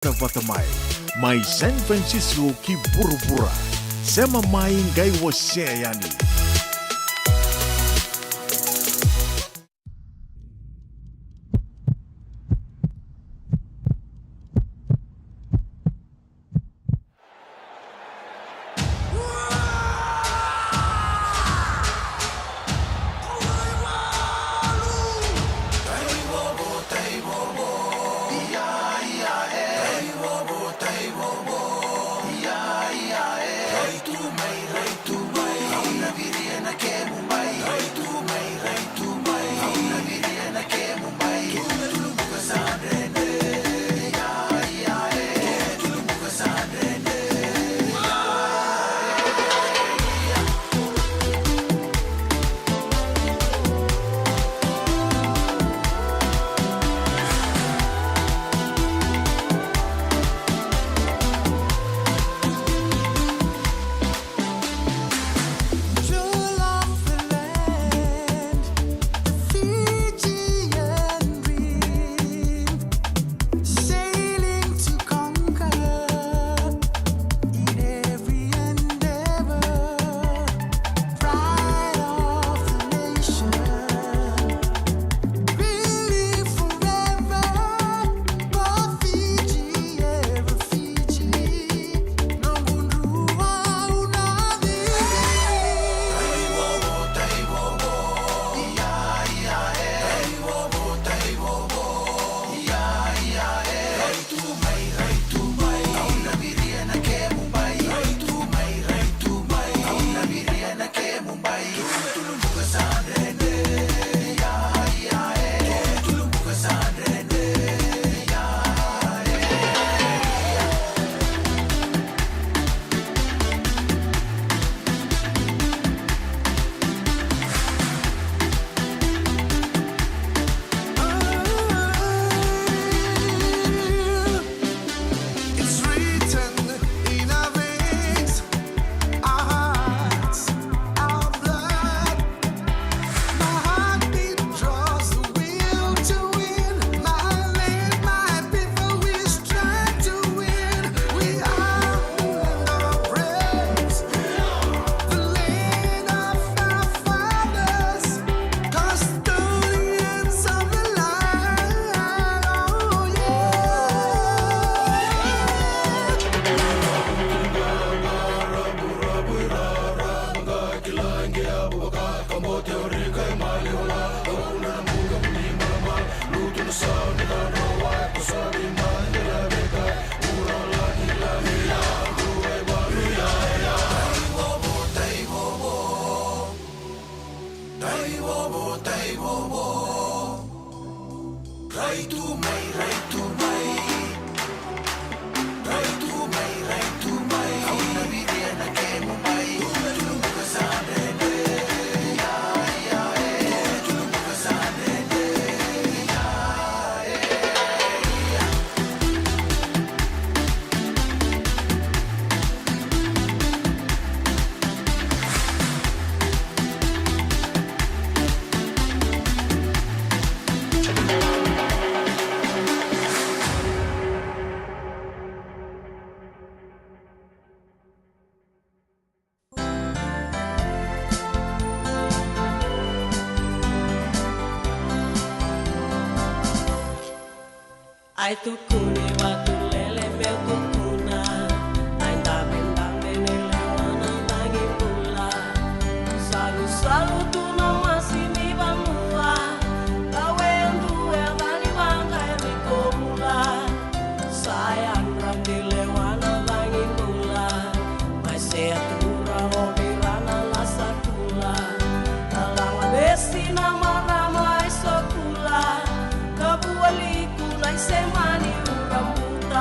na Vatamai, mai San Francisco ki Burubura, sema mai ngai wose yani. Ai tukuni matulele meu tukuna, ai dame nele wana tangi pula. Salu tu na masini vanua, kawendu evani vanga mikomula. Sayang ramdile wana tangi pula, mas se atura obirana la sakula. Kalama besi na marama isokula, kabuali semani urambuta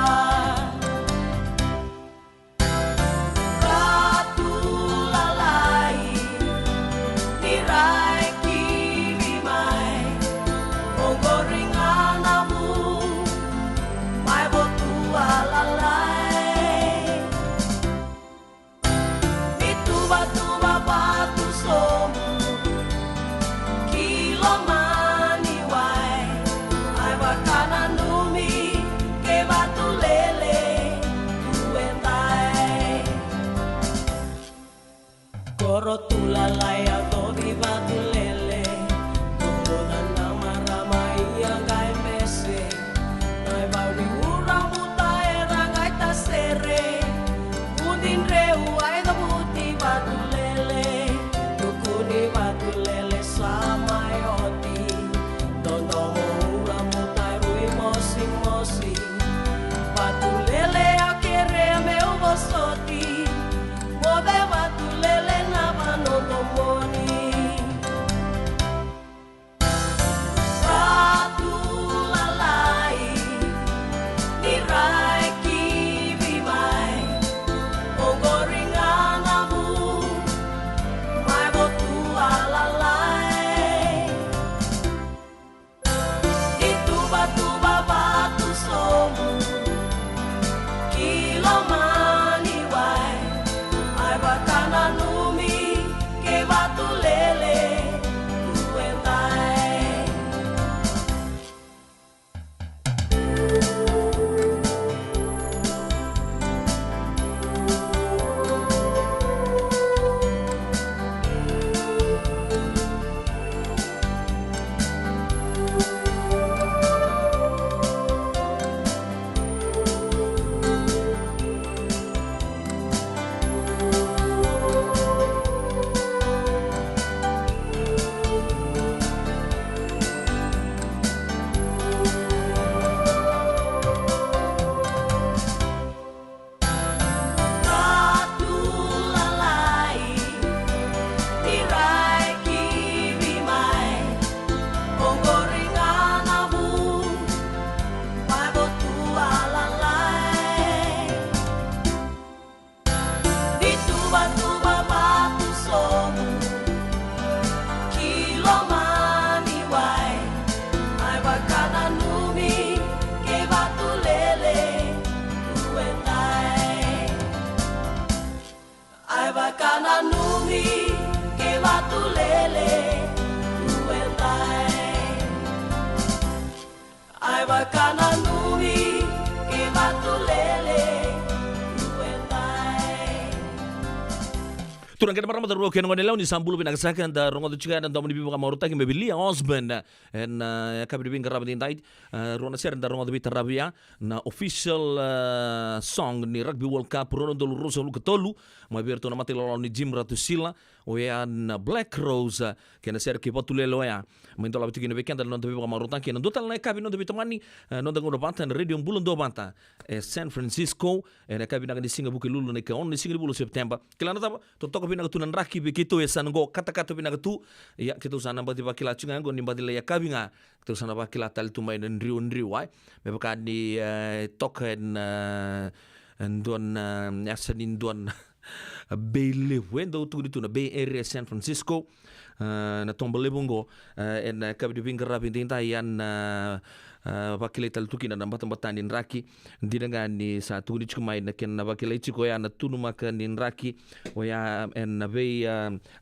Turang kena marama taruh kena ngonela ni sambulu binagasakan da rongo tujuan dan domini bibuka maruta ki mebilia husband en kabi bin garab din tait rona ser da rongo bi tarabia na official song ni rugby world cup rono dolu roso lu ketolu ma berto na matelo ni Jim Ratu Sila o ya na Black Rose kena ser ki potulelo ya mentola bitu kini weekend non bibuka maruta ki non total na kabi non bitu mani non da ngono banta na radio bulun do banta San Francisco en kabi na ni singa buki lulu ni ka on ni singa bulu September kilana taba to toko pina tunan raki be kito esan go kata-kata pina tu ya kito sana bati bakila chunga go ni badile ya kabinga kito sana bakila tal tu mai ndri wai me baka ni token don yasanin don Bay wendo tu di tu na Bay Area San Francisco na tombole bungo en kabdi binga rabin tinta yan bakile tal tukina na batang din raki dinanga ni sa tu di chumai na ken na bakile chiko ya na tunu makan din raki o ya en na Bay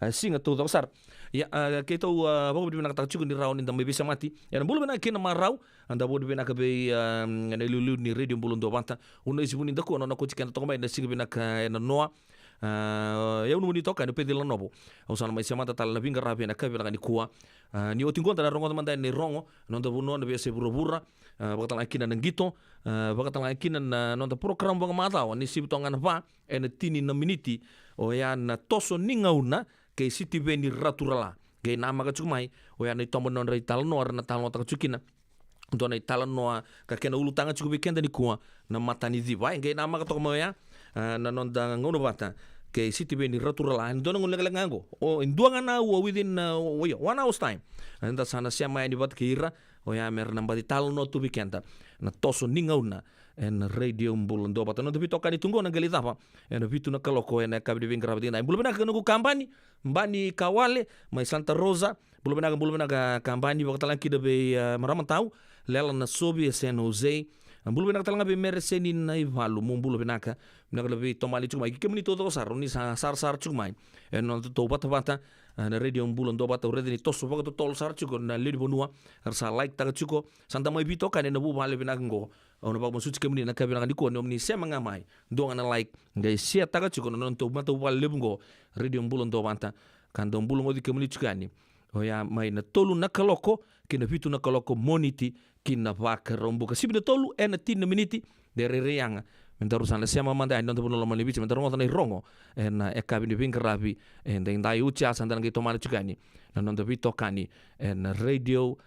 singa tu dasar ya keto bago di nak chuko ni raw ni dambe bisa mati ya bulu bena ken ma raw anda bodu bena ka Bay na lulu ni radio bulun do banta uno isibuni ndako na ko chikan to mai na singa bena ka na noa ya unu ni toka ni pedila nobo usana mai semata tal na binga rabi na kabila ni kuwa ni otingonta na rongo manda ni rongo non da buno na bese burubura bakatala kina ngito bakatala kina non da program bang mata ni sibtongan pa en tini na miniti o ya na toso ningauna ke siti beni raturala ke nama ka chumai o ya ni tombo non rai tal no na tal no ta chukina dona itala noa ka kena ulu tanga chuku weekend ni kuwa na mata ni diva ngai nama ka to mo ya na non da ngono bata ke siti beni raturala dona ngol ngango o induanga na within 1 hour's time anda sana siama ni bat kira o ya mer namba di tal no tu weekend na toso ningauna en radio mbulun do bata no de bitoka ni tungo na gali tapa en bitu na kaloko en ka bi vingra bina bulu bena ka no kampani mbani kawale mai Santa Rosa bulu bena ka kampani bakatala ki de be maramantau lela na sobi San Jose bulu bena talanga be mereseni na ivalu bulu bena ka lebih tomali cuma iki kemni todo sar ni sar cuma en no to bata na radio mbulun do bata urede ni toso baka to tol sar cuko na lidi bonua arsa like ta cuko santa mai bito kan na bu bale bena ngo ono ba musuci kemni na kabina kan diko ni sema ngamai do ngana like ngai sia ta cuko no to mata bale lebungo radio mbulun do bata kan do mbulun ngodi kemni cukani o ya mai na tolu na kaloko kina vitu na kaloko moniti kina vaka rombo kasi bina tolu ena tin miniti dere reanga mentarusan le siama manda non tono lama libici mentarungo tana rongo en kabini vingrabi en dai ucia sandan ki tomani cukani non do vito kani en radio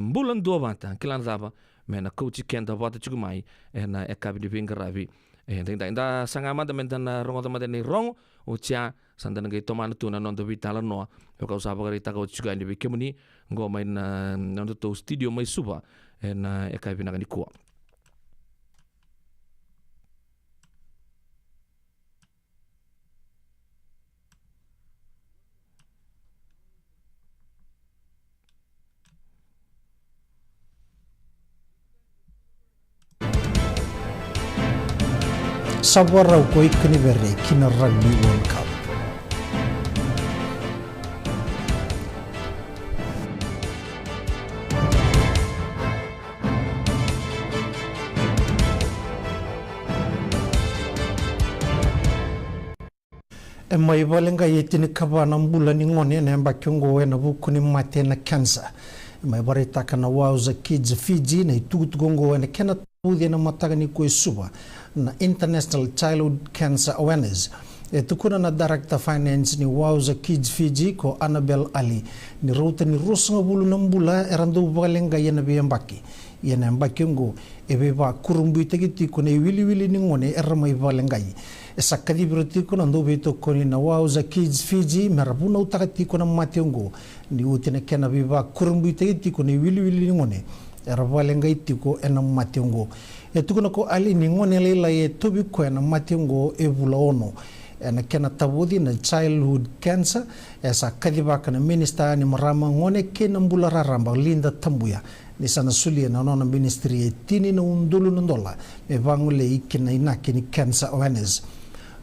mbulan do bata kilan zaba mena coach kenta vata cukumai en kabini vingrabi en da sanga manda mentana rongo tama ni rongo ucia sandan ki tomani tuna non do vitala no yo ka usaba garita ka cukani bi kemuni ngo main non to studio mai suba en kabini ngani kuwa Sawarau ko ikni berre kina rugby world cup mai balenga yetini kabana mbula ni ngone na mbakyongo wena bukuni mate na cancer mai barita kana wauza kids Fiji na itugongo wena kena tudhi na matagani ko suba na International Childhood Cancer Awareness tukuna na Director Finance ni wauza kids Fiji ko Annabel Ali ni rota ni rosanga bulu na mbula erando balenga yena biyambaki yena mbakyongo ebe ba kurumbu itagiti ko ne wili ni ngone ermai balenga yi sakadi biroti ko nando beto ko ni na wauza kids Fiji merabuna utakati ko na mationgo ni utene kena biba kurumbu itagiti ko ne wili ni ngone erabalenga itiko ena mationgo tukuna ko ali ni ngone lela ye tobi ko ena mationgo ebula ono ena kena tabudi na childhood cancer esa kadiba kana minister ni marama ngone kena mbula raramba Linda Tambuya ni sana sulia na nona ministry tini na undulu ndola me bangule ikina inakini cancer awareness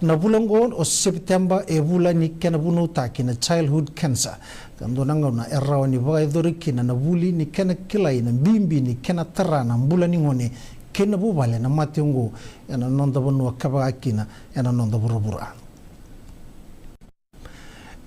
na bulongo o September e bula ni kena bunu taki na childhood cancer kando nanga na erawa ni baga idori kina na buli ni kena kilai na bimbi ni kena tara na mbula ni ngone kena bubale na mationgo ena nonda bunu wakaba akina ena nonda burubura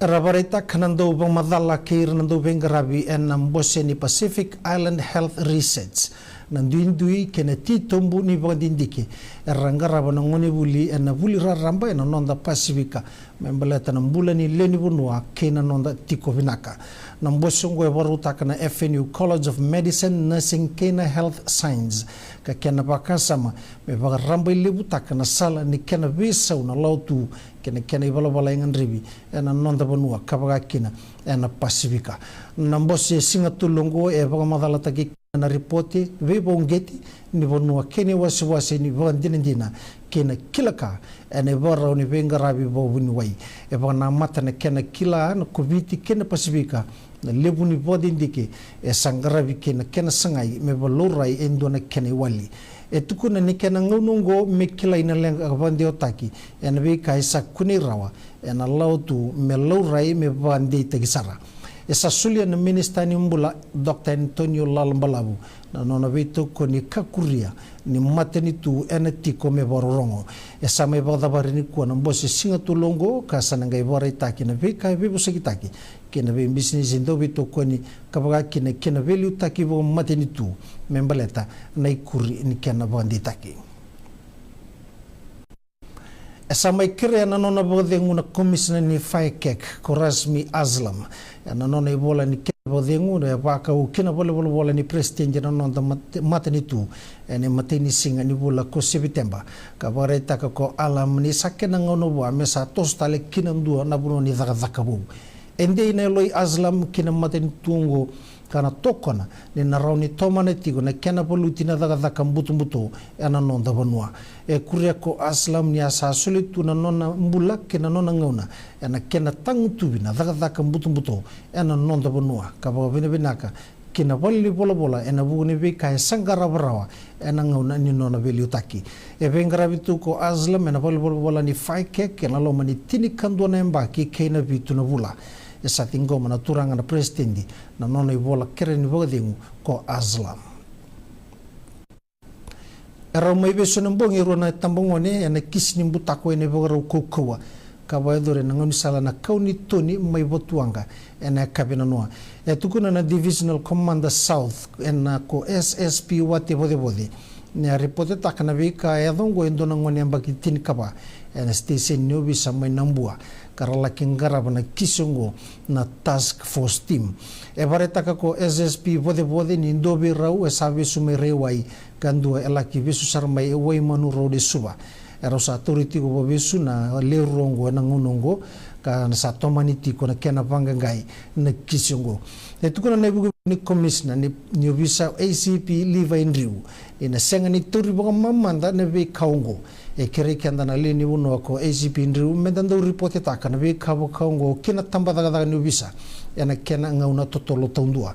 Rabarita kanando bang madala kir nando bengarabi en nambose ni Pacific Island Health Research nanduindui kena titombu ni bagandindiki rangaraba nangone buli en buli raramba en nonda Pacifica membaleta nambula ni leni bunua kena nonda tiko vinaka nambosongo baruta kana FNU College of Medicine Nursing kena Health Science ka kena bakasama me bagaramba lebuta kana sala ni kena visa una lautu kena ibala ingan ribi ena nonda banua kabaga kina ena Pacifica nambose singatulongo baga madala tagi na ripoti vebongeti ni banua kene wasi ni vandina kena kilaka ena bara ni bengarabi bobuni wai baga na mata na kena kila na koviti kena Pacifica na lebu ni bodindike sangarabi kena sangai me balorai endona kena wali tukuna ni kena ngunungo mekila ina lenga bande otaki ena be kaisa kuni rawa ena lautu me laurai me bande tegisara esa sulia na minister ni mbula Dr. Antonio Lalambalabu na nona beto koni kakuria ni mateni tu ena tiko me borongo esa me bodabari ni kuana mbose singa tulongo kasana ngai bora itaki na be kai be busakitaki kena be business indo beto koni kabaga kena value taki bo mateni tu membaleta na ikuri ni kena bande taki esa mai kire na nona bode nguna commissioner ni Faikek Korasmi Aslam na nona ibola ni bode nguna baka ukina bola ni president na nona mateni tu ene mateni singa ni bola ko September ka bareta ko alam ni sakena ngono wa mesa tostale kinandua na buno ni zakazakabu ende ina loi Aslam kina mateni tungo kana tokona ni narauni tomane tigo na kena polutina daga mbutu ena nonda banua kuria ko Aslam ni asa solitu na nona mbula kena nona ngauna ena kena tangutubi na daga mbutu ena nonda banua kaba binaka kena boli bola ena buguni be kai sangara barawa ena ngauna ni nona beli utaki bengara bitu ko Aslam ena boli bola ni Faikek kena lo mani tini kandona emba ki kena bitu na bula esa tingo mana turanga na presidendi na nona ibola kere ni bodengu ko Aslam era mai beso nambongi rona tambongone ena kisni mbutako ene bogara kokowa kabaidore na ngoni sala na kauni toni mai botuanga ena kabina noa tukuna na divisional commander south ena ko SSP wate bode ne reporte takana bika edongo endona ngoni ambaki tin kaba ena station nyobi samai nambua karala kingaraba na kisongo na task force team ebaretaka ko SSP bode ni ndobe rau esabe sumerewai kandua elaki besu sarmai ewai manu rode suba eros authority go besu na lerongo na ngunongo ka na satomani tiko na kena pangangai na kisongo tukuna na bugu ni commissioner ni visa ACP liva indriu ina senga ni turi boga mamanda na be kaungo kere kenda na leni uno ko ACP indriu medando report taka na be kaungo kena tamba daga ni visa ena kena ngauna totolo taundua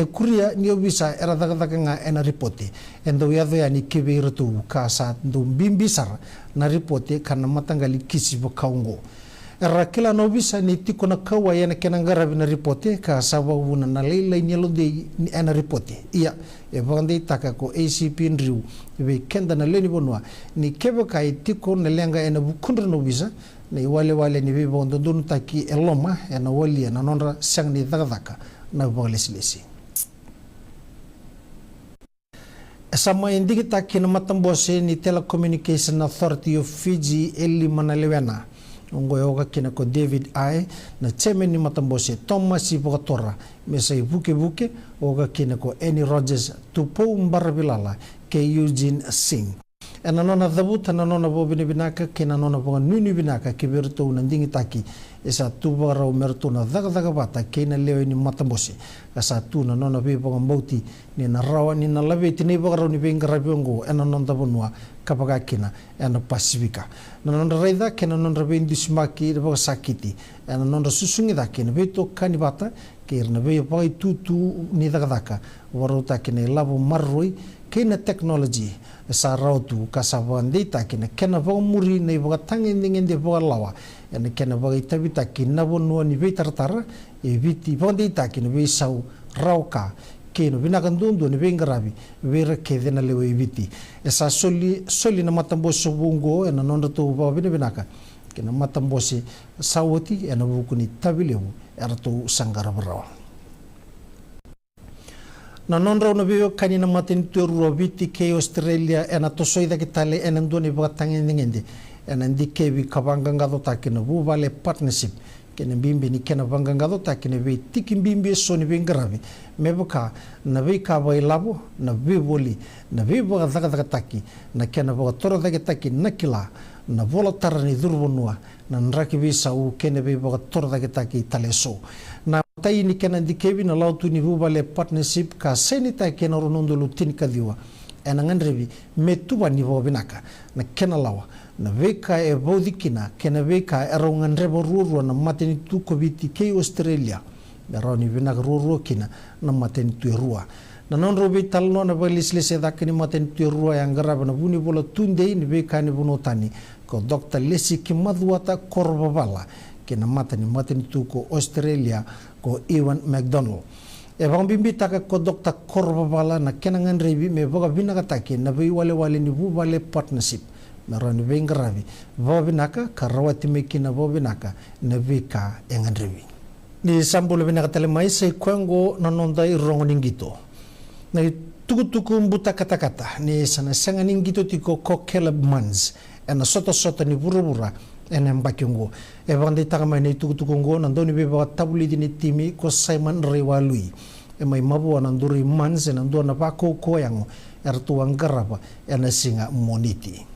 kuria ni visa era daga nga ena report endo ya ni kebe ratu ka sa ndo bimbisar na report kana matangali kisi bo kaungo era kila no visa ni tiko na kawa yana kena ngarabi na report ka sababu na leila nyelo de ena report iya bande taka ko ACP ndriu be kenda na leni bonwa ni kebe kai tiko na lenga ena bukundra no visa na wale ni be bondo dun taki eloma ena wali na nonra sang ni daga na boleslesi sama indiki taki na matambose ni Telecommunication Authority of Fiji eli manalewena ongo yoga kina ko David I na chairman ni matambose Thomas Ibogatora mesa buke oga kina ko Annie Rogers tupo mbarabilala ke Eugene Singh ena nona dhabuta na nona bobini binaka kina nona boga nuni binaka kiberto unandingi taki esa tuba rau merto na daga bata kina leo ni matambose asa tu na nona be boga mbauti ni na rawa ni na labe tini boga rau ni bengarabiongo ena nona bonua kapaga kina ena Pacifica na nona raida kina nona be indismaki boga sakiti ena nona susungi daki na beto kani bata kirna be boga tutu ni daga waruta kina labo marroi kina technology sa rautu kasabande takina kena bo muri nei boga tangendingen de boga lawa ena kena boga itabita kina bonua ni betartara e viti bonde takina be sau rauka keno binakandundu ni bengarabi vera kedena lewe viti esa soli na matambo sobungo ena nonda to bo binaka kina matambosi sawoti ena bukuni tabilewu eratu sangara berawa. Na nonra una biyo kanina matin tuerua viti ke Australia ena tosoida kitale ena ndoni bakatangin ngende ena ndikebi kabangangado takina vale partnership kena bimbi ni kena bangangado takina ve tiki bimbi soni bengarabi mebuka na ve ka vai labo na ve boli na ve boga daga taki na kena boga tora daga taki nakila na vola tarani durbonua na nraki visa u kena ve boga tora daga taki taleso na tai ni kena ndikebi na lautu ni vale partnership ka senita kena ronondo lutini kadiwa ena ngandrebi metuba ni binaka na kena lawa na veka e vodikina kena veka e raungan rebo ruurua na mateni tu koviti ke Australia na rauni vinaka ruurua kina na mateni tu rua na non robi talno na balisles dakini mateni tu rua yang garaba na buni bola tunde ni veka ni bunotani ko Dr. Lesi Kimadwata Korbabala kena mateni tu ko Australia ko Ewan McDonald e bang bimbi taka ko Dr. Korbabala na kena ngandrebi me boga vinaka take na vi wale ni vale partnership marani vengaravi vobinaka karawati mekina vobinaka na vika engandrevi ni sambolo binaka tale mai sai kwango nanonda irongo ningito na tukutuku mbuta kata ni sana sanga ningito tiko kokela mans ena soto ni burubura ena mbakyongo e bandi taka mai ni tukutuku ngo nandoni beba tabuli dini timi ko Simon Rewalui e mai mabu nanduri mans ena ndo na bako koyango ertu angaraba ena singa moniti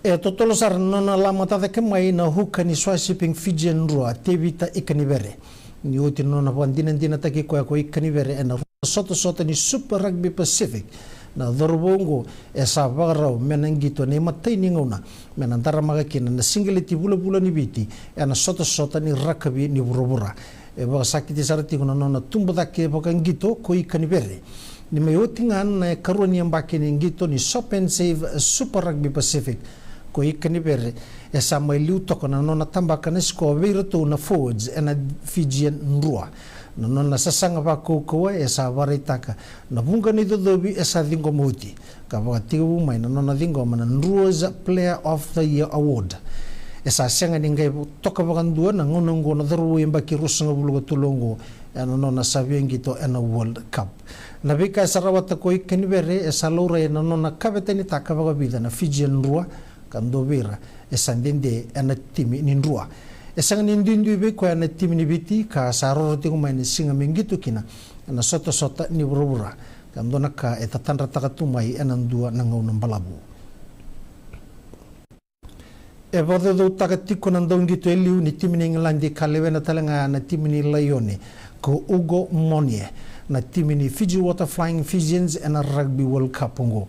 e totolo sar nona lama tada ke mai na huka ni swashiping Fijian rua tevita ikanivere ni oti nona pandina taki ko ikanivere ena soto ni Super Rugby Pacific na dorbongo e sa bagarau menangito ni matai ni ngona menantara magakina na singleti bula ni biti ena soto ni rugby ni burubura e ba sakiti sarati kuna nona tumbada ke bakangito ko ikanivere ni mai otingan na karuni ambake ni ngito ni Shop and Save Super Rugby Pacific ko ikanivere e sa mai liuto kona nona tambaka na sko veirato na forwards ena Fijian rua na nona sasanga ba ko e sa varitaka na bunga ni dodobi e sa dingo muti ka ba tiu mai na nona dingo mana Rua's Player of the Year Award e sa senga ningai toka bagandua na ngonongo na daru yamba ki rusanga buluga tulongo ena nona sabiengito ena World Cup na bika sarawata ko ikanivere e sa lora na nona kabetani taka baga vida na Fijian rua kandovera e sandende ena timi nindrua e sanga nindindu be ko ena timi ni biti ka saroro tingo mai ni singa mengito kina ena soto ni burubura kandona ka e tatandra takatu mai ena ndua na ngau balabu e vado do takatiko na ndongito eliu ni timi ni England kalewena talanga na timi ni Lione ko Ugo Monie na timi ni Fiji Water Flying Fijians ena Rugby World Cup ngo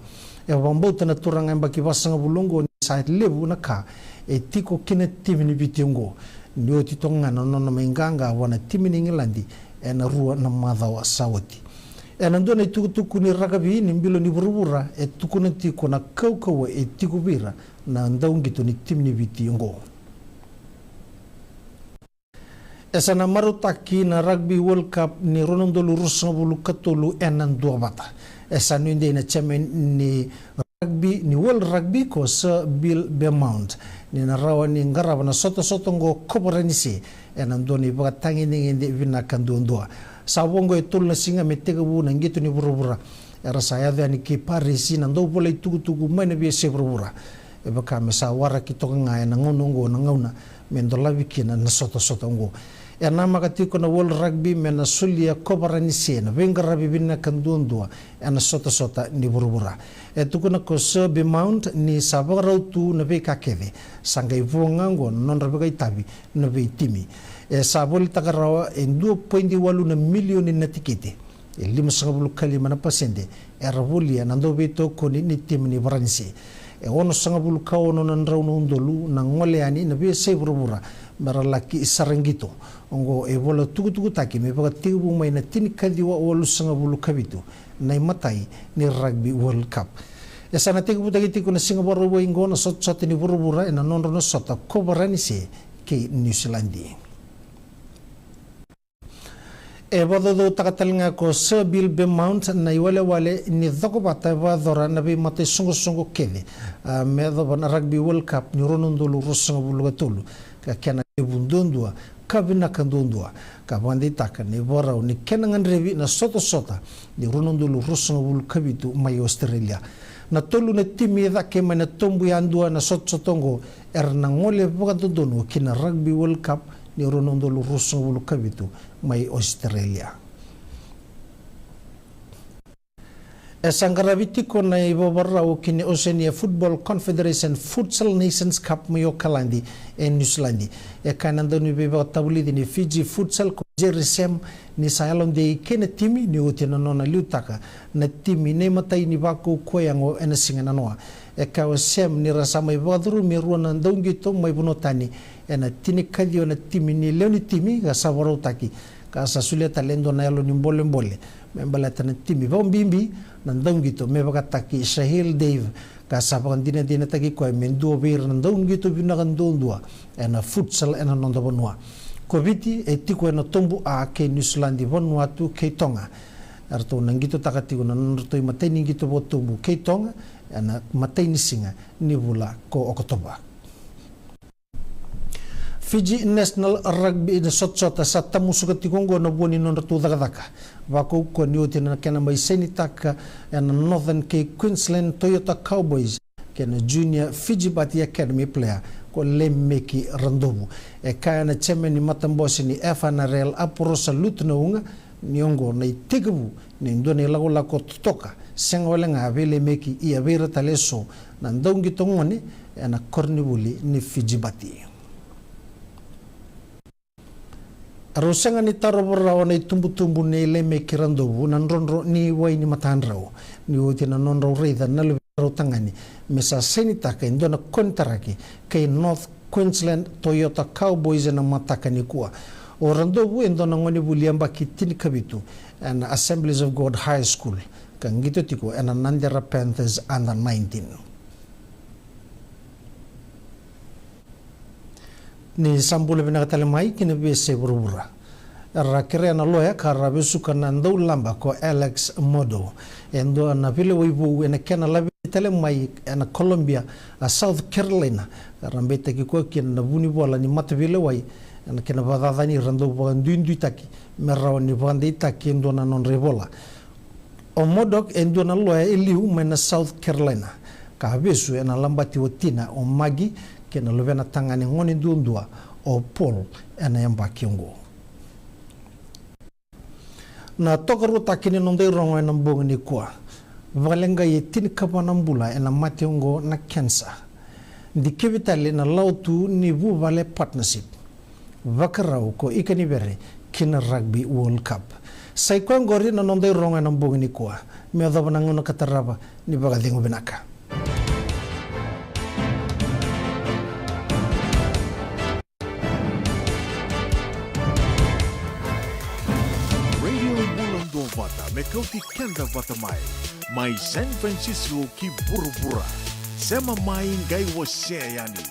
e wambota na turanga mbaki wasanga bulongo side levu na ka e tiko kina timi ni bitiongo ni oti tonga na nona menganga wana timi ni England e na rua na madhawa sawati e na ndona tuku ni rugby ni mbilo ni burubura e tuku na tiko na kaukawa e tiko bira na ndaungito ni timi ni bitiongo e sana marutaki na Rugby World Cup ni ronondolu rusangabulu katolu enan dua bata e sanu inde na chairman ni rugby ni World Rugby ko Sir Bill Beaumont ni na rawa ni ngaraba na soto ngo koporanisi enan doni bagatangi ngende vina kandundua sabongo etul na singa metega bu na ngito ni burubura era saya ni ki parisi na ndo pole tugu mane bi se burubura e baka mesa wara ki to nga na ngonongo na ngauna mendola wikina na soto ngo e na makatiko na World Rugby mena sulia koporanisi na vengarabi vina kandundua ena soto ni burubura e tukuna ko Sir Beaumont ni sabarau tu na veka keve sanga ivongango non rabega itabi na ve timi e sabol takarawa e 2.8 na milioni na tikete e 5 kalima na pasende e ravulia na ndo veto ko ni timi ni varansi e ono sanga bulu kaono na ndrauno ndolu na ngoleani na ve se burubura maralaki sarangito ongo e vola tugu taki me baga tibu mai na tinikadiwa olu sanga bulu kabitu na matai ni Rugby World Cup e sana tigu butagiti kuna Singapore wo ingo na sot ni burubura na non no sota kobarani se ke New Zealand Bodo takatalinga ko Sir Bill Mount na wale ni dhoko bata dhora na bi mate sungu kede me dho na Rugby World Cup ni ronondolo rosunga bulugatulu ka kena bundundua kabina kandundua ka bandi taka ni borau ni kenangan revi na sota ni ronondolo rosunga bulu kabitu mai Australia na tolu na timi da ke mana tombu andua na sotongo na ngole bugatundunu kina Rugby World Cup ni ronondolo rosunga bulu kabitu mai Australia. Sanggaraviti ko na ibabarao kini Oceania Football Confederation Futsal Nations Cup mayo kalandi New Zealand. Kanando ni beba tabuli ni Fiji Futsal ko Jerusalem ni sayalon de kene timi ni utina nona liutaka na timi ne matai ni bako koyango ena singana noa. Ka sem ni rasa mai badru mi ruana ndongito mai bunotani ena tini kadio na timi ni leoni timi ga sabaro taki ka sasulia talendo na yalo ni mbole membala tana timi bombimbi nandongito me bakataki Sahil Dave ka sabakan dina taki ko menduo bir nandongito binakan dondua ena futsal ena nonda bonua koviti etiko ena tombu a ke New Zealand Vanuatu ke Tonga arto nangito takati ko nanurto matay ningito botumbu ke Tonga ena matay ni singa ni bula ko Oktoba. Fiji National Rugby na sotsota sa tamusuka tikongo na buoni non ratu dagadaka. Wako ko niuti na kena mai senitaka na Northern Cape Queensland Toyota Cowboys kena junior Fiji Bati Academy player ko Lemmeki Randobu. Kaya na cheme ni matambosi ni FNRL aporosa lutuna unga niongo na itegabu ni ndone lago lako tutoka. Senga wale nga avele meki ia vera taleso na ndongi tongone na kornibuli ni Fiji Bati. Arusanga ni taroborao na tumbu ni leme kirandobu na nronro ni wai ni matanrao ni uti na nonro reida na lubero tangani mesa senitaka indona kontaraki kay North Queensland Toyota Cowboys na mataka ni kuwa o randobu indona ngoni buliamba kitini kabitu and Assemblies of God High School kang gito tiko and Nandera Panthers under 19. Ni sambule binakatale mai kini bese burubura. Rakere na loya karabesu kana ndau lamba ko Alex Modo. Endo na vile wibu ena kena labi tale mai ena Colombia a South Carolina. Rambete ki ko kina buni bola ni mata vile wai ena kena badada ni rando banduindu taki merawa ni bande taki endo na non rebola. O Modok endo na loya eliu mena South Carolina. Kabesu ena lamba tiwotina o magi kena lubena tangani ngoni dundua o Paul ena yamba kiongo. Na tokaru takini nondai rongo ena mbongo ni kuwa. Valenga ye tini kapa nambula ena mationgo na cancer. Di kivitali na lautu ni vu vale partnership. Vakarau ko ikani bere kina Rugby World Cup. Saikwa ngori na nondai rongo ena mbongo ni kuwa. Meodhaba nangono kataraba ni bagadhingu binaka. Mekauti kenda vatamai, mai San Francisco ki burubura, sema mai ngai waseyani.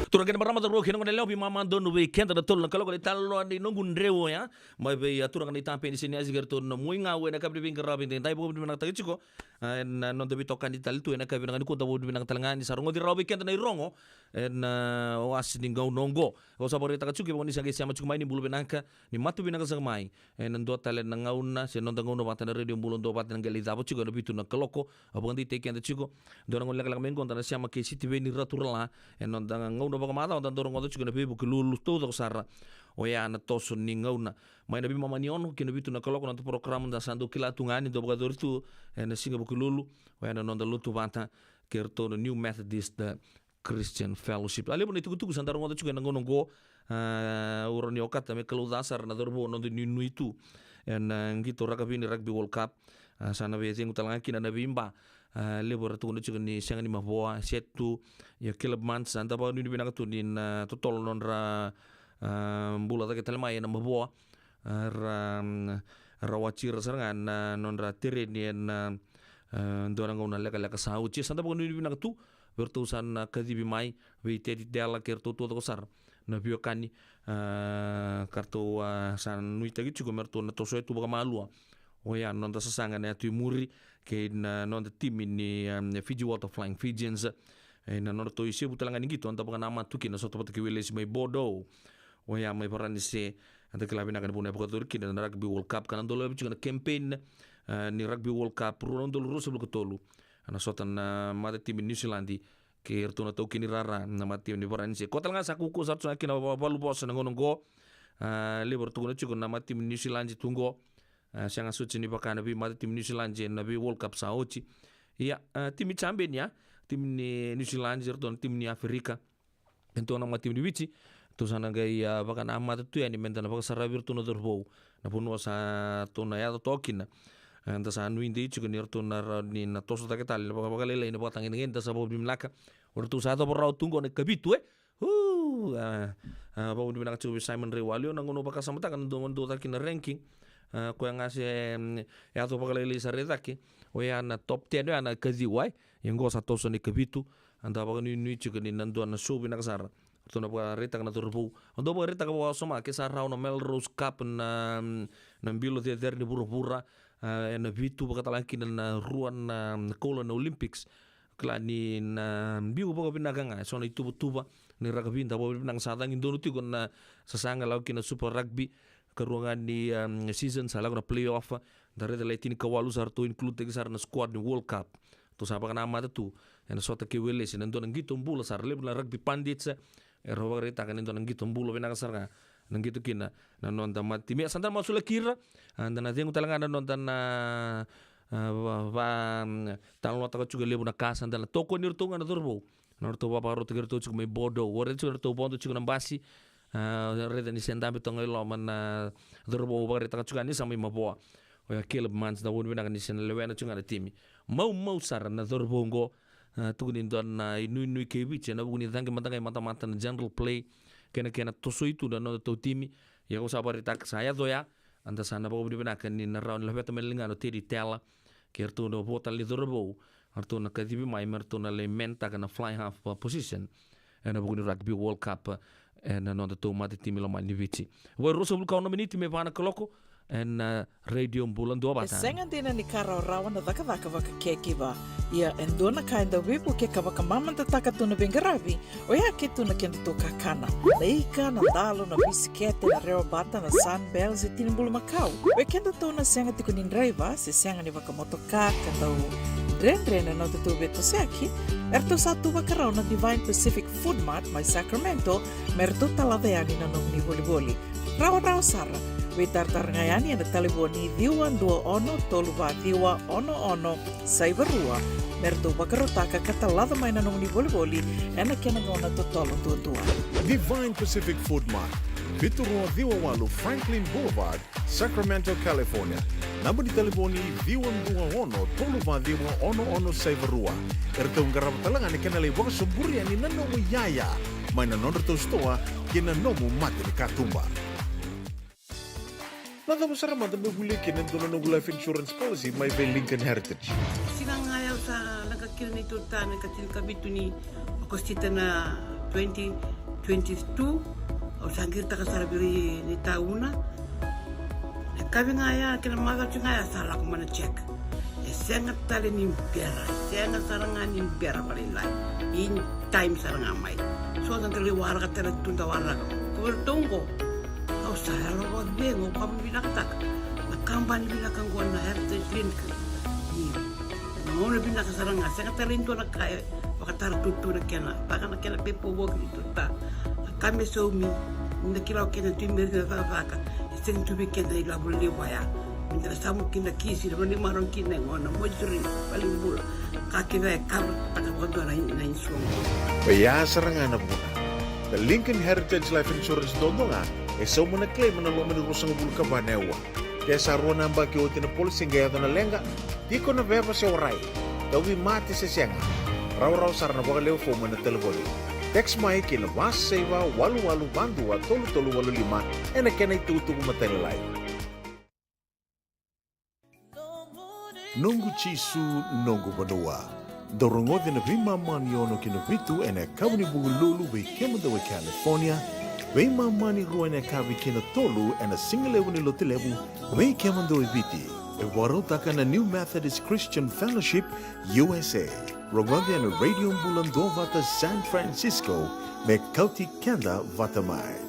Turangkan barama da roki ngon leopi mama don weekend da tol kalau kali talo ni nungun rewo ya mai be turangan ni tampe ni sini azigar to no muinga we na kabri bin karabin tai bo bin nak tagichiko en non debi tokan di tal tu na kabri ngani ko da bo bin nak talangani sarongo di rawi weekend na irongo en was ni ngau nongo o sabori ta kachuki bo ni sangi siama chukmai ni bulu binaka ni matu binaka sagmai en ndo tale na ngauna se non da ngono bata na radio bulu ndo bata ngali da bo chiko no bitu na koloko abo ndi teken da chiko do ngol lek lek men konta na siama ke siti be ni raturla en non da ngono baka mata dan dorong odo chukuna be bu lulu to do sara o ya na toso ni ngauna mai na bi mama ni ono kino bitu na koloko na to program da sandu kila tungani do baka dortu en singa bu lulu o ya na non da lutu bata kerto no New Methodist Christian Fellowship ali boni tuku sandar odo chukuna ngono go uroni okata me kelu dasar na dorbo no di nu itu en ngito rugby World Cup sana be tingu talangaki na bimba lebor tu ni chugan ni siang ni maboa setu ya club months anda ba ni binaka tu ni totol non ra bula ta ketelma ya na maboa ra wachir sarangan non ra tere ni na dorang ngona leka leka sauci sanda ba ni binaka tu bertusan kadibi mai we tedi dela kerto to sar na biokani kartu san nuita gitu ko merto na toso itu baka malua o ya non da sasanga na tu muri ke na non da tim ni Fiji Water Flying Fijians na non to isi butalanga gitu anta baka nama tuki na soto pataki wiles mai bodo o ya mai parani se anta klabi na kan bune baka turki na rugby World Cup kan dolo bicu na campaign ni rugby World Cup runon dolo ruso baka tolu ana sotan mata tim New Zealand ke ertuna tau kini rara na mati ni parani se kotal nga sakuku sartu akina balu bos na ngono go libor tu na chuko na mati New Zealand tunggo sianga suci ni bakana bi mata tim New Zealand na bi World Cup saoci ya tim champion ya tim ni New Zealand erton tim ni Afrika ento na mati ni wici to sana gai bakana mata tu ya ni mentana baka sarabir tu na dorbo na puno sa to na ya to tokina anda sa anu indi chuko ni erton na ni na toso ta ketal baka lele ni batang ni enda sa bo bimlaka ortu sa to borau tunggo ne kabitu bawo di binaka chuko Simon Rewalio na ngono baka samata kan do ta kina ranking ko yang ngasih ya to baka lele sa redaki o ya na top 10 ya na kazi wai yang go sa toso ni kabitu anda baka ni chuko ni nando na show binaka sar to na baka reta na turbu ando baka reta ka soma ke sa raw na Melrose Cup na bilo de ni buru-bura na bitu baka talaki na ruan na Olympics klani na biu baka binaka nga so na ituba ni rugby da bo nang satang indono ti kon sasanga lau kina super rugby karuangan ni season sa lau na playoff dari le tini kawalu sar to include sar na squad ni World Cup to sa pa nama tu ena sota ke wele sin ndo nang gitu mbula sar le na rugby pandits ero reta kan ndo nang gitu mbula benang sar nang gitu kina na nonta mati me santa masula kira anda na tengo talanga na nonta na tanlo ta juga lebu na casa anda toko ni rutunga na turbo na ruto pa ro tigir to me bodo ore tu ruto bondo chiku na basi reda ni senda betonga lo man turbo ba reta juga ni sama maboa o ya kelb mans da won benang ni sen lewena chunga na timi mau sar na turbo ngo tugunin don na inu ke biche na buguni dange matanga mata na general play kena toso itu dan no to timi ya ko sabar tak saya doya anda sana bawa beri benakan ni narau ni lebih melinga no tiri tela kertu no bota li dorbo artu na kadibi mai mertu na le menta kana fly half position na buguni rugby world cup na no to mate timi lo mani vici wo roso bul kauno miniti me pana koloko en radio bulan dua bata. Sengan dina ni karau rawan na taka vaka kekiva. Ia endona kainda wipu ke kavaka mama tataka tuna bengarabi. O ya ke tuna kenda to kakana. Leika na dalo na bisikete na reo bata na sunbells e tini bulu makau. We kenda to na senga tiku ni driver se senga ni vaka motoka kanda u rendre na to beto seki. Erto satu vakarau na Divine Pacific Food Mart mai Sacramento merto talaveani na nong ni boli. Rawa sara. Witartar ngayani ada taliboni diwan 21 toluva diwa ono saibarua merto bakarotaka katalada mai na nong ni boli ena kena ngona to tolo tua. Divine Pacific Food Mart, Vitorua Diwawalu Franklin Boulevard, Sacramento, California. Nama di telefoni diwan 21 toluva diwa ono saibarua. Erto ngarap talangan ni kena lewang suburi ani nanomu yaya. Mai na nonor to stoa kena nomu mati ni katumba. Nada besar mata berbuli kena dono nunggu life insurance policy my by Lincoln Heritage. Sinang ayaw sa nagkakira ni Turta nagkatil kabitu ni akostita na 2022 o sangir ta kasarabiri ni tauna. Nagkabi nga ya kinamagat yung nga sala ko man check. Sengat tali ni pera, sengat sarangan ni pera palilay. In time sarangan may. So ang taliwara ka tala tundawara ko. Kuwertong ko. Saya lawag bengo kami binakatak nakamban binakangguan na heritage link ni ngono binakasaranga sa katalinto na kaya bakatar tutu na kena baka na kena pepo wog dito ta kami so mi nakilaw kena timber na vaka iseng tubi kena ilabul liwaya minta samu kina kisi na maron kina ngono mojuri palimbul kakina kar tagawado na insuong Baya sarangan na muna. The Lincoln Heritage Life Insurance dondonga so muna claim na lo manurusang bulka banewa. Kaya sa ruwan ang baki o tinapol singgaya na lenga, di ko na beba si oray. Dawi mati sa siyanga. Raw sar na baka leo foma na telefoni. Text mai kina mas saiwa walu bandua tolu 85 na kena itutubo matelelay. Nungu chisu nungu banua. Dorongote na vima maniono kinavitu ene kabuni bungululu be kemudawe California. Wei mamani ruane kabi kina tolu and a single level ni lotilebu wei kemando ibiti e warotaka na New Methodist Christian Fellowship USA rogodi na Radio Bulando vata San Francisco me kauti kenda vatamai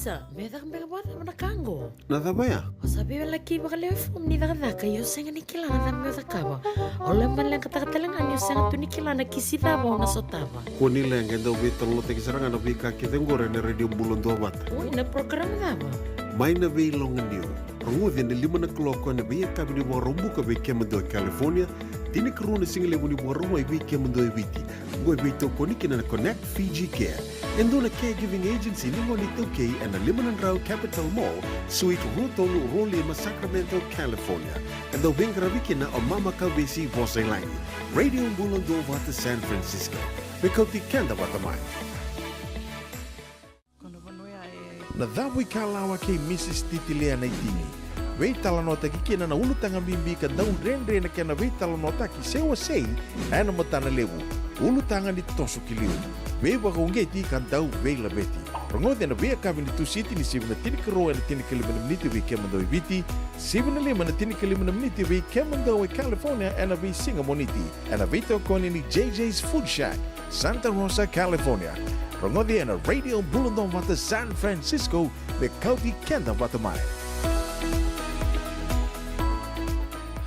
Isa, meda kambega bwana manakango. Nadabaya? Osabi wala kiba kalefum ni daka yo senga nikilana na meda kaba. Ole malang katakatalangan yo senga tu nikilana kisida ba una sotaba. Kuni lenga ndo bitang lo tekisaranga na bika kitengore na Radio Bulando vata. Uy, na program daba. May na be longan niyo. Rungudi na 5 na kloko na be kabi ni warumbu ka be kemendo California. Tini karuna single ni warumo ibi kemendo ibiti. Go ibito koniki na Connect Fiji Care. Endo na caregiving agency ni Monito K and the Limanan Rao Capital Mall, Suite Rutol Rolima, Sacramento, California. And the Wingraviki na o Mama Kawisi Vosailani. Radio Bulando vata San Francisco. Mikoti kenda vatamai. Na dhawi kalawa kay Mrs. Titilea na itini. Wei talanota ki kina na ulutang ang bimbi ka daun rendre na kina wei talanota ki sewa sei ay na matana lewu. Ulutangan ni toso kiliu. Wei wakongeti kan daw wei labeti. Rongothi na vea kavini tu siti ni 7 and 10 miniti vi kemando i viti, 7 and 10 miniti vi kemando i California and a vi Singamoniti, and a vito koni ni JJ's Food Shack, Santa Rosa, California. Rongothi and a radio bulundong vata San Francisco, me kauti kenda vata mai.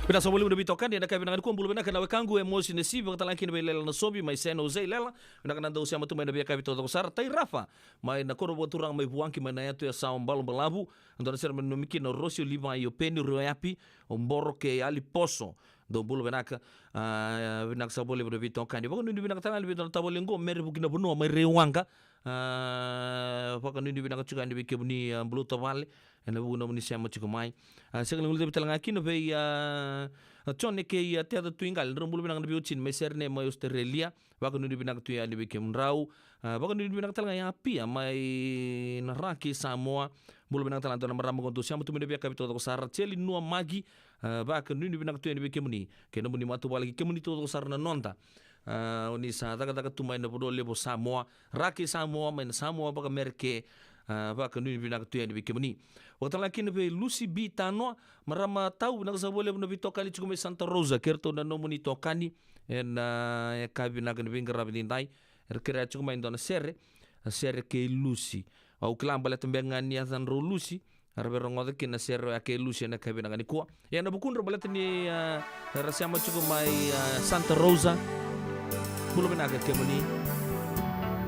Pina sa boleh bitokan dia nak kena ku bulu bena kana wekangu emosi nesi bang talaki na lela na sobi mai San Jose lela na kana ndau sia matu mai na bia kapito to sar tai Rafa mai na koro boturang mai buangki mai na yatu ya saum balom balabu ando ser men miki no Rosio Liva io peni royapi omboro ke ali poso do bulu benaka benak sa boleh bitokan dia bakon benak tangan bito ta boleh ngo mer bukina bunu mai rewanga bakon benak chuka ndi bike buni bulu to vale ena buno muni siamo chico mai sekarang ngulite bitalang akin be chone ke te ada tuingal rombul binang nabi uchin meserne mai Australia bakon ndi binang tuya ndi bikem rau bakon ndi binang talang ya api mai naraki Samoa bulu binang talang to namara mo kontu siamo tu mede kapito to sar cheli no magi bakon ndi binang tuya ndi bikem ni ke no muni matu balagi kemuni to sar na nonta oni sa taka tumai na bodo lebo Samoa raki Samoa mai Samoa baka merke baka nuni bina katuya ni bikemuni waktu lagi nabe Lucy B tano marama tahu nak sabole nabi tokani cukup Santa Rosa kerto na nomuni tokani en kabi nak nabi ngarabi dindai kira cukup main dona sere ke Lucy au klam bala tembengan ni azan ro Lucy arbe rongoda kina sere ke Lucy na kabi nak ni kuwa ya na bukun ro bala ni rasama cukup mai Santa Rosa bulu bina ke kemuni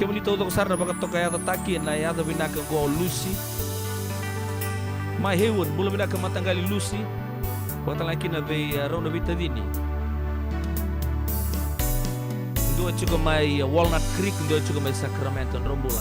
kemuni todo sarna baka toka ya taki na ya da binaka go Lucy mai hewan bulu binaka matanggali Lucy waktu lagi na be rona bitadini ndo chuko mai Walnut Creek ndo chuko mai Sacramento rombola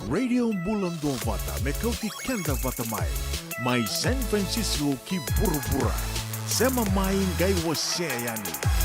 Radio Bulando Vata, me kauti kenda vata mai San Francisco ki burubura. Sema mai ngai wase yani.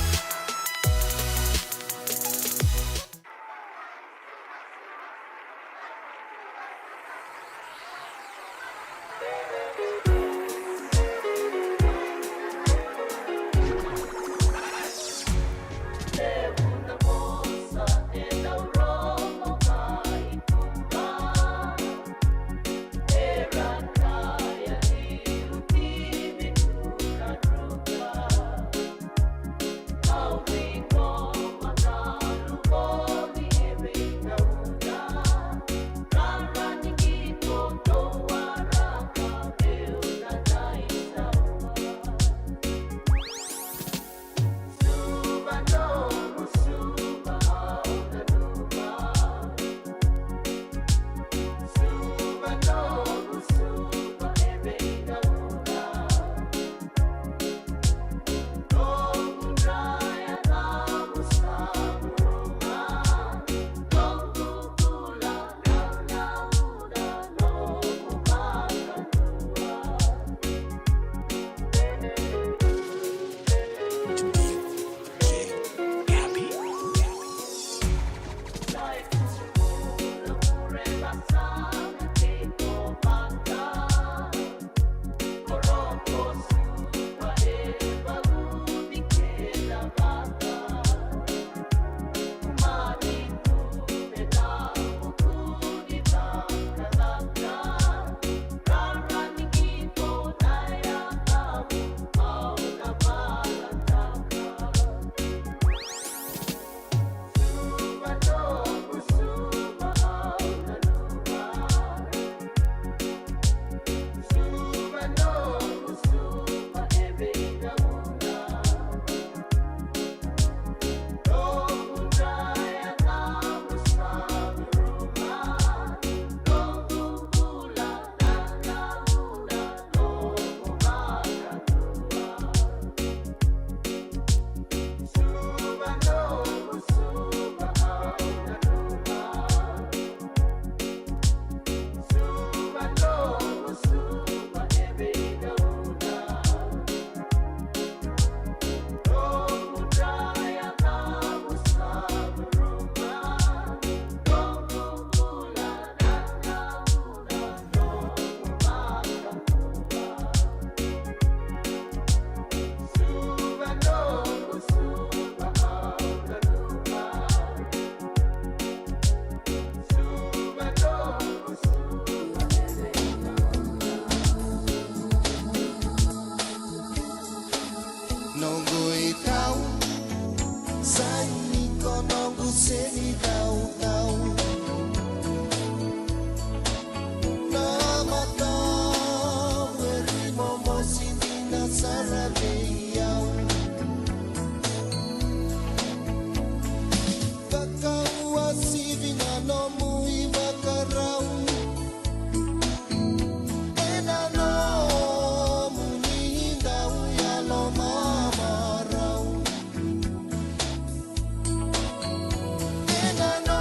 I know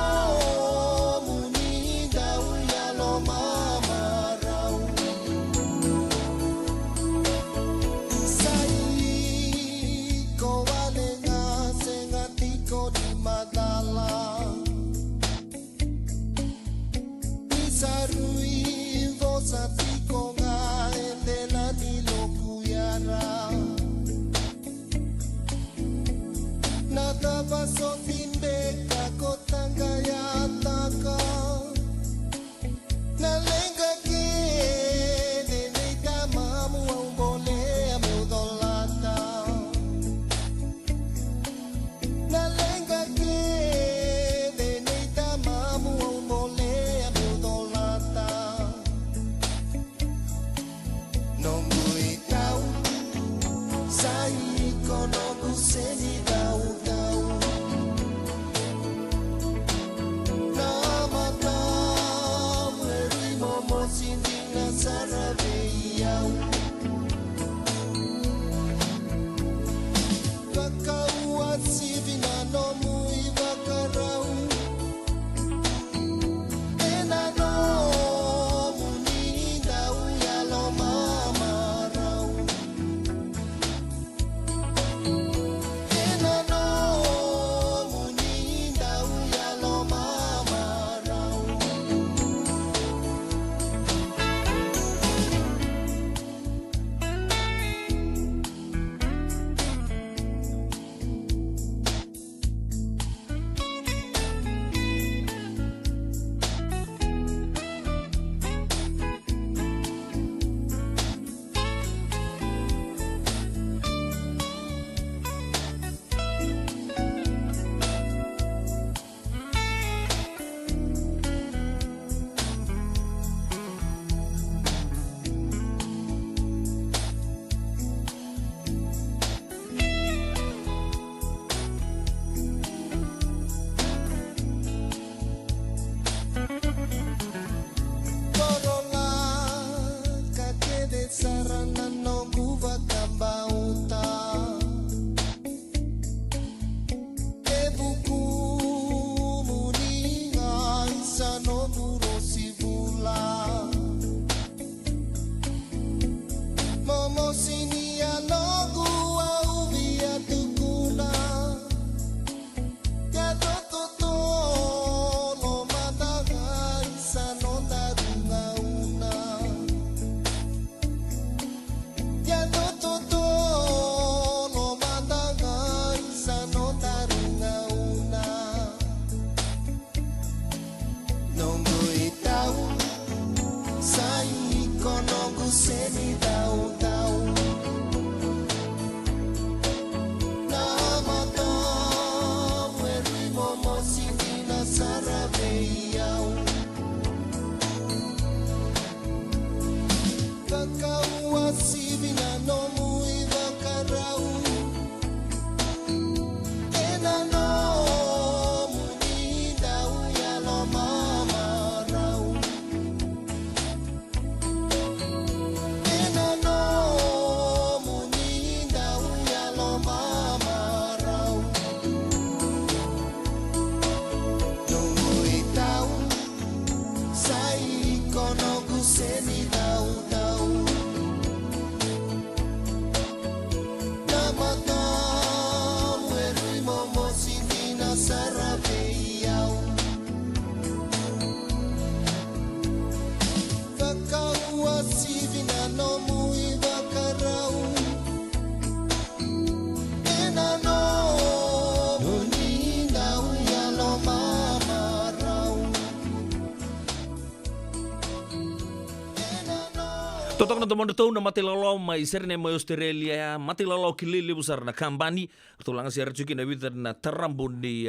Totok na tomon tau na matilalo mai serne mai Australia matilalo kilili besar na kambani tu lang ser cuki na bitar na terambun di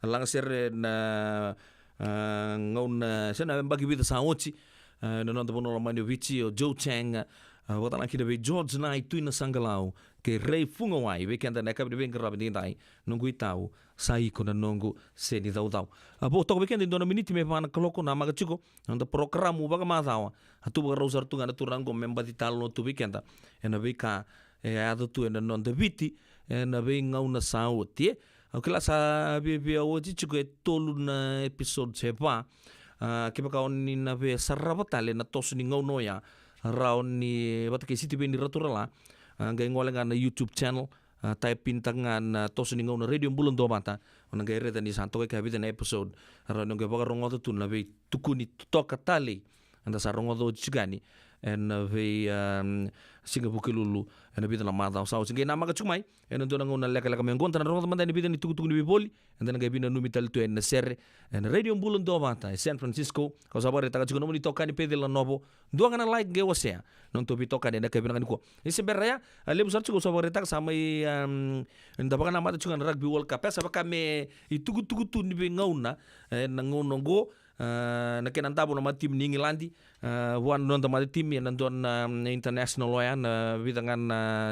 lang ser na ngaun sana bagi bitar saoci na non tomon lo mani vici o Joe Chang wata lang kida be George na itu na sangalau ke rei funga wai be kanda na kabi be ngrab ni dai nunggu itau sai ko na nunggu se ni dau dau bo tok be kanda dona miniti me pana kloko na maga chuko nda programu baga ma dawa atu baga rosar tu ngana turango memba di talo tu be kanda ena be ka ado tu ena non de viti ena be ngau na sao tie akela sa be o chuko e tolu na episode sepa ke baka oni na be sarabatale na tos ni ngau noya raon ni wat ke siti be ni raturala ngai ngole ngana YouTube channel type pintangan tos ni ngau na radio bulan do mata ona ngai reta ni santo ke habita na episode raon ngai baka rongo tu na be tukuni toka tali anda sa rongo do chigani en ve singa bukilulu en bita la mata sa singa na maga chumai en ndo ngona leka leka men gonta na rongo manda ni bita ni tuku ni boli en ngai bina numi tal tu en serre en radio bulan do mata San Francisco ko sabare ta chiko no ni toka ni pede la novo do ngana like ngai wasea non to bitoka de ka bina ko ise beraya le busar chiko sabare ta sama i nda baka na mata chiko na rugby world cup sa baka me i tuku tu ni be ngauna en ngono go na kenan tabo na tim ni Ngilandi wan non tamade tim ya nandon international loyan bidangan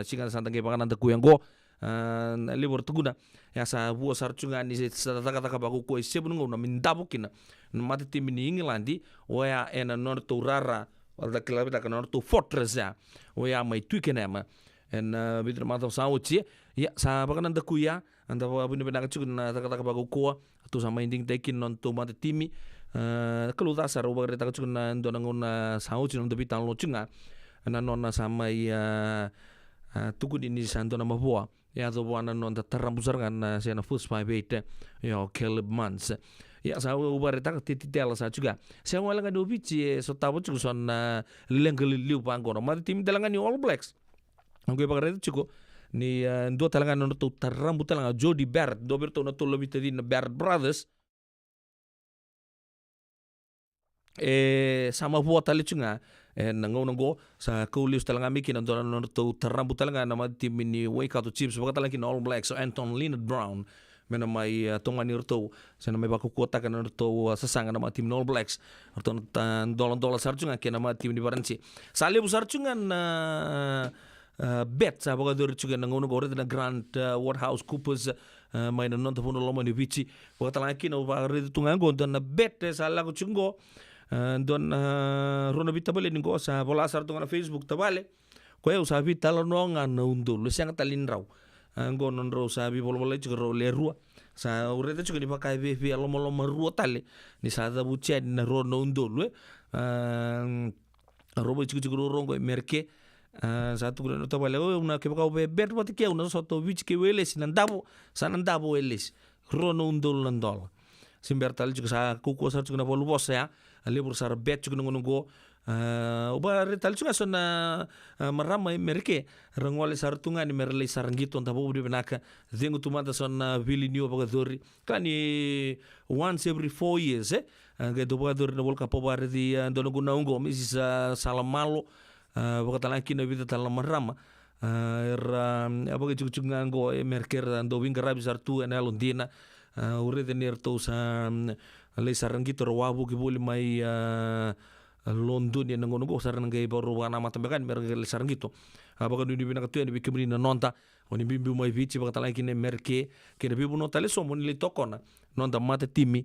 singan santange bangan nanda kuyango libor tuguna ya sa buo sarchunga ni sa taka baku ko sebun ngona min dabo kina mate tim ni Ngilandi oya ena non to rara wala klabe ta non to fortress ya oya mai tuikenema en bidra mata sauchi ya sa bakan nanda kuya anda bune benang chukuna taka baku ko tu sama inding tekin non to mate timi kalau dasar ubah kereta kecil na ndo nangona sauci nang debi talo cunga na nona sama tukun ini santo nama buah ya tu buah na nona terambusar kan saya na first 5-8 ya Caleb Mans ya saya ubah kereta titel saya juga saya malah kan dobici so tahu juga son lenggeliu pangkor mati tim telangan ni All Blacks anggo bakar itu cukup ni ndo telangan nona tu terambut telangan Jody Barrett do berto na tu lebih tadi na Barrett Brothers sama buat tali cunga nango sa kulius talanga miki nan dolan non to tarambu talanga nama tim ini wake out chips baka talaki All Blacks so Anton Leonard Brown mena mai tongani rto sa nama baku kota kan rto sasanga nama tim All Blacks rto dolan sarcunga ke nama tim di baranci sale busar cunga bet sa baka dor cunga nango gore na Grand Waterhouse Coopers mai non to puno loma ni vici baka talaki no ba re tungango dan bet sa la cungo don rona bita bale ningo sa bola sar tu ngana Facebook tabale ko eu sabi talo no ngana undul siang talin raw ngo non raw sabi bol bol chiro le rua sa urete chiko ni pakai vi alo molo marua tale ni sa da buche na ro no undul robo chiko rongo merke sa tu no tabale o una ke ba be bet wat ke una so to vich ke weles nandabo sa nandabo weles ro no undul nandol simbertal chiko sa kuko sa chiko na bol bos ya libur sar bet chuk nunggu uba retal chuk asona marama merke rangwale sar tunga ni merle sarangito ntapo budi benaka zengu tumata sona vilinio bagadori kani once every 4 years ga do bagadori na volka pobare di ndono gunungo misi salamalo bagatalaki na vida talamarama era abaga chuk ngango merker ndo wingarabi sar tu en alondina ure de nerto sa le sarangito rawabu ki boli mai London ya nangono sarang ngai baru wana mata bekan merke le sarangito abaga du bina katu ni bikemri na nonta oni bimbi mai vici baka talai kine merke kine bibu nota le somo ni tokona nonta mata timi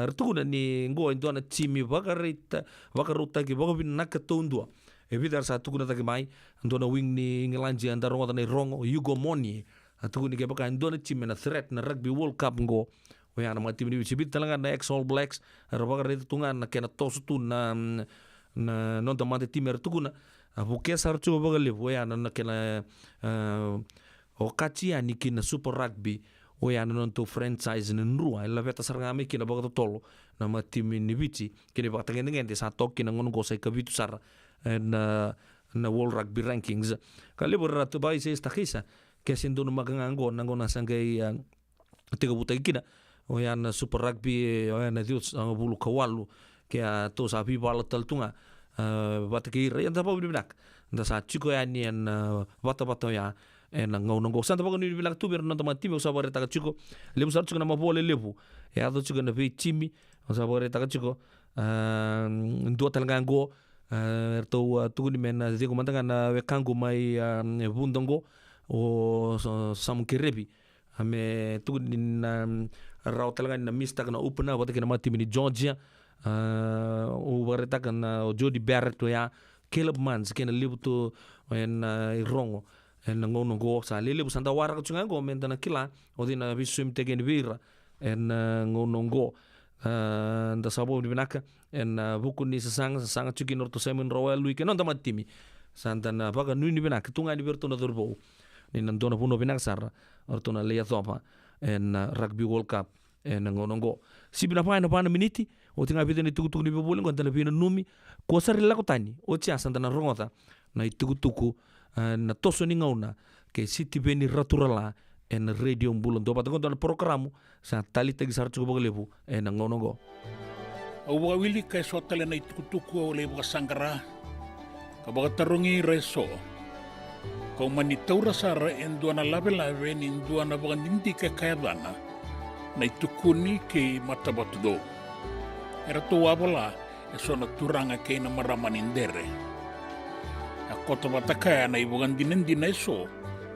rtuguna ni ngo indona timi bakaruta ki baka bin nakatundua e bidar sa tuguna taki mai ndona wing ni ngelanji andar ngota ni rongo Hugo Moni atuguni ke baka ndona timi na threat na rugby world cup ngo ya nama tim ni bicibit talanga na ex All Blacks rabaga re tungan na kena tosu tu na non tamate tim ertuguna buke sarchu baga le ya na kena okachi ani kina super rugby ya non to franchise nrua la veta sarngame kina baga tolo nama tim ni bici kini baga tengen de sa tok kina ngon go sai kabitu sar na world rugby rankings kali beratu bai se stakisa kesindo no magango nangona sangai tiga buta kina oyan super rugby oyan dius bulu kawalu ke to sabi bala taltunga batakira anda pa binak nda sa chiko ya ni en bata ya en ngau santa pa ni binak tu ber nonta matimi usa bare ta chiko lebu sa chiko na mabole lebu ya do chiko na be chimi usa bare ta chiko ndo talanga go to tu ni men de ko mantanga na we kangu mai bundongo o samkirebi ame tu ni rau talanga na mista kana upna bata kina matimi ni Georgia o bareta kana o Jody Barrett ya Caleb Mans kena libu tu en rongo en ngono go sa lele bu santa wara tsunga go mentana kila o dina bisum tegen vira en ngono go nda sabo ni binaka en buku ni sanga chuki norto semen royal lui kenon tamatimi santa na baga nu ni binaka tunga ni berto na durbo ni nandona puno binaka sar orto na leya topa en rugby world cup en ngono go sibina pa na miniti o tinga bide ni tuku ni bobole ngon tana pina numi ko sari la kotani o tia santa na rongota na tuku na toso ni ngauna ke siti beni raturala en radio mbulon do patangon na programu sa tali tagi sar chuko boglebu en ngono go o wa wili ka so tale na tuku o le ba sangara ka ba tarungi reso ko mani taura sara en do na lave ni do na ba ndinti ka kaidana na tukuni ke matabatu do era to wabala e sona turanga ke na maramanindere a kota bataka na ibugan dinendina eso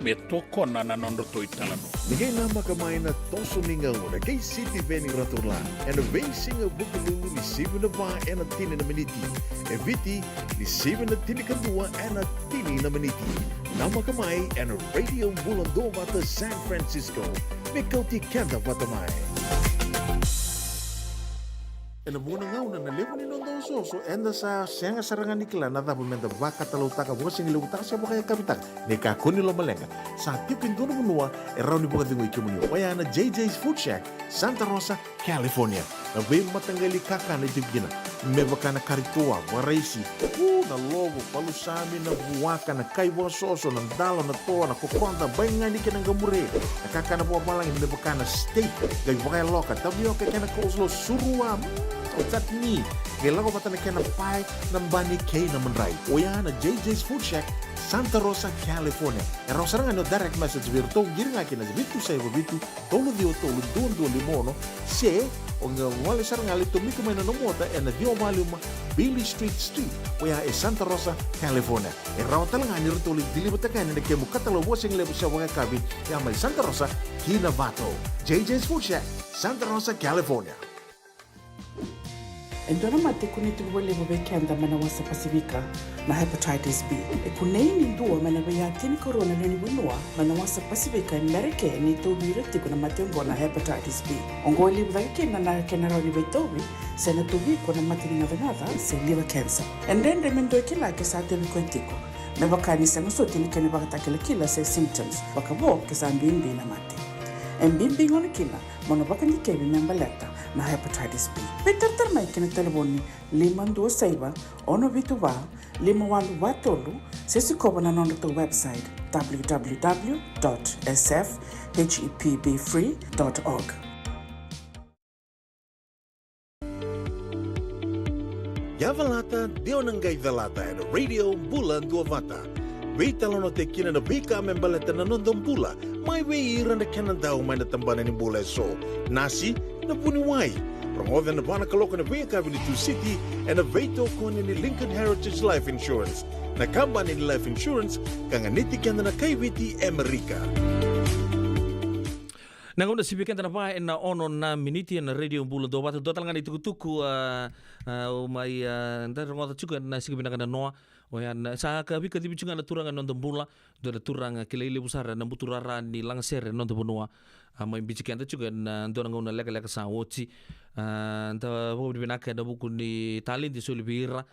me toko na nanondo to italano Ninguém nama kamay na toso ningaw na kay City Veni Raturla and a racing of Bukalulu ni 7 na ba and a tini na miniti e viti ni 7 na tini kadua and a tini na miniti nama kamay and a radio bulando bata San Francisco me kauti kanda batamay Ena muna ngau na nalevo ni nondo soso enda sa senga sarangan nikla na dabu menda baka talau taka buka singi lewu taka siapa kaya kapitak ne kakuni lo malenga sa tipin dono bunua erau ni buka tingu ikimuni waya na JJ's Food Shack Santa Rosa, California na vei matanggali kaka na itibgina me baka na karitoa waraisi na lobo palusami na buwaka na kaiwa soso na dalo na toa na kokonda bainga ni kena gamure na kaka na buwa malang me baka na steak gai baka loka tabi oke kena kouslo surua o tatni kailangan ko na kena pai ng bani kay na manray o yan na JJ's Food Shack Santa Rosa, California e raw sarang ano direct message virto giring akin na bitu sa iba bitu tolo dio tolo doon limono se o nga wala sarang ali tumiko may nanomota e na dio maluma Billy Street o yan e Santa Rosa, California e raw talaga ni rito ulit dilibatakan na nagkemo katalawa sing lebo sa mga kabi yan may Santa Rosa, Kinabato JJ's Food Shack Santa Rosa, California Endona mate kuni tuwele bobe kenda mana wasa Pasifika na hepatitis B. E kunei ni ndua mana baya tini corona ni bunua mana wasa Pasifika Amerika ni tobi reti kuna mate ngona hepatitis B. Ongo ili bwake na kena rauni betobi sena tobi kuna mate ni navengava se liver cancer. Endende mendo kila ke sa tebi kwentiko. Me bakani sa ngusoti ni kene bakata kila se symptoms. Bakabo ke sa mbimbi na mate. Mbimbi ngona kila mono bakani kebi membaleta na hepatitis B. Peter mai kena telefoni 526 ono vituva 51watolu sesi koba na nondo to website www.sfhepbfree.org. Yavalata Dionangay Valata and Radio Bulan Duavata. Wait alone te kina na vika membaleta na nondong bula. May weiran na kanan daw may natambanan ni bula so. Nasi na puniway. Promoven na bana kaloko na vika Avenue City and a veto ko ni Lincoln Heritage Life Insurance. Na kamba ni Life Insurance kanganiti kanda na kay Witi America. Nangona sibikan tanapa na ono na miniti na radio bulan do batu total ngani tuku umai ndar ngota chuka na sigibina kana noa o yan sa ka bi kadibi chunga na turanga non bula do na turanga kilele busara na buturara ni langsere non bonua mai bichikan ta chuka na do ngona leka sa wochi nda bo bina ka da buku ni talenti solibira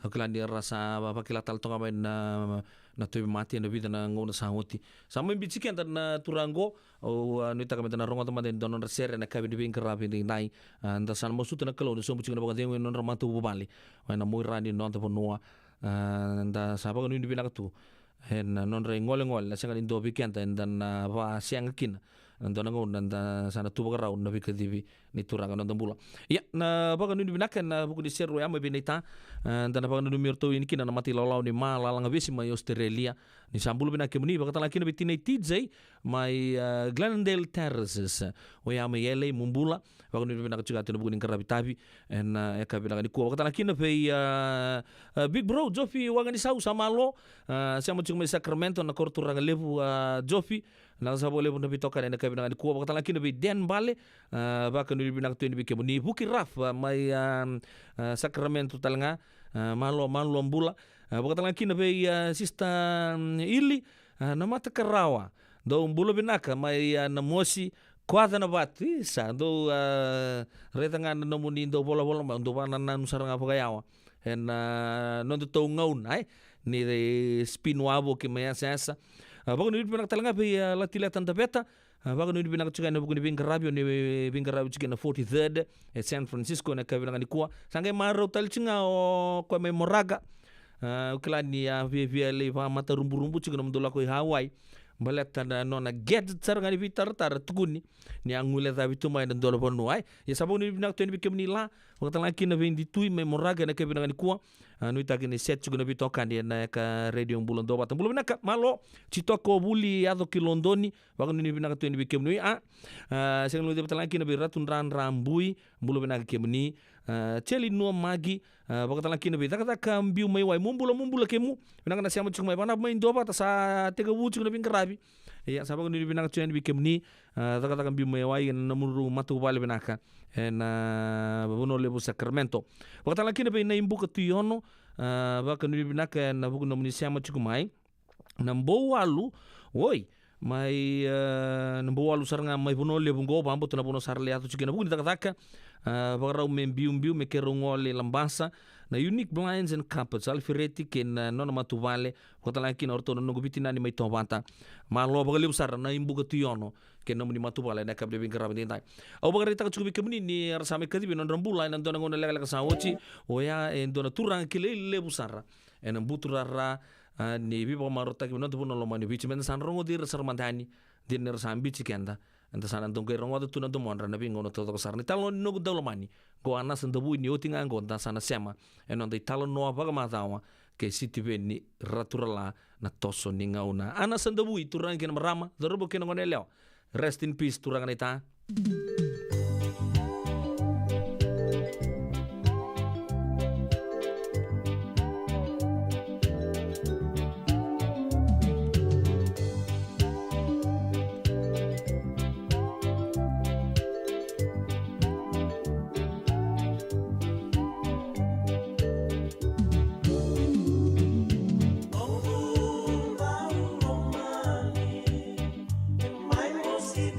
klandi rasa pakila tal tonga mai na tobi mati na vida na ngona sa woti sama bichikan ta na turango o nita kami na rongo teman donon resere na kabi dibing kerapi di nai nda san mo suta na kalau ni sombu chingna bagan non ramatu bubali na mo rani non te ponua nda sa bagan ni bina tu en non re ngol na sanga indo bikenta nda na ba siang kin ndona ngona nda sana tu bagarau na vikadivi ni turanga na ndambula ya na baga nuni binaka na buku di seru ya mabinita ndana baga nuni mirto ini kina na mati lalau ni mala langa besi mai Australia ni sambulu binaka muni baga tala kina bitina TJ mai Glendale Terraces o ya mai ele mumbula baga nuni binaka juga tinu buku ni karabitabi na ya kabila ni kuwa baga tala kina pe Big Bro Jofi waga ni sau samalo siamo cuma Sacramento na korturanga levu Jofi na sabo levu na bitoka na kabila ni kuwa baga tala kina pe Den Bale baka nuni binaka tu ni bikemu ni buki raf mai Sacramento talanga malo mbula baga tala kina pe sista ili na mata karawa do mbula binaka mai na mosi kuada na bati sa do retanga na muni do bola do bana na nusaranga pagayawa en non to ngaun ai ni de spinwabo que me asa baga nuni binaka talanga pe latila tanta beta baga nuni binaka chika na buku ni bingarabio chika na 43rd e San Francisco na kabila ni kuwa sangai maro talchinga o kwa me moraga ukila ni via le va mata rumbu chika na mdola ko Hawaii baleta na nona get tsar ngani vitar tukuni ni angule da vituma na ndolo bonu ai ya sabu ni binaka tu ni bikemni la wakata laki na 22 me moraga na kabila ni kuwa no itaki ni set chika na bitoka ni na ka radio mbulo ndo bata mbulo binaka malo chitoko buli ado kilondoni wakata ni binaka tu ni bikemni senga lo de bata laki na biratun rambui mbulo binaka kemni cheli no magi wakata laki na bitaka kambiu mai wai mumbula kemu binaka na siamo chika mai bana mai ndo bata sa tega wu chika na bingarabi ya sababu ni binaka tu ni bikemni taka kambiu mai wai na muru matu bale binaka na buno lebu Sacramento wakata laki na na imbuka tuyono baka ni binaka na buku na munisiama chika mai na mbowalu woi mai nambo walu saranga mai buno le bungo bambo tuna buno sarle atu chikena buku taka bagarau membiu me kerongole lambasa na unique blinds and carpets alfireti ken nona matuvale kotala kin orto no gubitina ni mai tobanta malo bagali usar na imbuga tuyono ken no ni matuvale na kabde bingarab dintai au bagari taka chukubi kemni ni arsame kadibi non rambula na dona ngona lega sawochi oya en dona turang kile le busara en buturara ni bibo marota ki non tuno lo mani bichi men san rongo dir sarmandani dir ner sambichi kenda anta sana tong ke rongo tu na monra na bingo no todo sarni talo no dalo mani go anas ndabu ni otinga ngo anta sana sema en on dei talo no apaga matawa ke siti veni raturala na toso ni ngauna anas ndabu turang ken marama dorobo ken ngone leo rest in peace turang neta My music,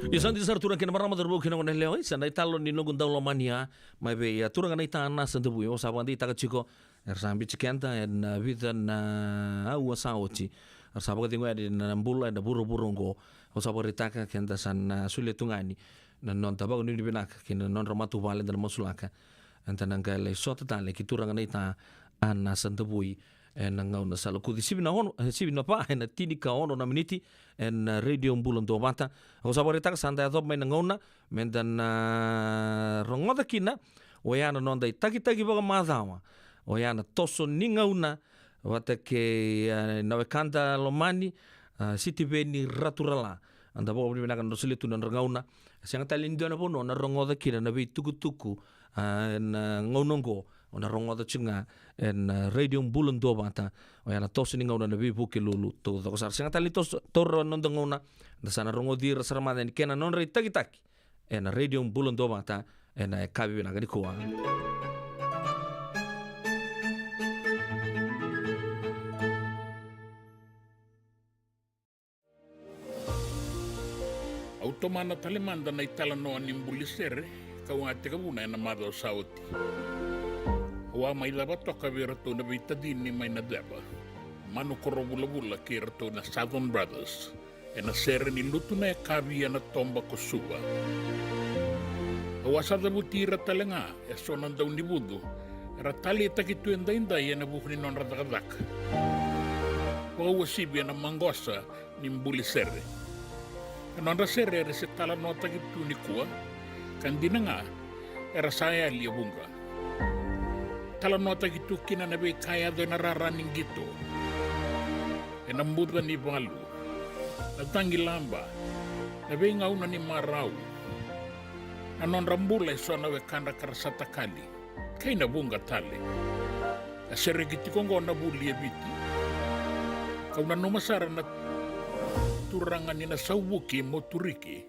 Isan di sartura kena marama terbu kena kena leo isan dai talo ni nungun daun lomania mai be ya turang nai tana sentu yo sa wandi taka chiko ersambi chikenta en vida na au saochi ersaba tingo adi na mbula na buru ngo o sa boritaka kenta san sule tungani na non tabago ni binak kena non romatu vale dan mosulaka antana ngale sota tale ki turang nai ta ana sentu en ngau na salo kudi sibina ono sibina pa en tini ka ono na miniti en radio mbulan do mata o sabore tak sanda adop men ngona men dan rongoda kina o yana non dai taki baga madawa o yana toso ni ngauna wata ke na kanta lomani siti beni raturala anda bo bina kan dosile tu nan ngauna sanga talin do na bono na rongoda kina na bi tuku en ngonongo ona rongoda chinga en radio mbulan do mata o yana toso ni ngauna na bi buke lulu to ko sar sanga tali tos tor non ngona da sana rongodi rasarmada ni kena non rei taki en radio mbulan do mata en kabi na gani ko Automana talemanda na itala no animbulisere kawa te kabuna na mado sauti. Wa mai lava toka verato na vitadini mai na deba. Manu korobula ke rato na Southern Brothers. E na sere ni lutu na kavi na tomba kosua. Wa sada butira talenga e sonan daw ni budu. Ratali takitu inda na bukni non radagadak. Wa wasibi na mangosa ni mbulisere. Nonda sere era se tala nota ki tuni kua, kan dinanga era saya lia bunga. Tala nota ki tukina na be kaya do na raraning gitu. E nambuda ni balu, na tangi lamba, na be ngauna ni marau. Na non rambula iso na we kanda karasata kali, kay na bunga tale. Na sere ki tikongo na buli e biti. Kau na numasara na turangan ni na saubuki mo turiki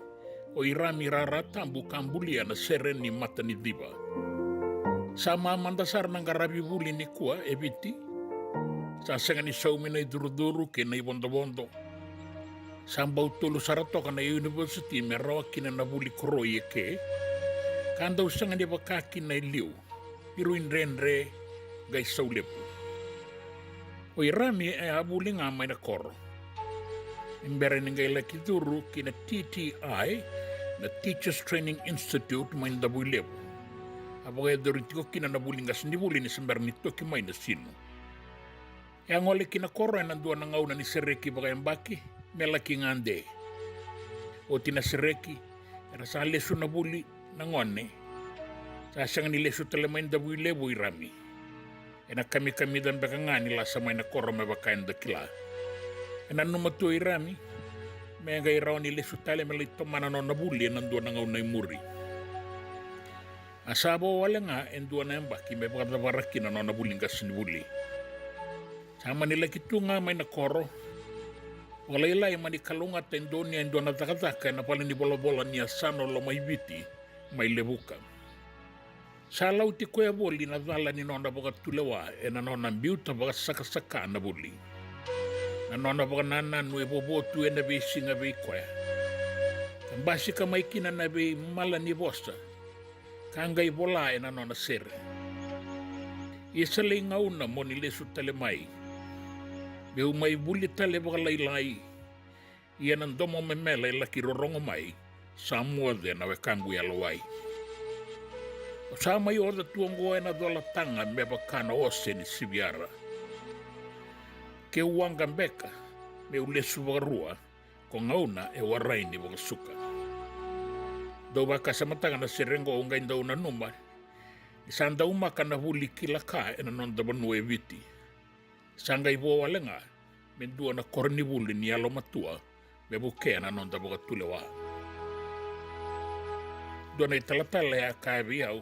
o irami rara tambu kambulia na seren ni mata ni diba. Sama mandasar ng garabi buli ni kuwa ebiti. Sasenga ni saumi na iduruduru ke na ibondo-bondo. Sambaw tulo sarato ka na university merawa kina na buli kuroye ke. Kandaw sanga ni bakaki na iliw. Iruin renre gay saulepo. O irami ay abuli nga may na koro. Imbere ningai la kituru kina TTI na Teachers Training Institute main da builebu. Abaga doritiko kina na bulingas ni buli ni sember nito ki main na sino. Yang ole kina koro na dua na ngauna ni sereki baga baki melaki ngande. O tina sereki era sa lesu na buli na ngone. Sa sang ni lesu tele main da builebu irami. Ena kami dan baka ngani la sa main na koro me baka da kila. Enanu matu irami, menga irau ni lesu tale melito mana no nabuli nandu na ngau na muri. Asabo wala nga endua na mbaki me baka baraki na no nabuli ngas ni buli. Sama nila kitu nga may nakoro. Wala ilay mani kalunga tendo ni endua na takataka na pala ni bola-bola niya sano lo may biti may lebuka. Sa lauti ko ya boli na dala ni nona baka tulewa e na nona biuta baka saka-saka na buli. Na nona baka nana nue bobotu e na besi nga bei kwa. Basi ka mai kina na be mala ni vosa. Kangai vola e na nona sere. Isa le ngauna mo ni lesu tale mai. Be umai buli tale lai. Ia nan domo me mela e laki rorongo mai. Sa mua de na we kangu ya lawai. O sa mai o da tuongo e na dola tanga me bakana ose ni siviara. Ke uanga mbeka me ulesu wagarua ko ngauna e warai ni wagasuka. Do waka sa matanga na serengo o ngai ndauna numa. Isanda umaka na huli kila ka e na nonda banu e viti. Sanga iwo walenga me dua na korni wuli ni alo matua me buke na nonda boga tulewa. Dua na italatala ya kaabi au.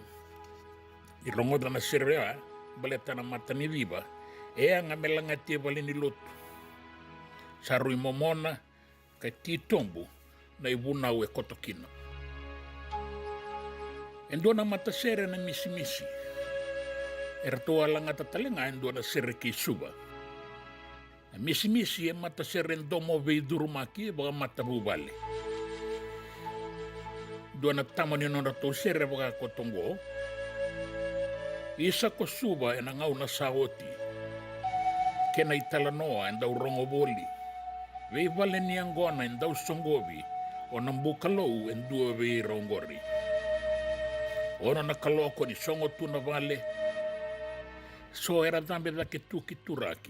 I rongoda na serea baleta na mata ni viva e anga melanga tie bali ni lotu. Sarui momona ka ti tombu na ibuna ue kotokina. Endua na mata sere na misi. Ertoa langa tatalenga endua na sere ki suba. Na misi e mata sere ndomo vei durumaki e baga mata bubale. Dua na tamani nona to sere baga kotongo. Isa ko suba e na ngau na saoti. Kena italanoa endau rongo boli. Vei vale ni angona endau songovi o nambukalou endua vei rongori. Ona na kaloko ni songo tuna vale. So era dambe dake tuki turaki.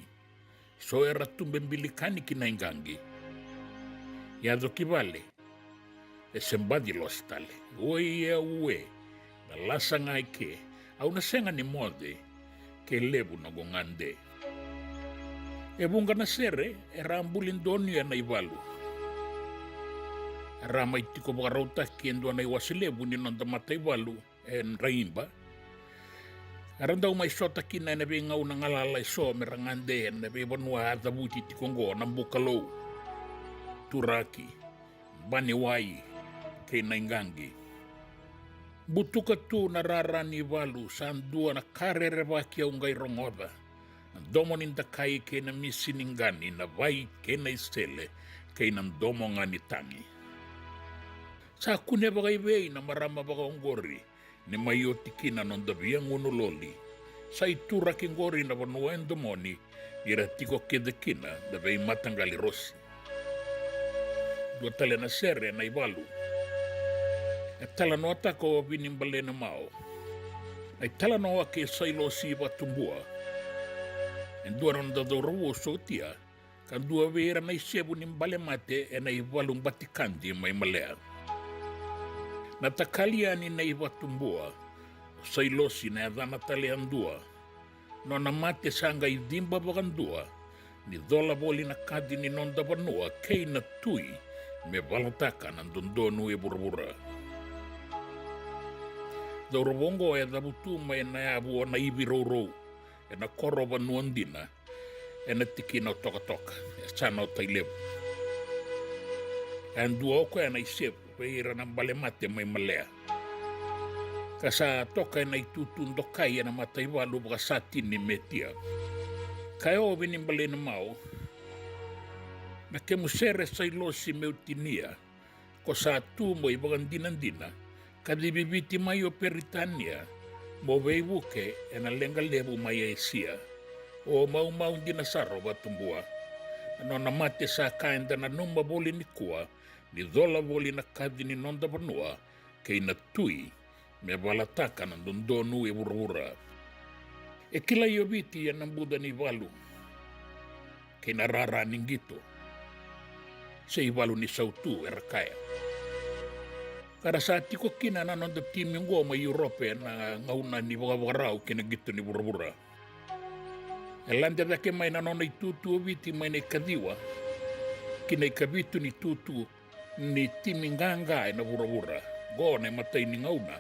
So era tumbe mbilikani kina ingangi. Yado kivale. E sembadi lostale. Oi e ue. Na lasa ngai ke. Au na senga ni mode. Ke lebu na gongande. E bunga na sere. E rambulin doni na ivalu. Rama itiko bagarauta kiendo na iwasilebu ni nonda mata ivalu. En raimba. Arandau mai sota kina na be ngau na ngalala so me rangande na be banua adabuti tikongo na bukalou. Turaki. Baniwai. Ke naingangi. Butuka tu na rarani valu sandua na karere waki au ngai rongoda. Domo ninda kai ke na misi ningani na vai ke na istele ke na domo ngani tangi. Sa kune bagai vei na marama baga ongori. Ni mai o tikina non da viang unuloli. Sa itura kingori na vanua endomoni. Ira tiko kedekina da vei matangali rosi. Dua tale na sere na ivalu. E tala noa tako vinimbale na mao. Ai tala noa ke sailo si watumbua. En dua ronda do rovo sotia. Kan dua vera na isebu nimbale mate e na ivalung batikandi mai malea. Na takaliani na iwatumbua, sailosi na adana tale andua, no na mate sanga idimba bagandua, ni dola boli na kadi ni nonda banua, kei na tui, me balataka na dondonu e burbura. Daurabongo e dabutuma e na abu o na ibiroro, e na koro banuandina, e na tikina o toka, e sana o tailebu. E andua oko e na isebu, peira ng balemate may malea. Kasa toka na itutundo kaya na matayvalo baka sa atin ni metia. Kaya o vinimbale na mao, na kemusere sa ilosi meutinia, ko sa tumo ibang dinandina, kadibibiti mayo peritania, mo veibuke e na lengalebo maya isia, o mau-mau dinasaro batumbua, ano namate sa kain na numaboli ni kuwa, ni dola voli na kadi ni nonda banua kay natui me balataka ng dondonu e burura. E kila yobiti yan ang Buda ni Valu kay nararaning gito sa ivalu ni Sautu e Rakaya. Kada sa tiko kina na nonda timing go may Europe na ngauna ni Bagabarao kinagito ni burura. Elanda da ke may nanonay tutu obiti may na kadiwa kinay kabitu ni tutu ni timinganga na burabura. Go na matay ni ngauna,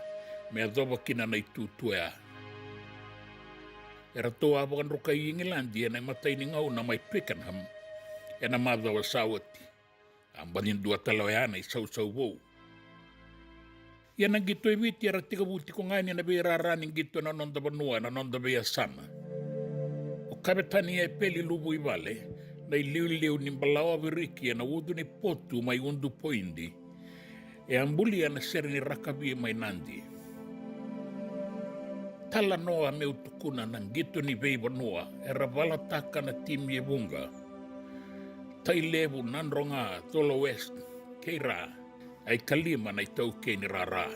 may adoba kina na itutuya. Era toa bagan rukay ingilandi na matay ni ngauna may Twickenham, e na madawa sawati. Ang balindua talawaya na isaw-saw wow. Yan ang gito ibiti, era tikabuti ko nga niya na biraraning gito na nonda banua, na nonda bayasana. O kabetani ay peli lubu ibale, na iliw-liw ni balawa viriki na wudu ni potu may undu poindi E ambuli ana sere ni rakavi mai nandi. Tala noa meu tukuna nang gitu ni veiva noa e ravala taka na timi e vunga. Tai levu nanronga tolo west keira ai kalima na itau ke ni rara.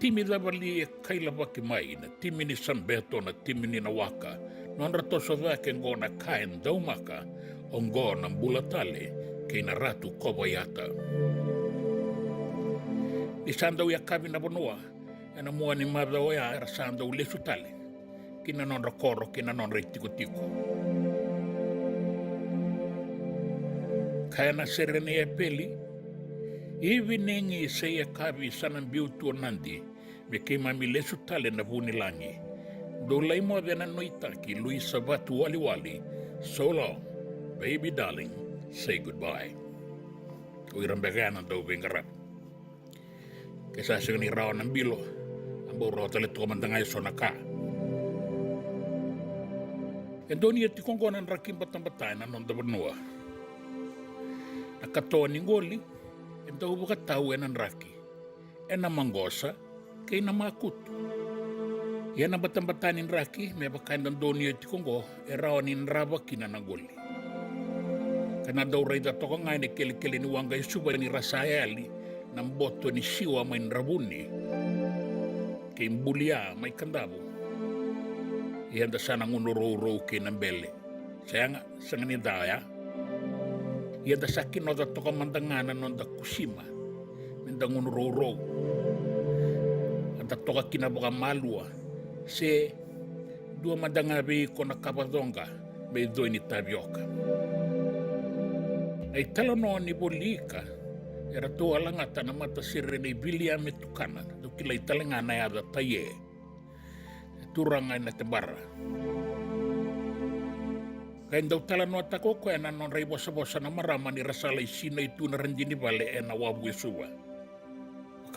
Timi lavali e kaila waki mai na timi ni San Beto na timi ni Nawaka non ratoso vake ngona kaen daumaka o ngona mbulatale ke na ratu kowayata. Ni sandau ya kavi na bonua e na mua ni madao ya era sandau lesu tale kina non rakoro kina non reitiko-tiko. Kaya na serene e peli iwi nengi se ya kavi sanan biutu nandi me ke mami lesu tale na vuni langi. Do lai mo vena noitaki Luisa Vatu wali. So long, baby darling, say goodbye. Uiran begana do vengarap. Kesa segani rawa ng bilo, ang buro talit ko mandangay sonaka. Endo niya tikongkonan rakim batang-batay na nonda benua. Nakatoa ni ngoli, endo buka tau enan raki. Ena manggosa, kay na makutu. Yan ang batang-batanin raki, may bakain ng doon niya tikongko, erawanin raba kinanagoli. Kana daw ray dato ka nga ni kili-kili ni Wangay Subay ni Rasayali, ng boto ni Siwa may nrabuni. Kay Mbulia may kandabo. Iyan da sana ngunuro-uro kinambele. Saya nga, sa nga ni Daya. Iyan da sa kinoda to ka mandanganan ng da Kusima. Mindang ngunuro-uro. Ang dato ka kinabuka malua. Se dua madangabi ko na kapadonga may doy ni Tabioka. Ay talono ni Bolika era to alangata na mata sirre ni William Etukana do kilay talenga na yada taye turangay na tebara. Kaya daw talano at ako kaya na non ray bosa-bosa na marama ni Rasalay sina ito na rin dinibale e na wabu isuwa.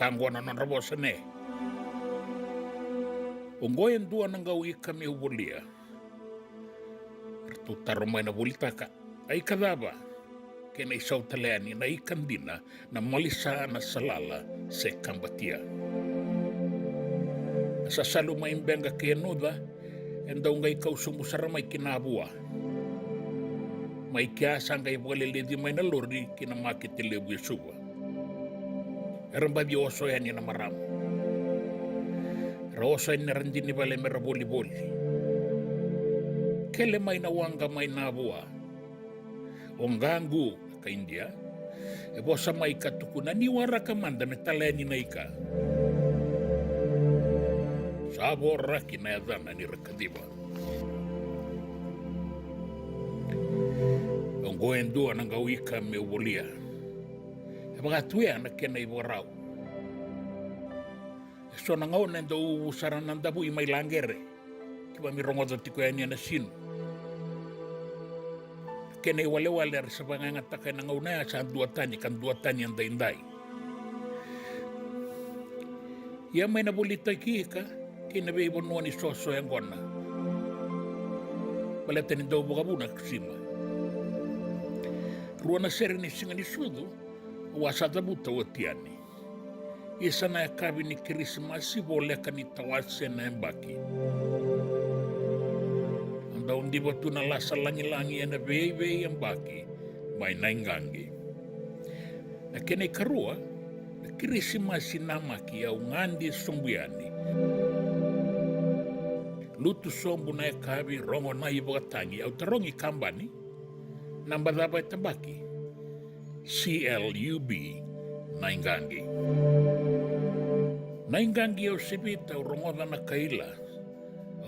Kangwa na non rabosa ne. Unggoyan dua nang gawi kami ubulia. Ertu tarumay na bulitaka. Ay kadaba. Kaya na isaw taleani na ikandina na malisa na salala sa kambatia. Sa salumay imbenga kaya nuda. En daw nga ikaw sumusara may kinabua. May kiyasa nga iwalilidi may naluri kinamakit ilibu Yasuwa. Erambadi oso yan na maramo. Rosa na rin din ni Bale meraboli-boli. Kele may nawanga may nabua. Onggangu ka India. E bosa may katukunan ni wara ka manda metaleni na ika. Sabor raki na yadana ni Rakadiba. Onggoen dua nang gawika me ubolia. E mga tuya na kena iwarao. So nangaw na ito usaran ng dabu imay langere. Kiba mirongod at tikuyan niya na sino. Kena iwale-wale sa pangangataka nangaw na sa duatan niya, kan duatan niya ang dainday. Iya may nabulitay ka, kinabibon mo ni Soso yung gona. Balatan daw bukabuna kusima. Ruwa na seri ni singa ni Sudo, wasa dabuta watiani. Isa na yakabi ni Krismasi boleh ka ni tawase na embaki. Ang daon di ba ito nalasa langi-langi yan na bebe yung baki, may nainggangi. Na kinay karua, na Krismasi namaki yaw ngandi sumbuyani. Lutu sombu na yakabi rongo na ibatangi, yaw tarongi kambani, nambadabay tabaki. CLUB nainggangi. Nainggangi au sibita urongoda na kaila.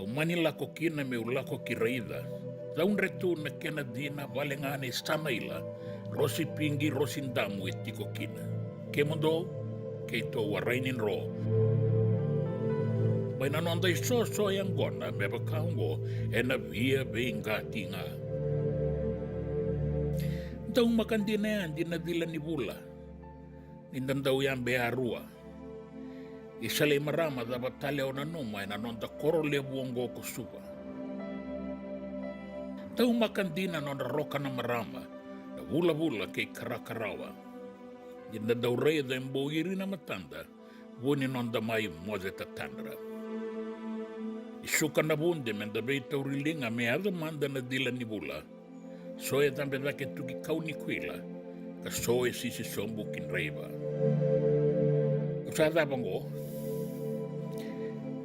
Au manila ko kina me ulako kiraida. Daun retu na kena dina valengane stamaila. Rosi pingi rosindamu etiko kina. Kemondo keito warainin ro. May nanonday soso yang gona meba kaungo ena via beingati nga. Daun makandina yan dinadila ni bula. Nindandaw yan bearua. Isalay marama dapat talyaw na numay na nonda korole buonggo ko suba. Daw makandina non roka na marama na vula kei karakarawa. Ina daurei da mboiri na matanda, woni nonda mai moze tatandra. Isuka na bunde menda bei taurilinga me ada manda na dila ni bula. Soe tambe vake tuki kauni kuila, ka soe sisi sombukin reiva. Usada bango,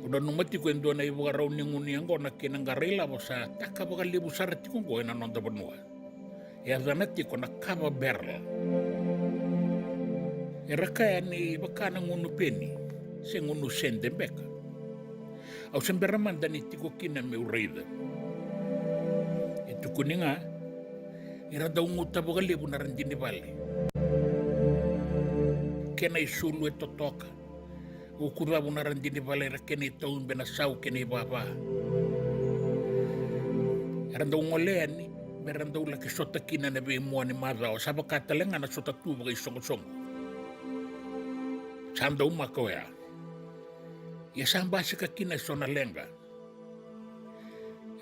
udah numati ko endo na ibu garau ninguni anggo na kinangarela bosa taka baga libu sarati ko na nonda benua. Ya zanati ko na kaba berla. Eraka ni bakana ngunu peni, se ngunu sende beka. Au semberaman dani tiko kina me ureida. Itu kuninga, ira da unguta baga libu narandini vale. Kena isulu e totoka. Ukura bunarandini vale kena itaun bena sau kena ibaba. Randa ungoleani, meranda ula ke sota kina na be mua ni madao. Saba katalenga na sota tu baga isongo-songo. Sanda umako ya. Ya samba sika kina sona lenga.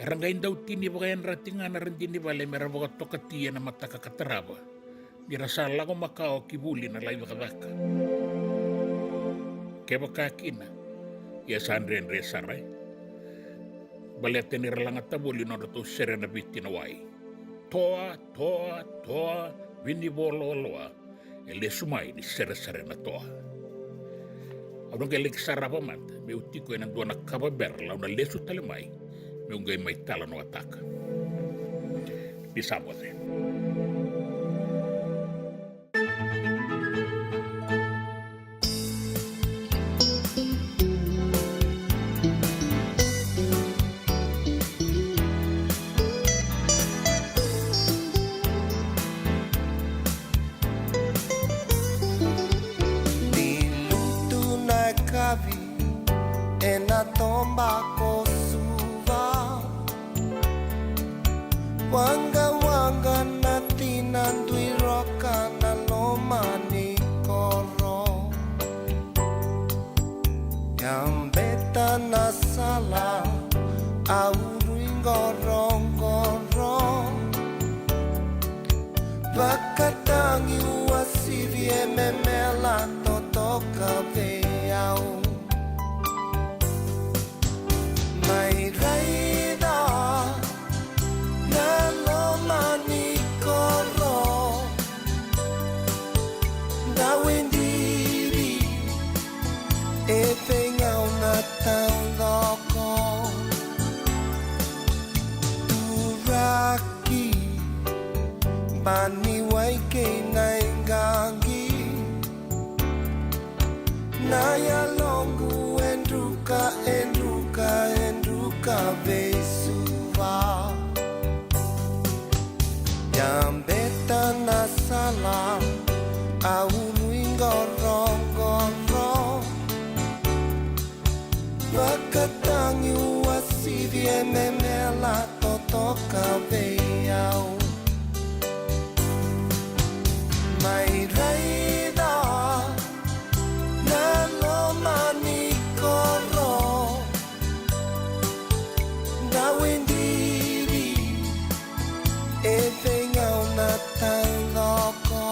Ranga indau tini baga yan ratinga na randini vale mera baga toka tiya na mataka kataraba. Dirasa lago makao kibuli na lai bakadaka. Keba kakina, ya sandre andre sarai. Balete ni ralanga tabuli no to serena biti na wai. Toa, vini bololoa. Ele sumai ni serena toa. Abang ke lek sarapa manta, me utiko enang dua nak kaba berla una lesu talemai. Me ungai mai tala no ataka. Di sabote. Na tomba ko suva wanga na tinandui roka na loma ni koro gambeta na sala aurui ngorongoro vakatangi uasivie memela totoka veau mai raida na loma ni koro da windiri e venga una tandoko turaki bani waike na ingangi na ya longu enduka vesuva Gambetta na sala aurui ngorongoro vakatangi uasivie memela totoka veiau mai raida na loma ni koro da windiri e venga una tandoko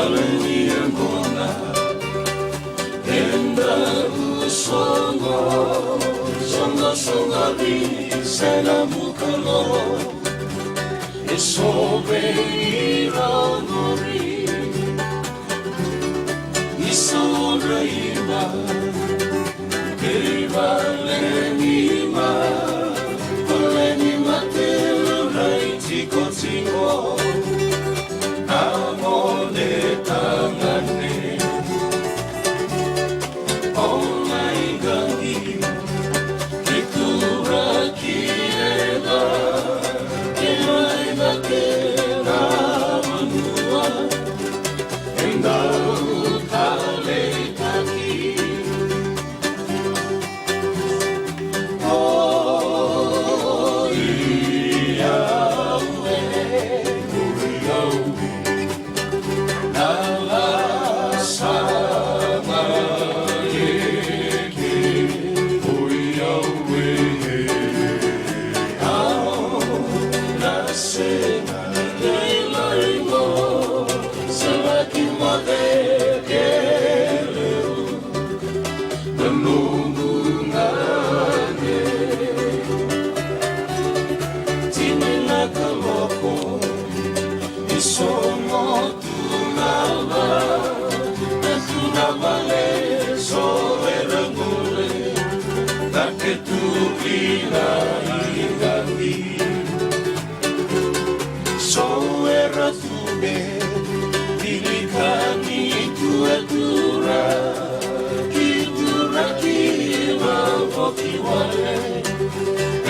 Aleniangona Enda Usongo Songo Songabi Sena Mukalo Esobe Iranori Isonga Ima Keriva Lenima Lenima Telu Raiti Kotingo Amone Tangane Onai Gangi Kekura Kiela Kemaina Kera Manua Endau Kale Taki Oh, Yahweh,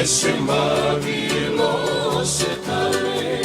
Ese magilo se tale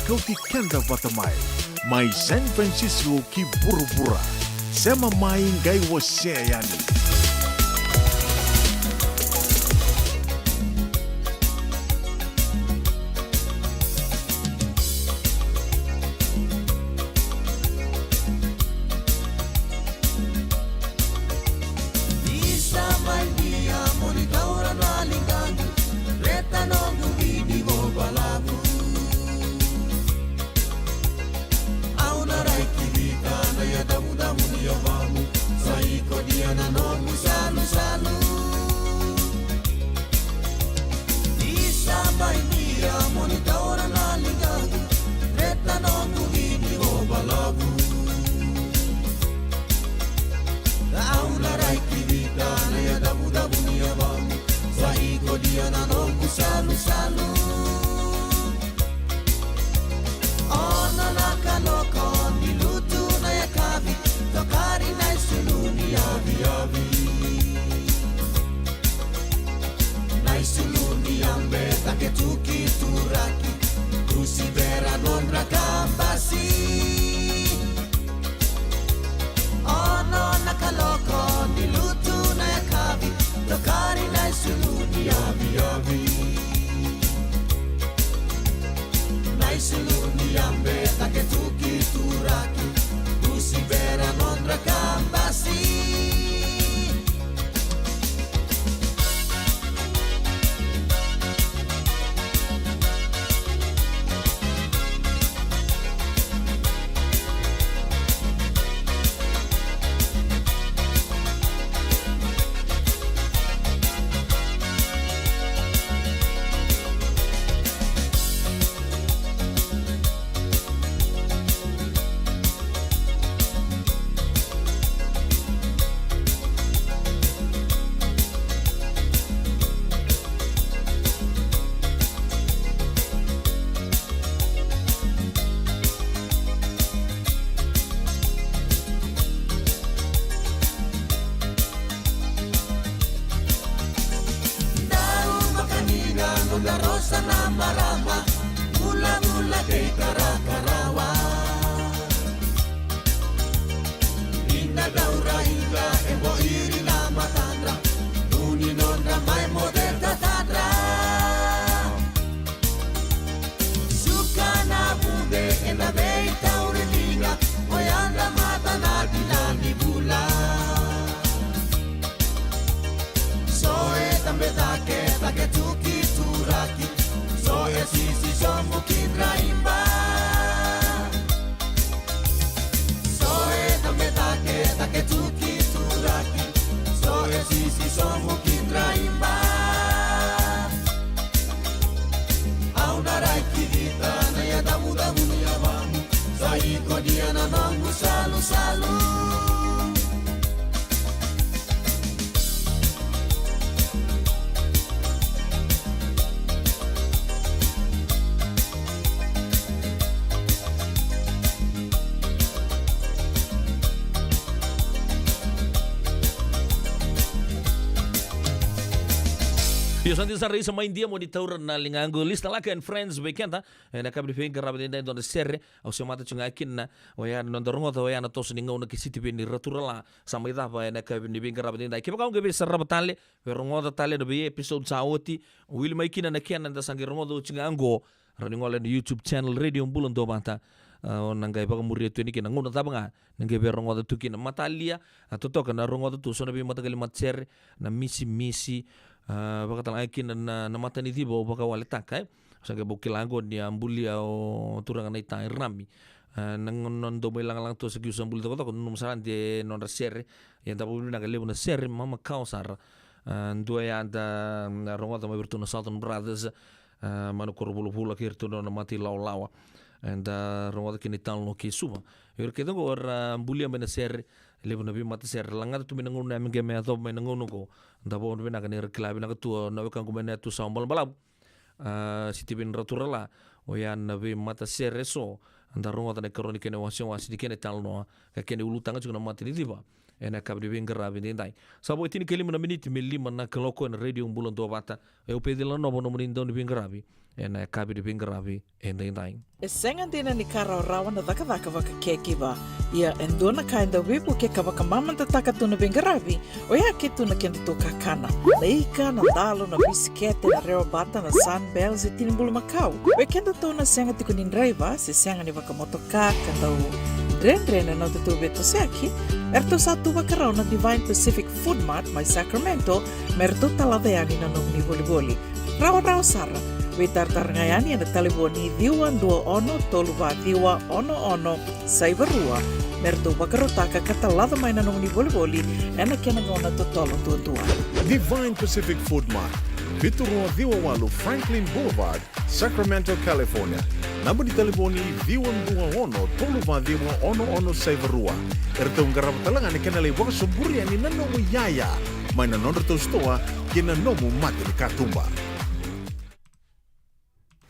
Kauti kenda vatamai, mai San Francisco ki burubura, sema mai ngai wase yani. Aula rai kivita na ya damu damu ni ya bamu. Saiko di dia nanongu salu-salu Ono nakaloko nilutu na yakavi Tokari na isuluni avi-avi Na isuluni ambe take tuki-turaki Tusibera non rakambasi Ono nakaloko nilutu na yakavi Tokari na isuluni avi-avi Na isuluni ambe take tuki-turaki Tusibera non rakambasi La rosa na marama Mula-mula kay karakarawa Inna daura inga Ebo iri na matandra Uninon na may model tatadra Suka na bube Ena bay taurilinga Oyanda mata na dinami bula Soe tambe take tuki turaki Soe sisi somu kinraimba Soe tambe take tuki turaki Soe sisi somu kinraimba Au narai kirita na ya damu-damu ya wamu Saiko dia na nongu salu-salu Yo santi sa reisa main dia monitor na lingango lista laka and friends weekend na kabri penga rabin dai don serre au se mata chunga kin na waya non dorongo to waya na tos ninga una kisiti ben raturala sama ida pa na kabri penga rabin dai kiba kaung gebe sarra batale verongo da tale do be episode saoti will mai kin na kian na sangi rongo do chunga ango running all on YouTube channel radio bulan do banta nangai baga muria tu ni kina nguna tabanga nangai berongo da tukin matalia atoto kana rongo da tu sona bi mata kali matser na misi baka talang akin na mata ni tibo baka wale takai sanga bukilango ni ambuli au turang na itai rami non do mai lang to segi usambuli to ko num saran de non rasere yang tabu na galebu na serre mama kausar dua ya da rongo da mai bertuna Southern Brothers manu korbulu kirtu no mati lawa and rongo da kini tal no kisuba yor kedo ko ambuli amena serre lebu nabi mata serre langat tu minangun na menge me ato minangun ko ndabo on bena kan reklabi na tu na kan ko mena tu sambal balab siti ben raturala o ya nabi mata serre so andarongo tane kronika ne wasi dikene talno ka kene ulutanga juga mati ni diba ena kabri ben grabe dai sabo itini kelima na minute milli manna kloko en radio bulan do bata e upedila no bono munin don ben grabe ena kabri ben grabe dai E senga dina ni kara rawa na daka waka kekiwa. Ia endona kainda wipu ke kawaka mamanta taka tuna bengarabi. O ia ke tuna kenda to kakana. Na ika, na dalo, na bisikete, na reo bata, na sunbells e tinimbulu makau. O kenda to na senga tiku ni driver, se senga ni waka motoka, kanda u dren na tutu beto seaki. Erto satu waka rao na Divine Pacific Food Mart, mai Sacramento, merto taladeani na nung ni boli-boli. Rawa sara. Witartar ngayani na taliboni diwan 21-2-1-1 Saibarua. Merto wakarotaka katalada may nanong ni boli-boli na nakianagona totolo tutua. Divine Pacific Food Mart, Viturua Diwawalu Franklin Boulevard, Sacramento, California. Namba di taliboni diwan 21-2-1-1 Saibarua. Erto ngarapatalangan ni kanali wakasuburi ni nanong yaya. mai na nondra tau stoa kina nomu mate ni katumba.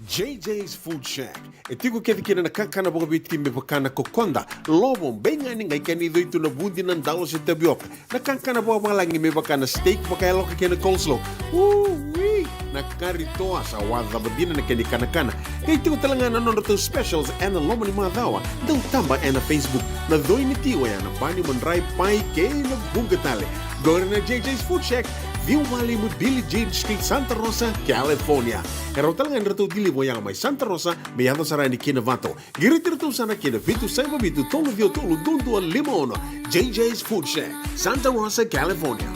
JJ's Food Shack. E tiku kethi kina na kakana boka biti me bakana kokonda. Lobo benga ni ngai kani doitu na bundi na ndalo se tapioca. Na kakana boka malangi me bakana steak baka eloka kena coleslaw. Wee! Na kari toa sa wadha badina na kani kana. Kay tiku talanga na nondra tau specials and na lomo ni madhawa. Dau tamba na Facebook. Na doi ni tiwa ya na bani mandrai pai ke na bungatale. Gore na JJ's Food Shack. Viu Valley mo Dili Jade Street, Santa Rosa, California. Karo talaga nito dili mo yang may Santa Rosa, may yato sarani kinavato. Giritiro sana kinavitu sa ibabitu tolo vio tolo dundu al limono. JJ's Food Shack, Santa Rosa, California.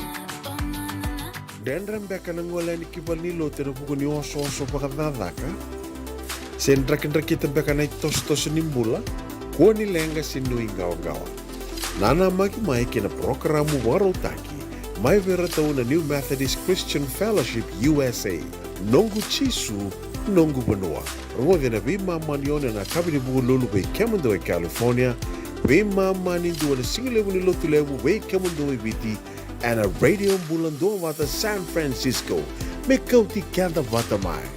Dendram beka nang wala ni kibalilo tira buko ni oso pakadadaka. Sendrak-ndrakita beka na itos-tos nimbula. Kuha nilenga sinuingaw-gawa. Nana magi-mai kina programo warotaki. Mai vera tau na New Methodist Christian Fellowship USA. Nongu Chisu, Nongu Banua. Rongo na bima manione na kabini bugu lulu bei kemundo e California. Bima mani dua na singilewu ni lotu lewu bei kemundo e viti. And a radio bulando wata San Francisco. Me kauti kanda wata mai.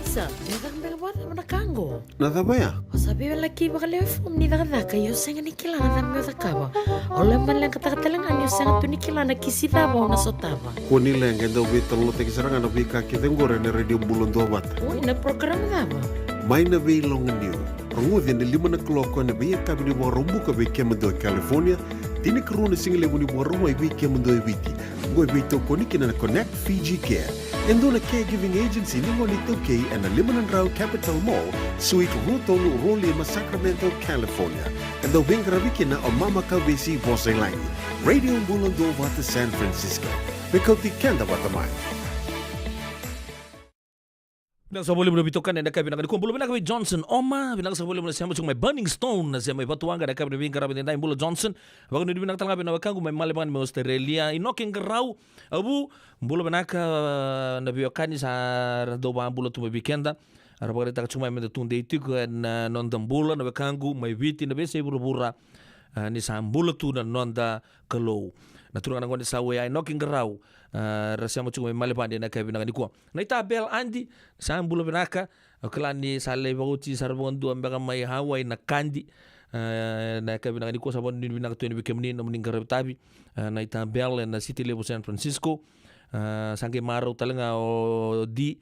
Sa, bega bota mana kango. Nada baya? Sabi wala ki baka leo fom ni daka yo senga ni kilana da meu dakawa. Ole man lang katakatalanga yo senga tu ni kilana kisida ba na sotaba. Kuni lenga ndo bita lo te kisaranga na bika kitengore na radio bulando wata. Oi na program daba. Mai na bei longa niu. Rongo na 5 na kloko na bei kabini wa rombu ka bei kemundo e California. Tini karuna singilewu ni wa rombu e bei kemundo e viti. Ngoi bei to koniki na Connect Fiji Care. Endo na caregiving agency ni Ngoni Tokay and the Limanan Rao Capital Mall, Suite Rutolu Rolima, Sacramento, California. And the Wingraviki na o Mama Kabesi Boselani. Radio Bulando Wata San Francisco. Mikoti Kenda Watamai. Bilang sa boleh berbitokan yang dekat binang kumpul binang kami Johnson Oma bilang sa boleh bersama cuma Burning Stone na siya may batuanga dekat binang kami binang Bulo Johnson bago ni binang talaga binang kangu may maliban may Australia inoking garau abu bulo binang na biyokani sa doba bulo tu may weekenda ara bagay ta cuma may tunde itik na nondang bulo na kangu may viti na bese bura-bura ni sa bulo tu na nonda kalau naturang nangwan sa way inoking garau rasya mo cuma maliban din na kaya binang kuwa na itabel andi sa bulo binaka kelani sale baguti sarbon dua mbaka may Hawaii na kandi na kaya binang kuwa sabon din binang tuwing bikemni na muning garab tabi na itabel na city level San Francisco sangke maraw talaga o di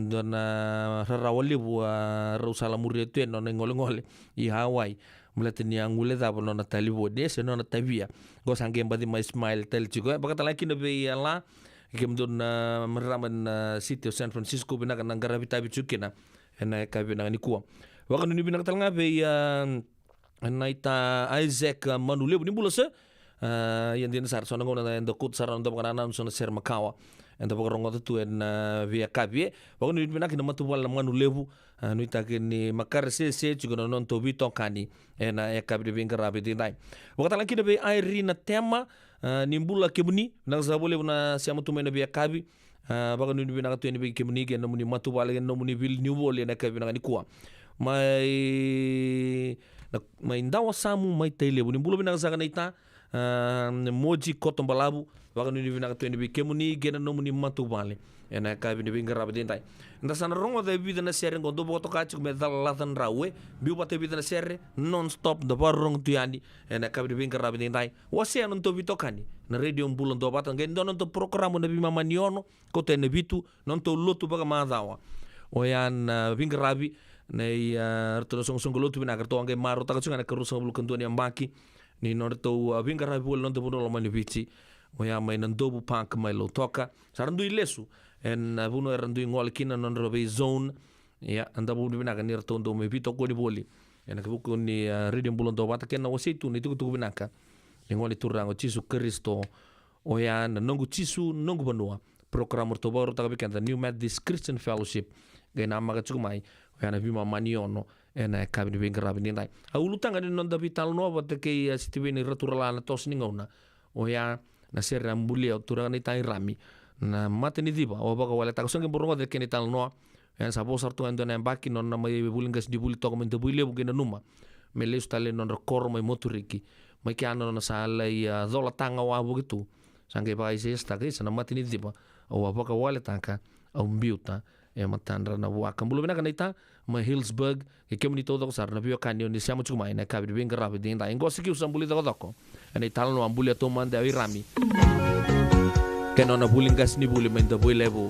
doon rarawali bu raw salamuri ito no ngole-ngole i Hawaii mulai ni ang ule dapat nona talibo desa nona tabia go sangke mbadi mai smile tel juga baka talaki na be ala kem don meraman city of San Francisco binakan nanggara bitabi chukina na kabi na ni kuwa baka ni binak talanga be naita Isaac manule ni bulasa yan din sar sona ngona na ndokut saran ndo baka nan sona ser makawa enda baka rongo tu en via kabie baka ni binak na matuwal na manulebu no itake makar se juga non to bito kani na kabi de ngara be dinai baka talaki na be Irene tema nimbula kemuni nang sabole na siamo tu mena be kabi baka ni binak tu ni be kemuni gen no muni matuwal gen no muni bil ni wole na kabi na ni kuwa mai ndawa samu mai tele nimbula binak zaga na ita moji koton balabu baka ni binak tu ni be kemuni gen no muni matuwal ena kabi ni ngara be dinai nda sana rongo da vida na serre ngondo boto ka chuk me dalatan rawe biu bate vida na serre non stop da barong tuyani ena kabi de ngara be dinai wase anon to bitokani na radio mbulo ndo batan ngen non to programo na bima maniono ko te ne bitu non to lotu baga madawa o yan vingarabi nei to song song lotu bina karto ange maro ta chunga na karuso bulu kandoni ambaki ni non to vingarabi bol non to bono mani bici o ya mai nan dobu pank mai lo toka sarandu ilesu en buno erandu ngol kina non robe zone ya anda bu bina kan nir tondo me bito ko ni boli en ka buku ni reading bulon do bata ken na wasitu ni tuku binaka ngol turango Chisu Kristo o ya nongu Chisu nongu banua program to baro ta kan New Methodist Christian Fellowship gena maga chumai o ya na bima maniono en ka bi bingra bi nai a ulutanga ni non da vital no bata ke sitiveni raturala na tos ningona o ya na serra mbulia turanga ni tai rami na mate ni diba o baka wala takson ke borongo de kenital no en sa bosar tu ando na baki non na mai bulingas di buli to men de buli bu gena numa me le stale non rekor mai moturiki mai ke ana na sa lai dola tanga wa bugitu sange ba ise sta ke sana matini dipa o wa ka wale tanka au mbiuta e matandra na wa kambulo bena kanita ma Hillsburg ke kemni todo sar na bio kanyo ni siamo chuma ina kabi bin grabe din da ingosi ki usambuli do doko ene talo no ambuli to mande awi rami ke no na bulingas ni buli menda bui levo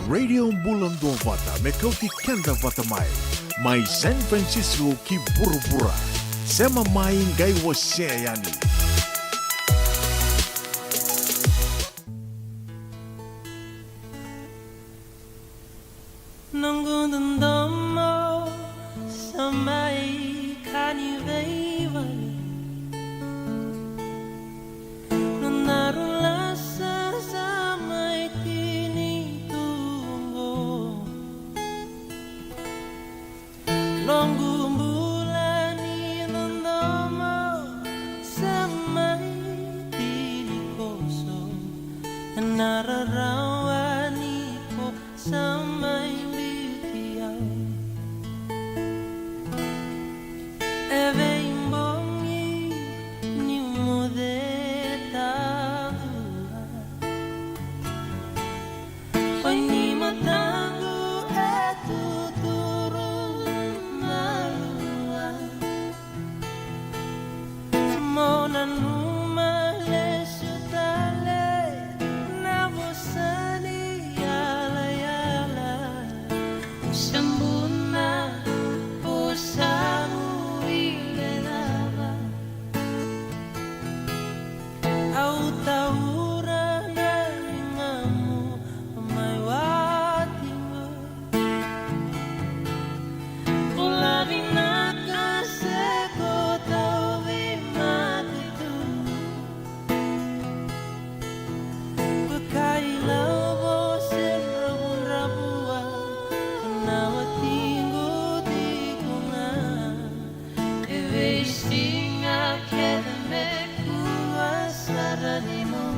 Radio Bulan Dua Vata me kau ti kenda vata mai San Francisco ki buru-bura sema mai ngai wase yani Every isinga quédame kuasa di mundo.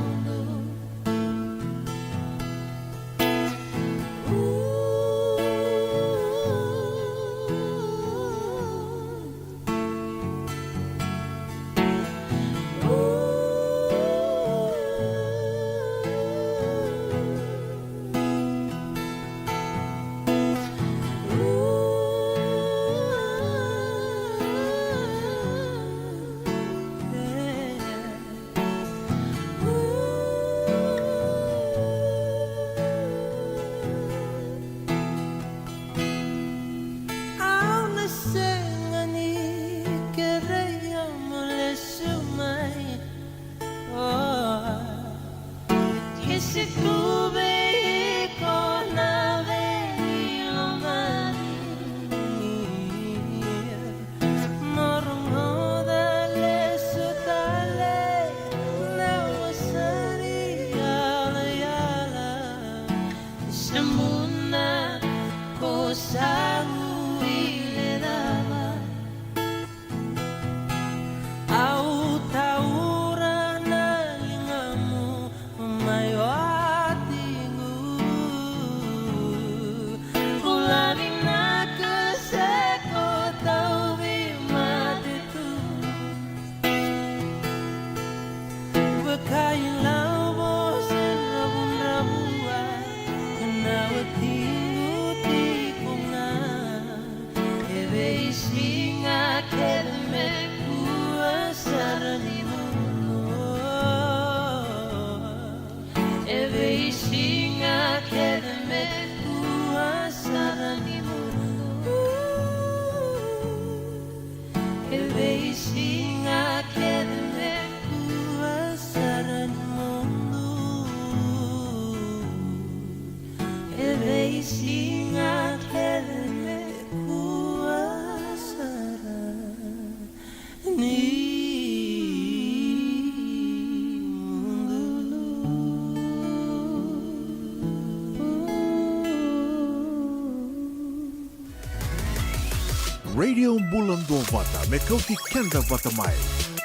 Radio Bulan Dua Vata me kauti kenda vata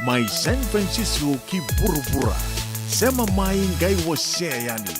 mai San Francisco ki bura-bura sema mai ngai wase yani.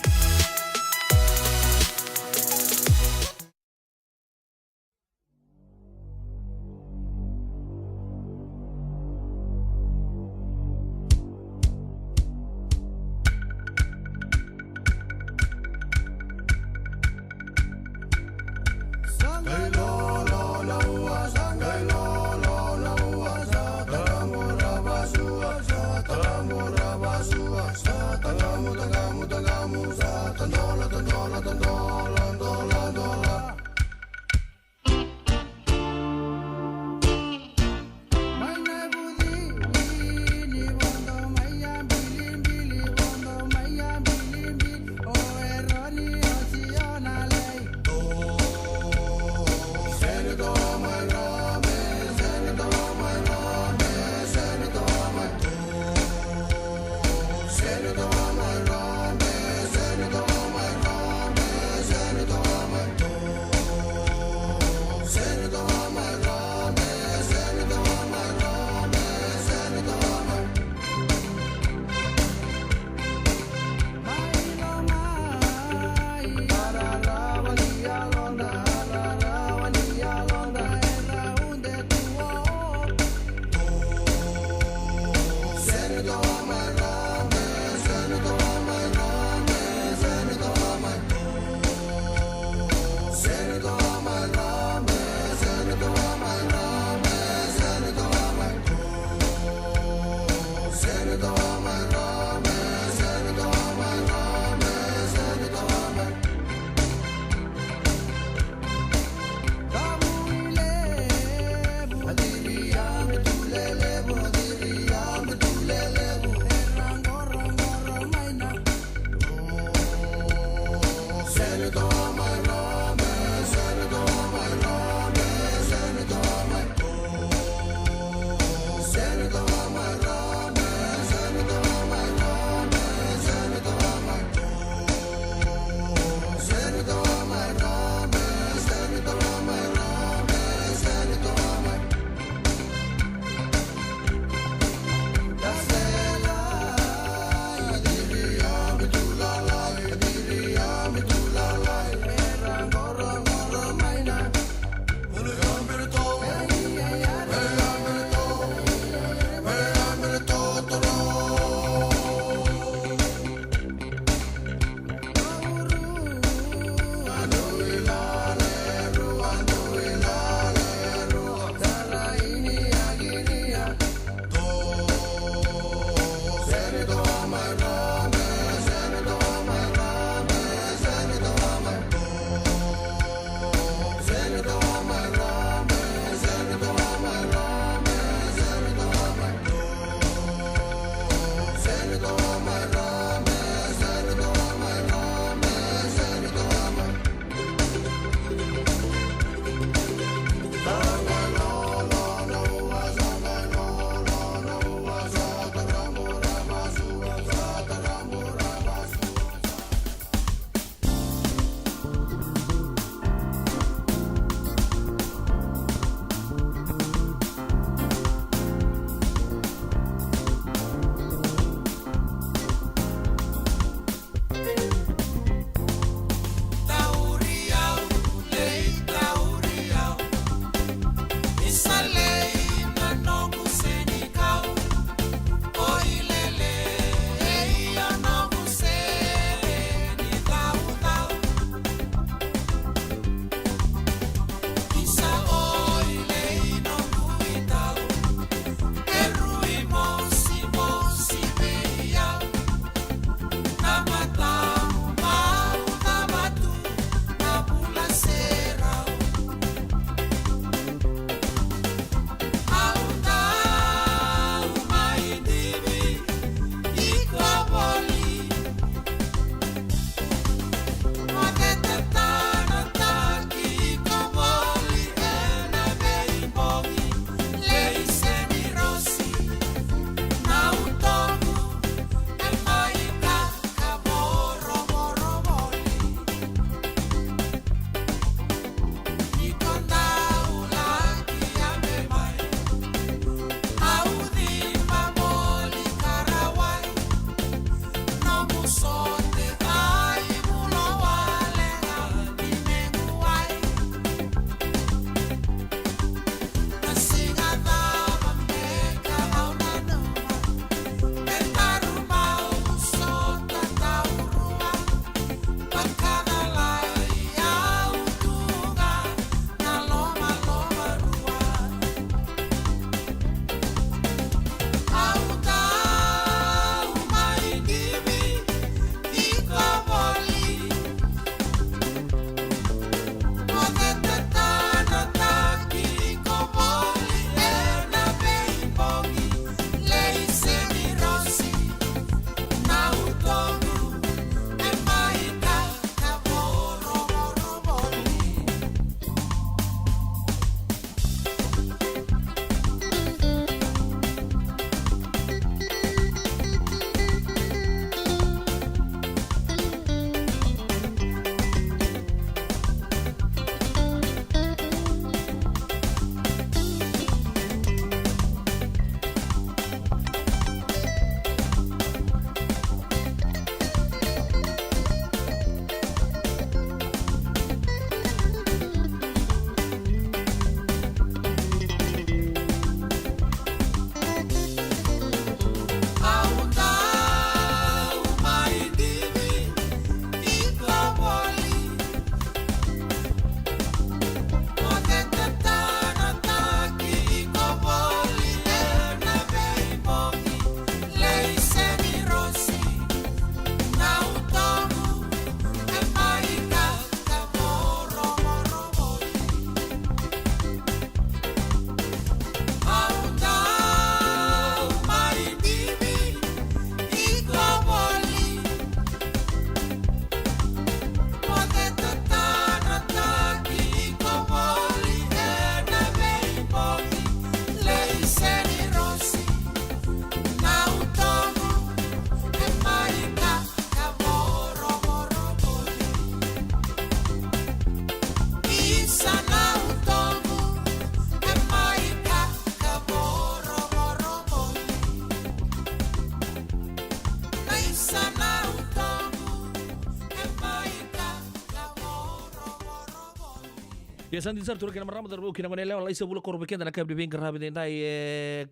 Biasanya sar turun kena meramat terus kena menelai oleh sebuah korban kita nak beli bengkel rapi tendai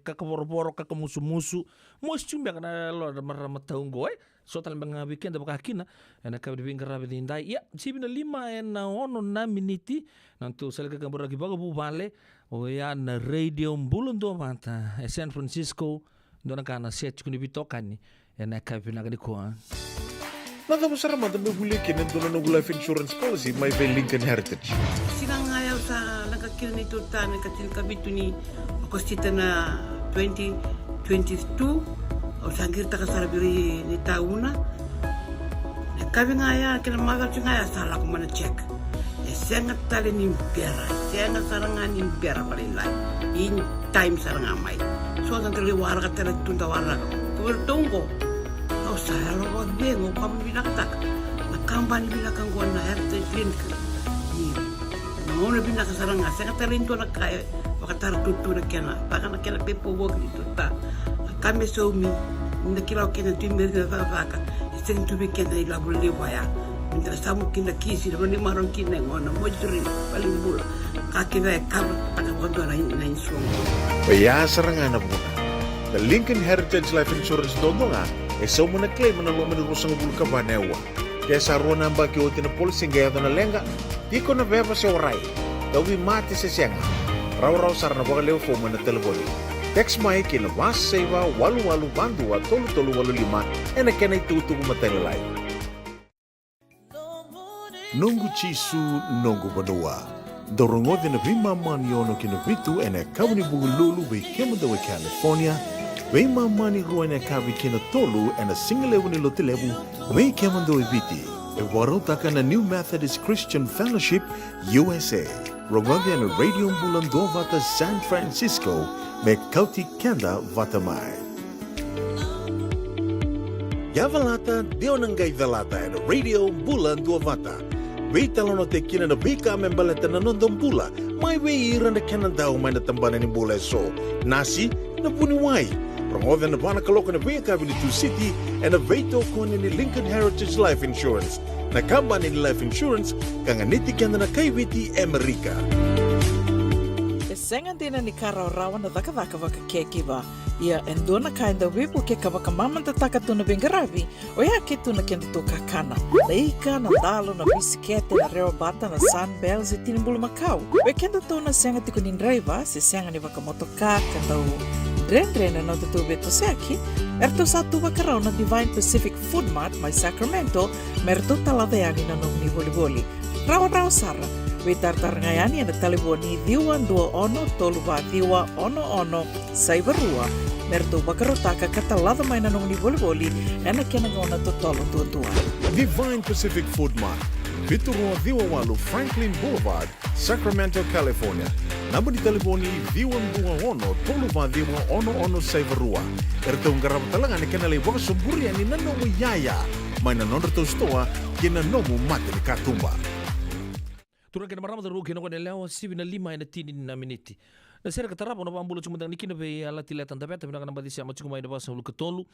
kakak kakak musuh mus cuma kena lo meramat tahun gue so tal mengabikin dah pakai kina nak beli bengkel rapi tendai ya si bina 5 na ono 6 miniti nanti saya kakak beragi baga bu bale oh ya na radio bulan dua mata San Francisco dona kana set kuni bitokan ni nak beli nak dikuan. Nada mo sarama da naguli kinin doon ng life insurance policy may by Lincoln Heritage. Silang ayaw sa nagkakil ni Tuta, nagkatil kabito ni Agostita na 2022 o sangkir ta kasarabiri ni tauna. Nagkabi nga ya, kinamagal siya nga ya, sala ko man check. Sengat tali ni pera, sengat sarangan ni pera palilay. In time sarang amay. So, nagkali wara ka tala tunta wara ka. Kuwertong ko. Kau saya lo bingung kamu bilang tak, nak kampanye bilang kan gua nak heritage link, mau lebih nak sarang saya kata rintu nak kaya, kata tutu nak kena, bahkan nak kena paperwork itu tak, kami suami, nak kira kena timber ke apa, istri tu bikin dari labu lewaya, minta samu kena kisi, dan ni marong kena ngono, mau juri paling bul, kaki dah kabel pada waktu naik suami. Kaya sarangan na po na. The Lincoln Heritage Life Insurance dodonga so mo na-claim na lo manirusang bulu ka banewa. Kaya sa ruwan ang bagi o tinapulsing gaya na lenga, di ko na beba sa oray. Dawi mati sa siyanga. Raw-raw sar na bakalew po mo na telefoni. Text mo ay kinabas sa iwa 88 bandua 3385 na kanay tutuko matalilay. Nungu chisu nungu banua. Dorongo din na bimaman yono kinabitu ene kabuni bugululu by Kemadawa, California. Wei mamani ruane kabi kina tolu and a single level lotilebu wei kemando ibiti. E warotaka na New Methodist Christian Fellowship USA. Rogodi and Radio Bulan do vata San Francisco me kauti kenda vatamai. Yavalata dionangai velata and Radio Bulan do vata. Wei talono te kina na bika membaleta na nondong bula. Mai wei iranda kenandao mai na tambana ni bula so. Nasi na puniwai. Promoven na bana kaloko na Via Cabinet City and a veto kone ni Lincoln Heritage Life Insurance. Na kamba ni Life Insurance kanganiti kanda na kaiwiti Amerika. Sengan din ni karaw-rawan na daka-daka waka kekiba. Ia endona kainda wipu ke kabaka mamanta takatu na bengarabi o ya kitu na kendito kakana. Laika na dalo na bisikete na reo bata na sunbells e tinimbulu Macau. We kenda to na senga tikunin driver si senga ni waka motoka kandau Dren-dren na tutu beto seki, erto satu bakarao na Divine Pacific Food Mart may Sacramento, merto taladayani na nung ni boli-boli. Rawa-rawa sara, witar-tar ngayani na taliboni diwan dua ono toluba diwa ono sa ibarua, merto bakarotaka katalada may na nung ni boli-boli, ena kinagona to tolo tua-tua. Divine Pacific Food Mart. Viturua Diwawalu Franklin Boulevard, Sacramento, California. Namba di telefoni Diwan Toluva Diwa ono Saivarua. Ertong garap talangan ni kanalay waka sumburi ni nanomu yaya. May nanonda to stoa kinanomu mati ni katumba. Turun kena maramat terus kena kena lewa 7:05 na tini na miniti. Na sera katarap na pambulo cuma tang nikina be ala tilatan tapet tapi nak nampak disiam cuma ida basa ulu ketolu.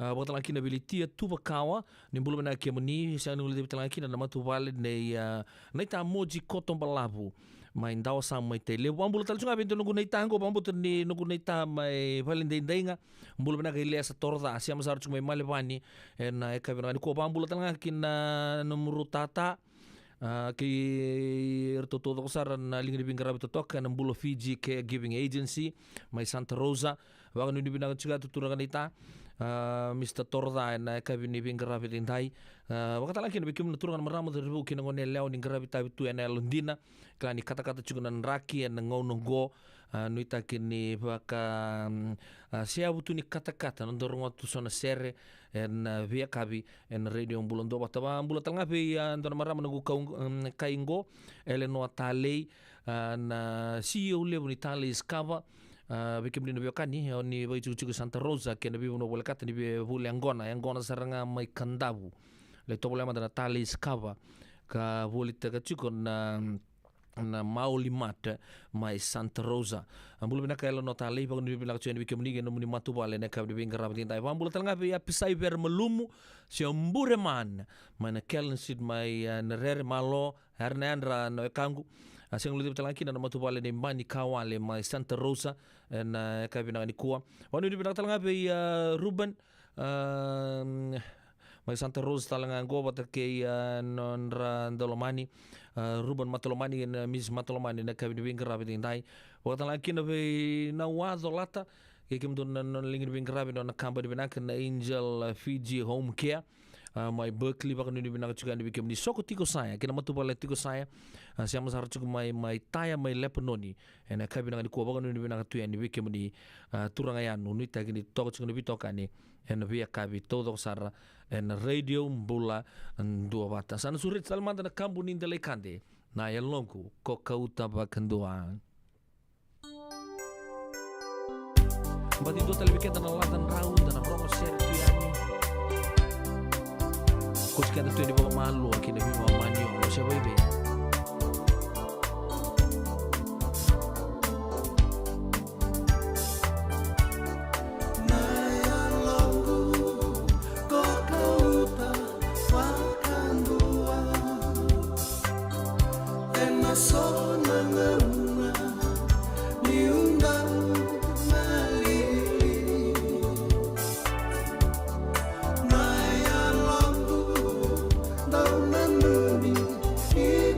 Bakal lagi na bilitia tu bakawa ni bulu na kemuni saya nunggu di lagi na nama tu vale na ita moji kotom balabu. Mai ndaw sam mai tele pambulo tal cuma bento nunggu na ita ngo pambulo ni nunggu na ita mai vale ndai bulu na kile sa torda siam sar cuma mai malebani na eka bena ni ko pambulo tal ngakin na numuru tata. Ki ertoto kosaran na lingi bingarabi totok na mbulo Fiji Caregiving Agency may Santa Rosa wag nu binaga juga tuturagan ita Mr. Torda na kabini bingarabi tindai wakata lagi na bikim naturangan maramo terbu kinangon leo ni garabi tabi tu na Londina klani kata-kata juga nan raki na ngono nuita kini baka siya butu ni kata-kata nandorong watu sona sere en via kabi en radio bulon do bataba bulo tanga be andona marama nagu kaingo eleno atale na CEO levo ni tale skava bikim ni biokani ni bai chuchu Santa Rosa ke na bibo no bolekata ni be vule angona saranga mai kandabu le to bolema da tale skava ka volita ka chuko na mauli mata mai Santa Rosa ambulu bina kaila nota lei bangun ni bila cuan bikin ni muni matu bale na kabdi bingar rabatin tai ambulu talanga be ya pisai ber melumu si ambure man mana kelen sid mai nerere malo hernandra no kangu Siang luti betalaki na matupale ni Mani Kawale mai Santa Rosa na kabina ni kuwa. Wanu di betalanga be Ruben mai Santa Rosa talanga goba ke nonra Dolomani Ruben Matolomani na Miss Matolomani na kabina bingarabi dindai. Watalaki na be na wazo lata ke kimdo na lingin bingarabi na kamba di benaka na Angel Fiji Home Care. Mai Berkeley baka nini binaka juga ni bikin ni soko tiko saya kena matu bala tiko saya siapa sahar juga mai taya mai lepenoni ena kai binaka ni kuwa baka nini binaka tu ni bikin ni turang ayan nuni tagi ni toko juga ni bitoka ni ena biya kabi todo sara ena radio mbula dua bata sana surit salman na kambu ni ndalai kande na ya longu ko kauta bakandua bati do telebikin na latan raun na romo share tu yani Kos kada tu ni bawa malu kini bima manio lo siapa ibe Here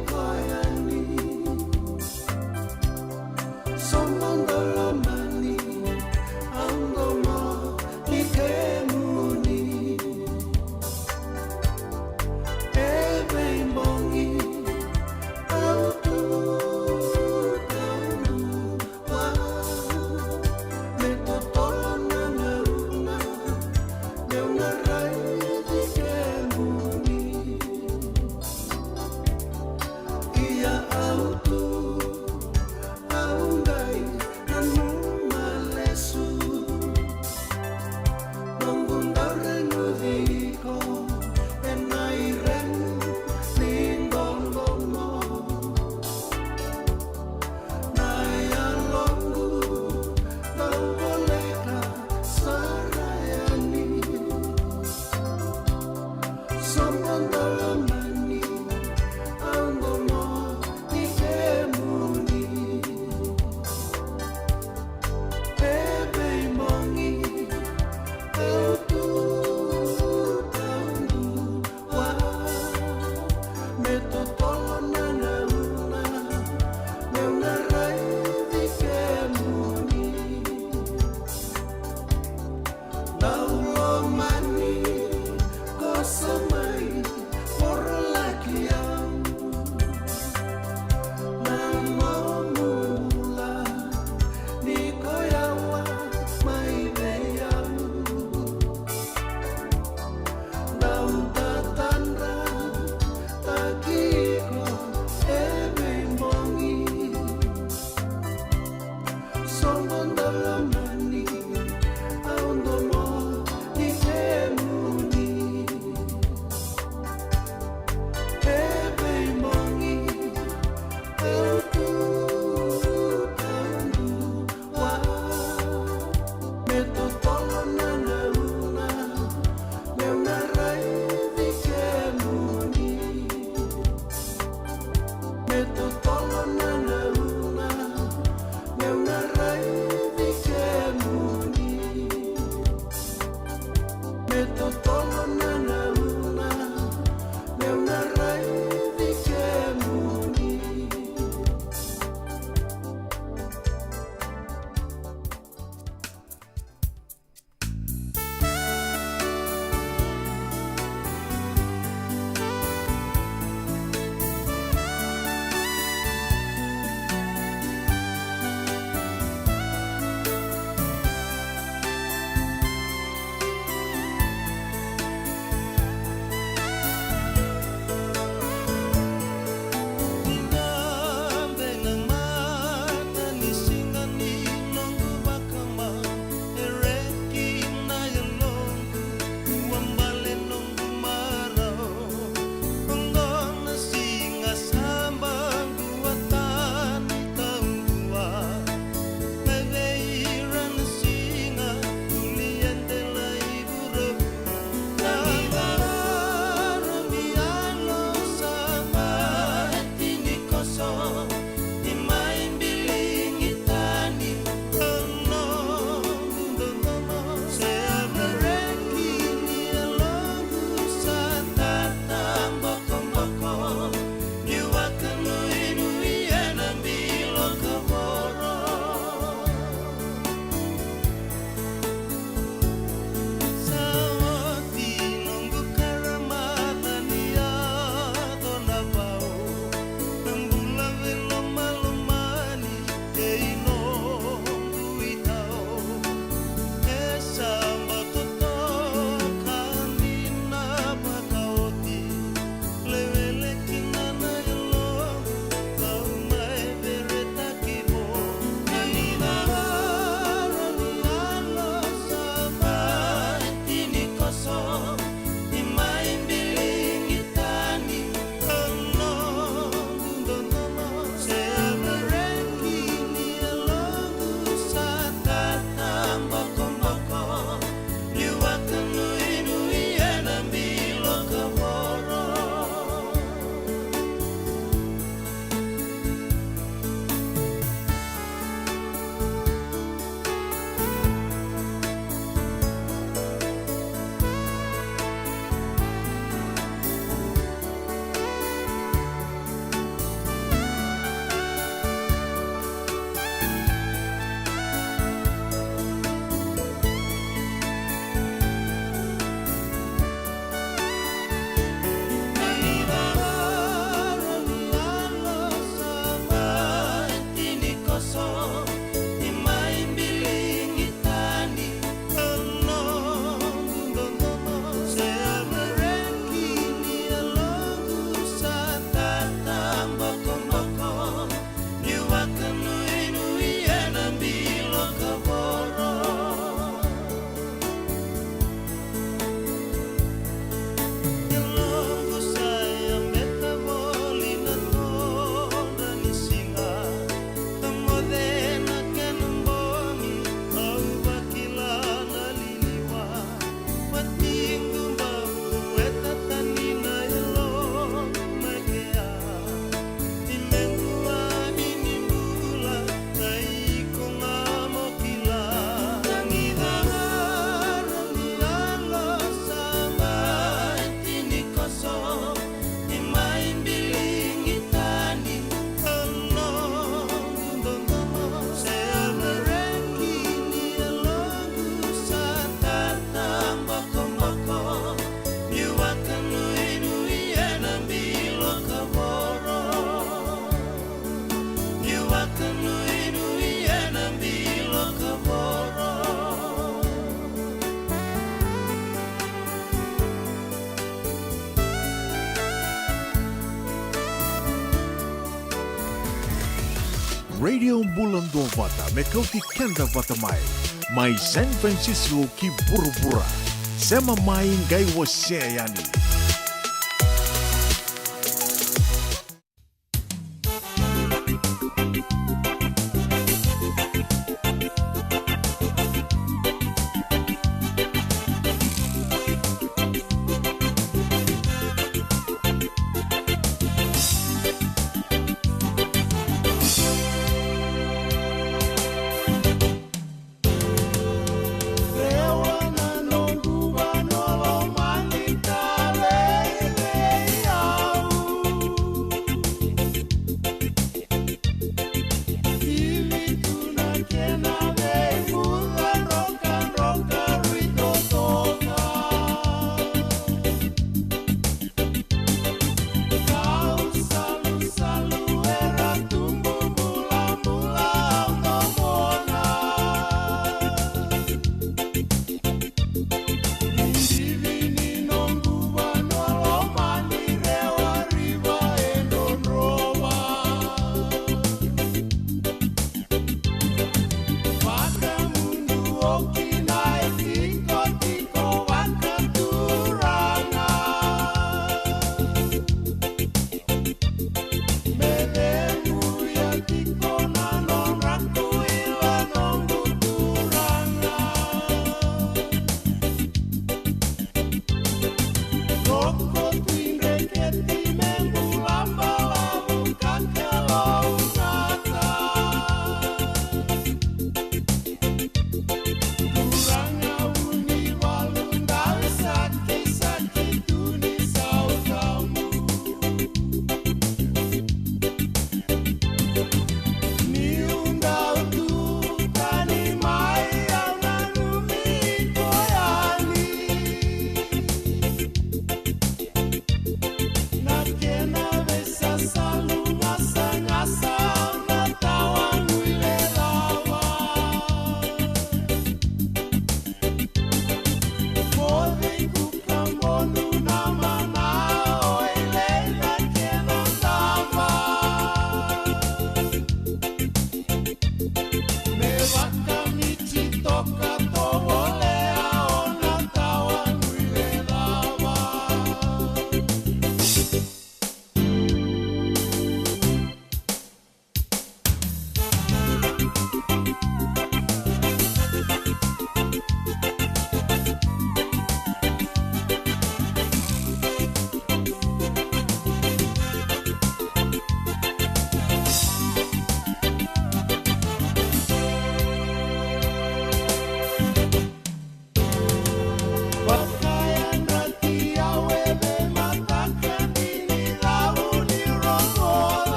Radio Bulando Vata me kauti kenda vata mai. Mai San Francisco ki burubura. Sema mai ngai wase yani.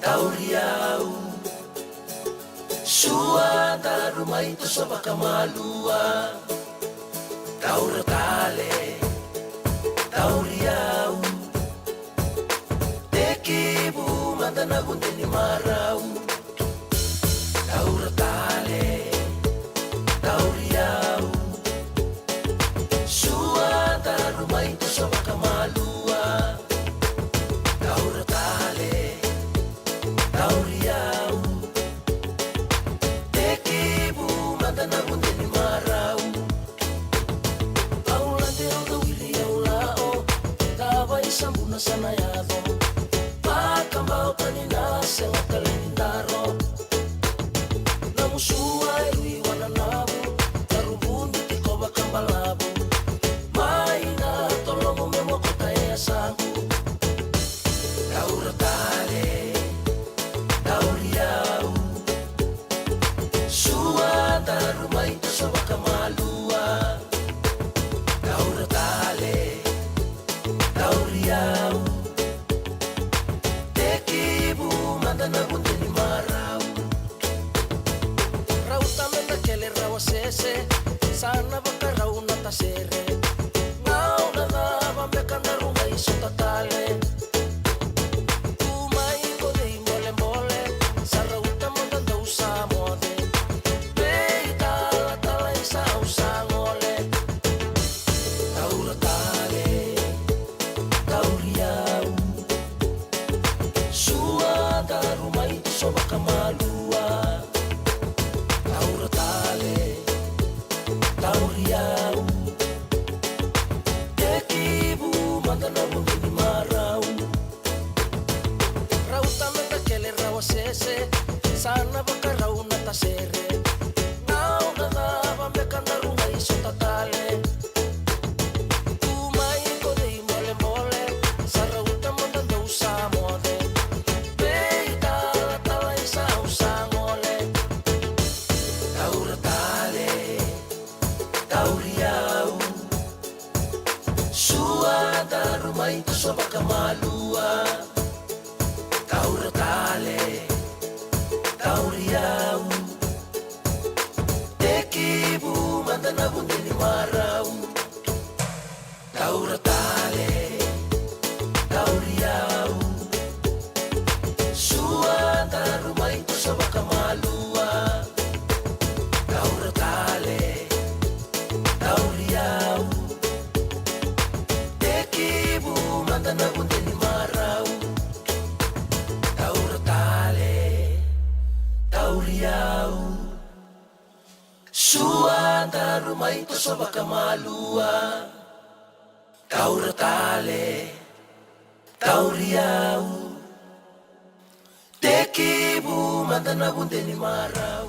tauriau sua darumai tu sabakamalua tauratale tauriau mandana bundeni marau Taura tale Tauriau Sua darumai tu soba kamalua Taura tale Tauriau Tekibu mandana bundeni marau Aulante o wili aulao Tava isambuna sana yado Pakambao panina senga kalendaro Namusua iwi wananabu Tarubundi tikoba kambalabu Maina tolomo memo kota ea sangu Taura tale Tauriau Sua darumai tu soba kamalua Taura tale Tauriau Tekibu mandana bundeni marau Rauta menda kele rawa sese Sana baka rauna tasere Ngau na dava meka na runga iso tatale Tumai kode mole mole Sa rauta mandanda usa mode Peita la tala isa usa ngole Taura tale Tauriau Sua darumai tu soba kamalua Taura tale Tauriau Tekibu mandana bundeni marau Rauta menda kele rawa sese Sana baka rauna tasere Ngau na dava meka na runga iso tatale Tumai kode mole mole Sa rauta mandanda usa mode Peita la tala isa usa ngole Taura tale Tauriau Sua darumai tu soba kamalua Taura tale Tauriau Tekibu mandana bundeni marau Taura tale Tauriau Sua darumai tu soba kamalua Taura tale Tauriau Tekibu mandana bundeni marau Taura tale Tauriau Sua darumai tu soba kamalua Taura tale Tauriau Tekibu mandana bundeni marau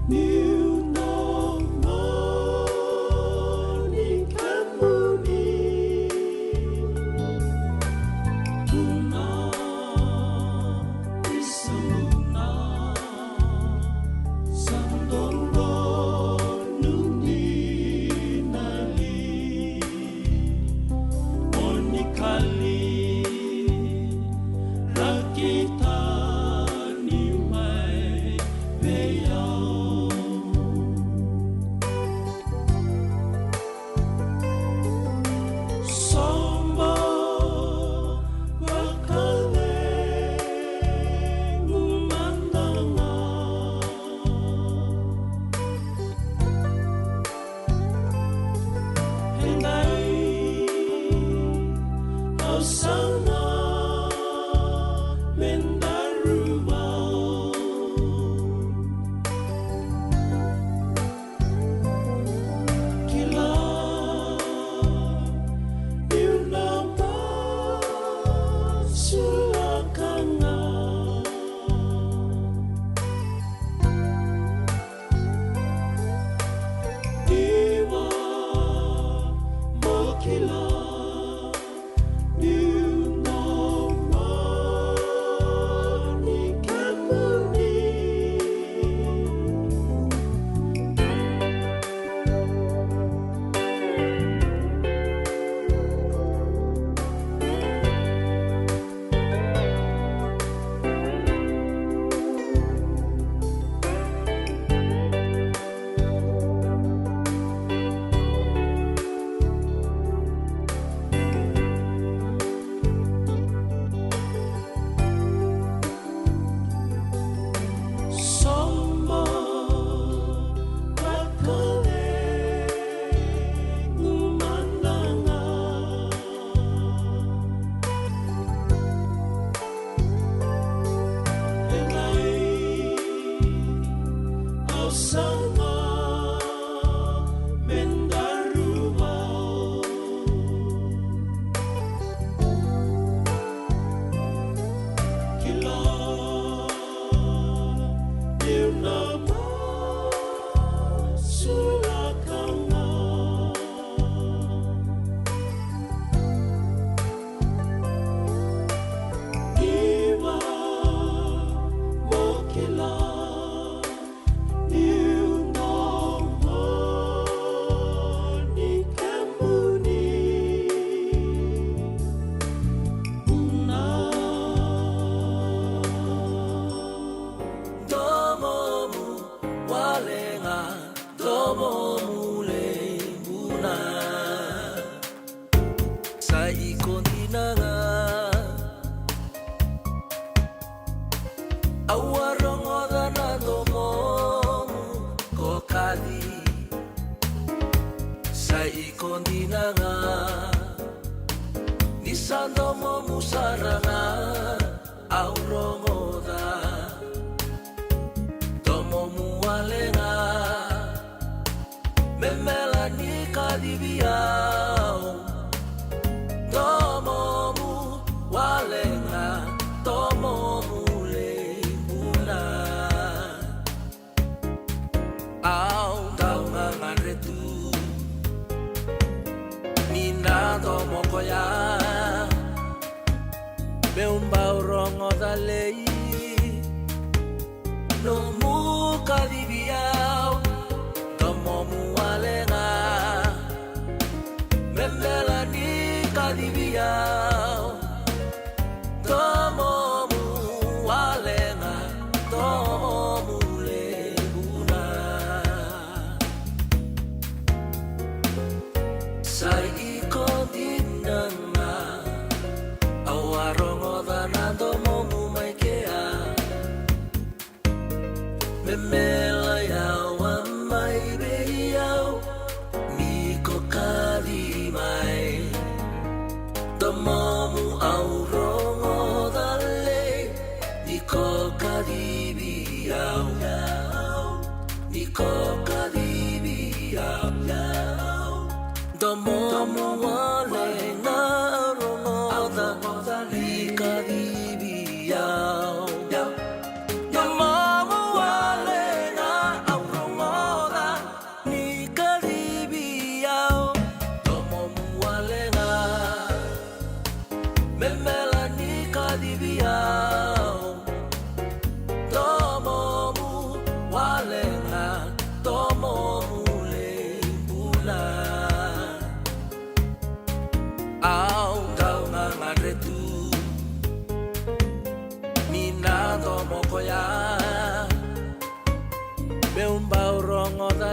New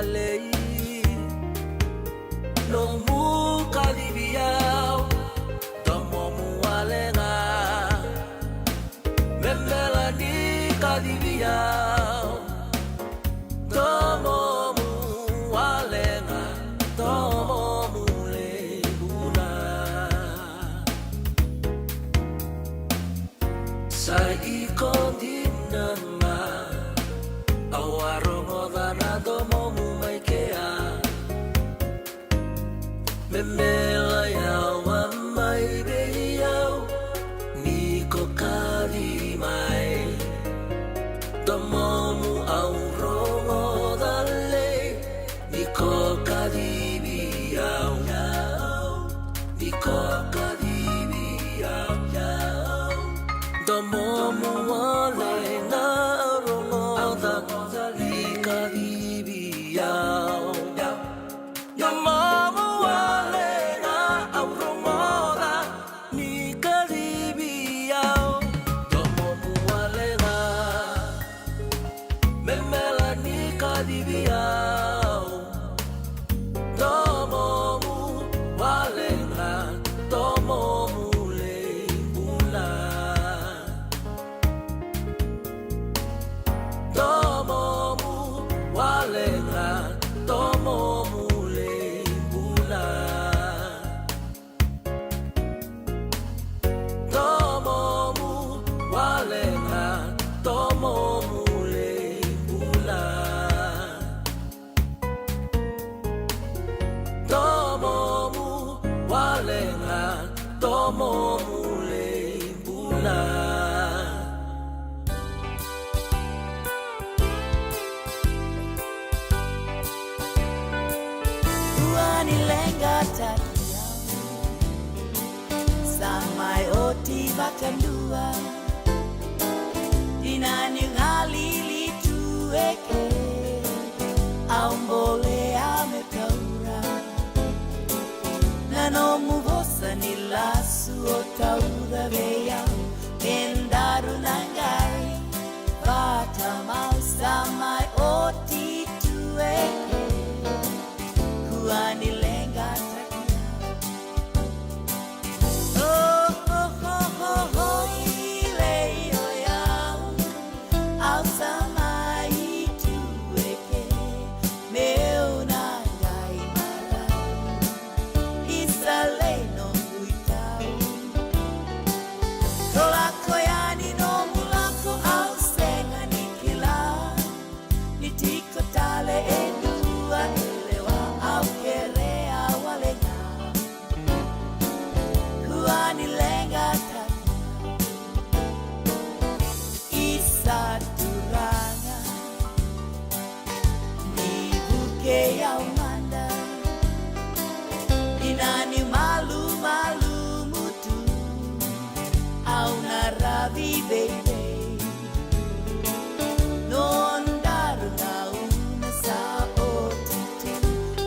lei no muka diviao tomo mualenga memela ni kadiviao tomo mualenga tomo mulebuna sa ikondinanga awarongo dana tomo mumaikea memela yawa mai beiau niko kadimai tomomu aurongo dale niko kadibiau niko kadibiau tomomu wale na aurongo dale kadibiau tomomu wale na aurongo dale kadibiau tomomu wale na memela ni kadibiau tomomu walenga tomomu lembuna tomomu walenga tomomu lembuna tomomu walenga tomomu lembuna tomomu walenga tomomu lembuna Tuani lenga takia Samai oti bakandua Dinani ngalili tueke Aumbole amekaura Nano muvosa ni lasu otaura veya Endaru nangai Bata mau samai oti tueke Kuani lenga takia Oh, oh, oh, oh, oh, ile yo yao Au samai tueke Meu nangai marau Isale no kuitau Kolako yani no mulako au senga nikila Nitiko tale edua elewa au kerea walenga Kuani lenga takia Isa turanga Nibuke ya umanda Inani malu malu mutu Au naravi baby Nondaru na una sa otitu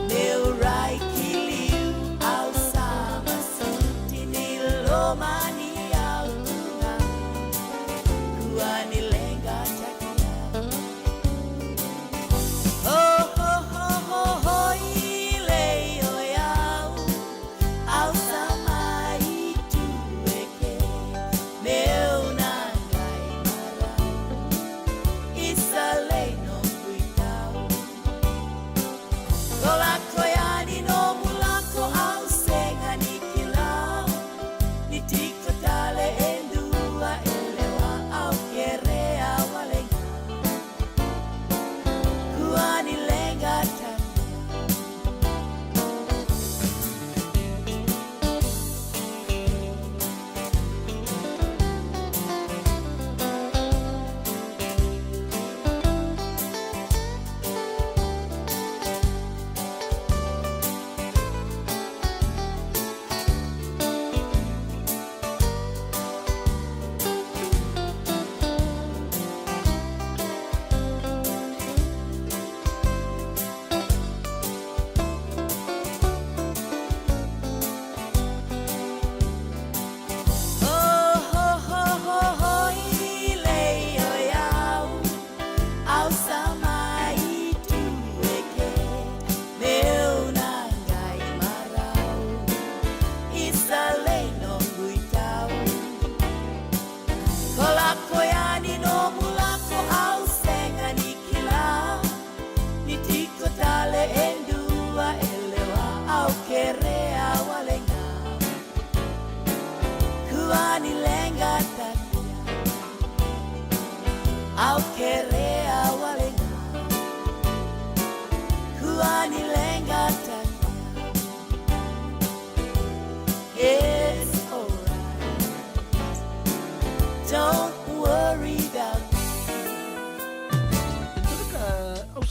Meu rai kiliu au sama suti nilomani au tunga Kuani lenga takia Oh, oh, oh, oh, oh, ile yo yao Au samai tueke Meu nangai marau Isale no kuitau Kolako yani no mulako au senga nikilau Nitiko tale endua elewa au kerea walenga Kuani lenga takia Au samai tueke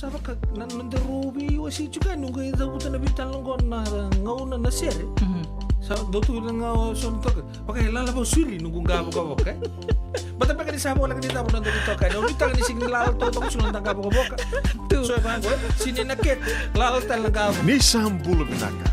saba ka nanderubi wasi juga nunggu ida buta na bitan longon na ngauna na sere. Sa dotu lang nga son to. Pakai lala ba suli nunggu gabo ka boka. Bata pa ka ni sabo lang dito na dito ka. No bita ni sign lalo to sunan tang gabo ka boka. So ba sini naket lalo tal gabo. Ni Sambula Binaka.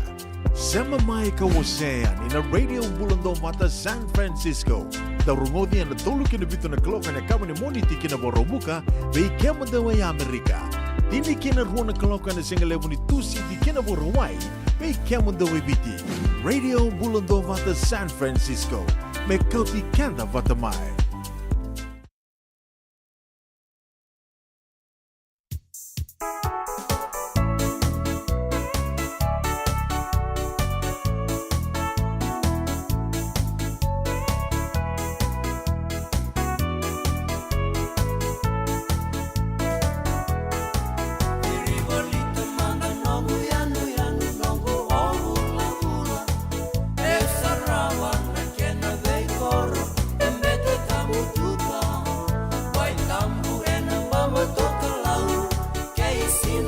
Sama mai ka wasean in a radio bulando mata San Francisco. Darungodi na tolu kina bito na kloka na kama ni moniti kina borobuka bei kema dawa ya Amerika. Dini kina ruona kloka na singa levo ni tusi di kina borowai bei kema dawa biti. Radio bulando mata San Francisco. Me kauti kanda vatamai. Toka lau, kei si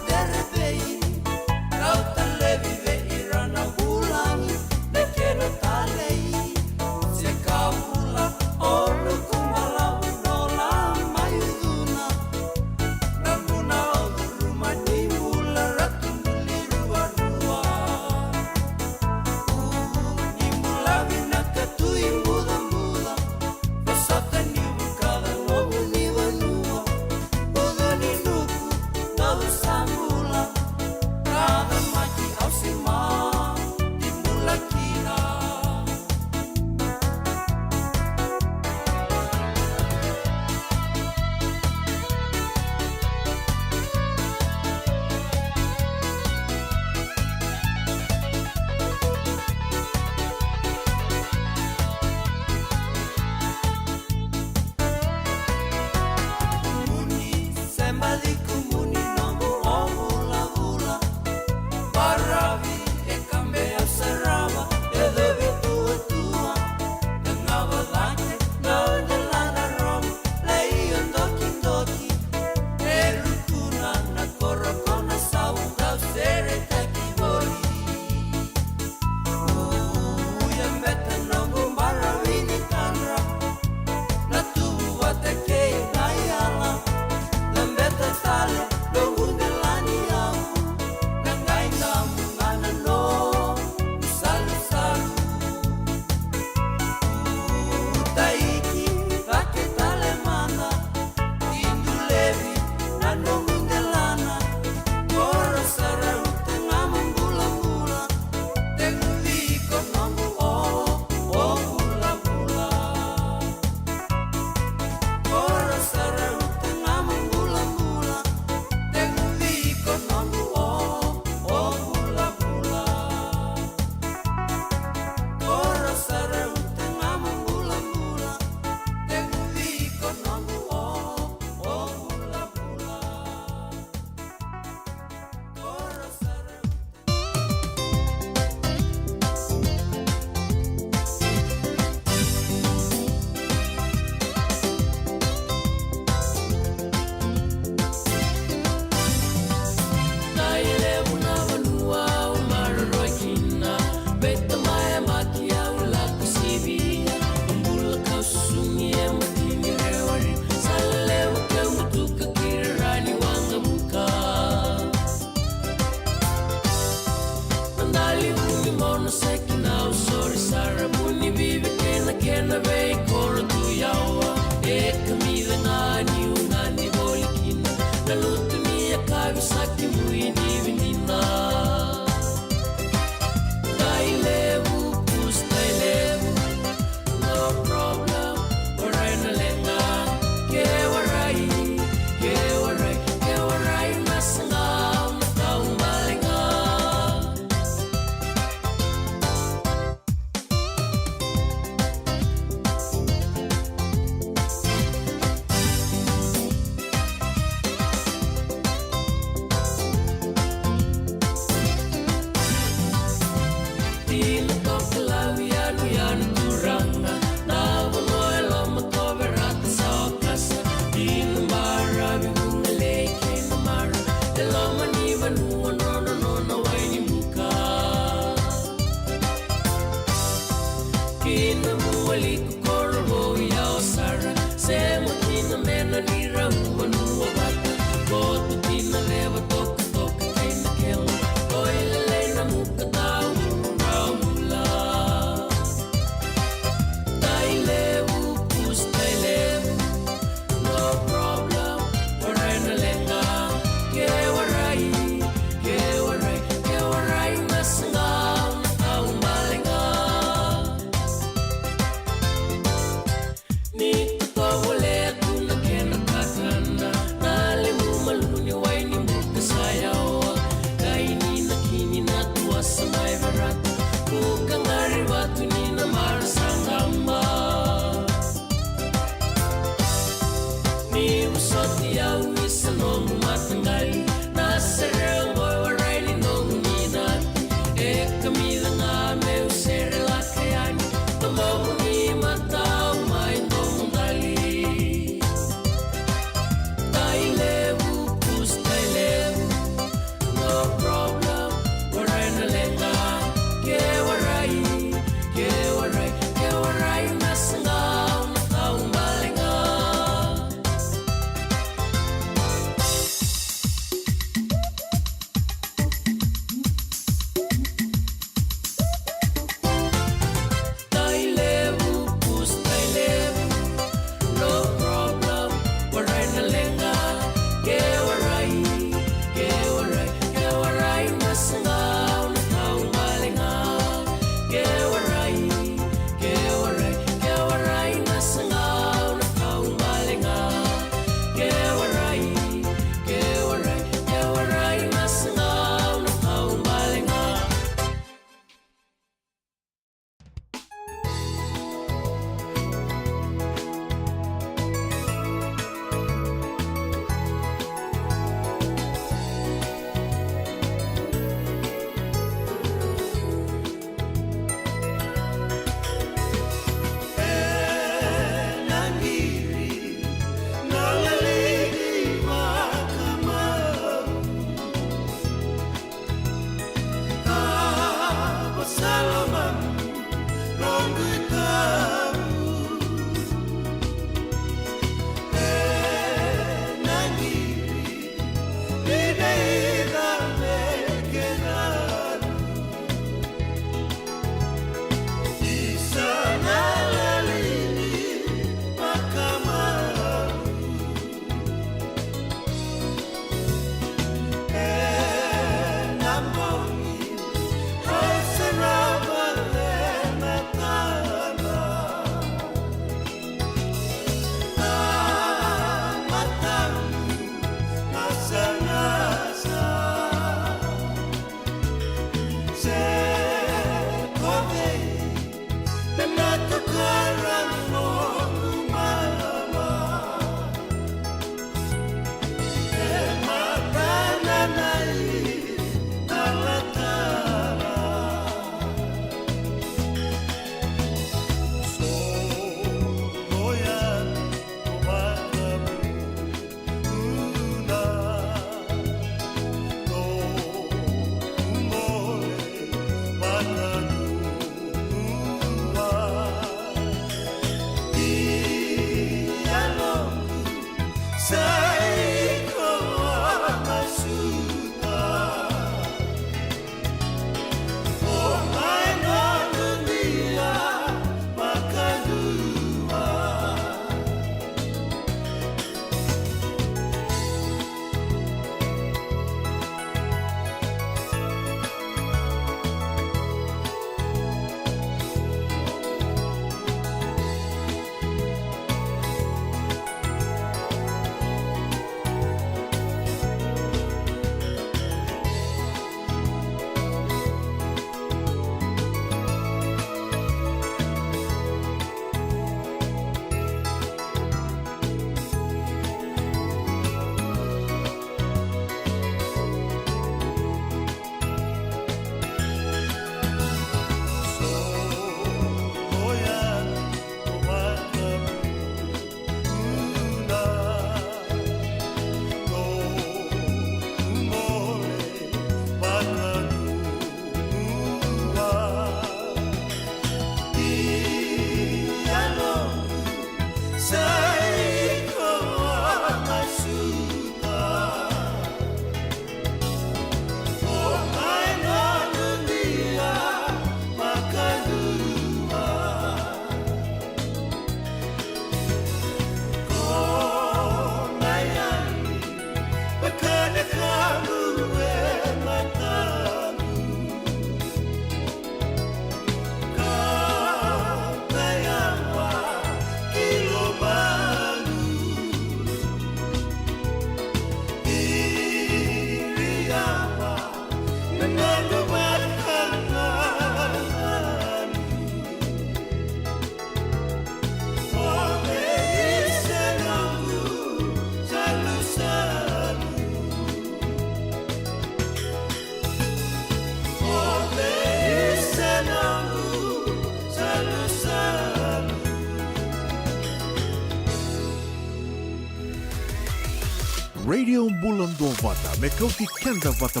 Radio Bulan Vata me kauti kenda vata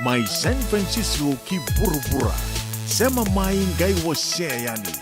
mai San Francisco ki burubura sema mai ngai wose yani.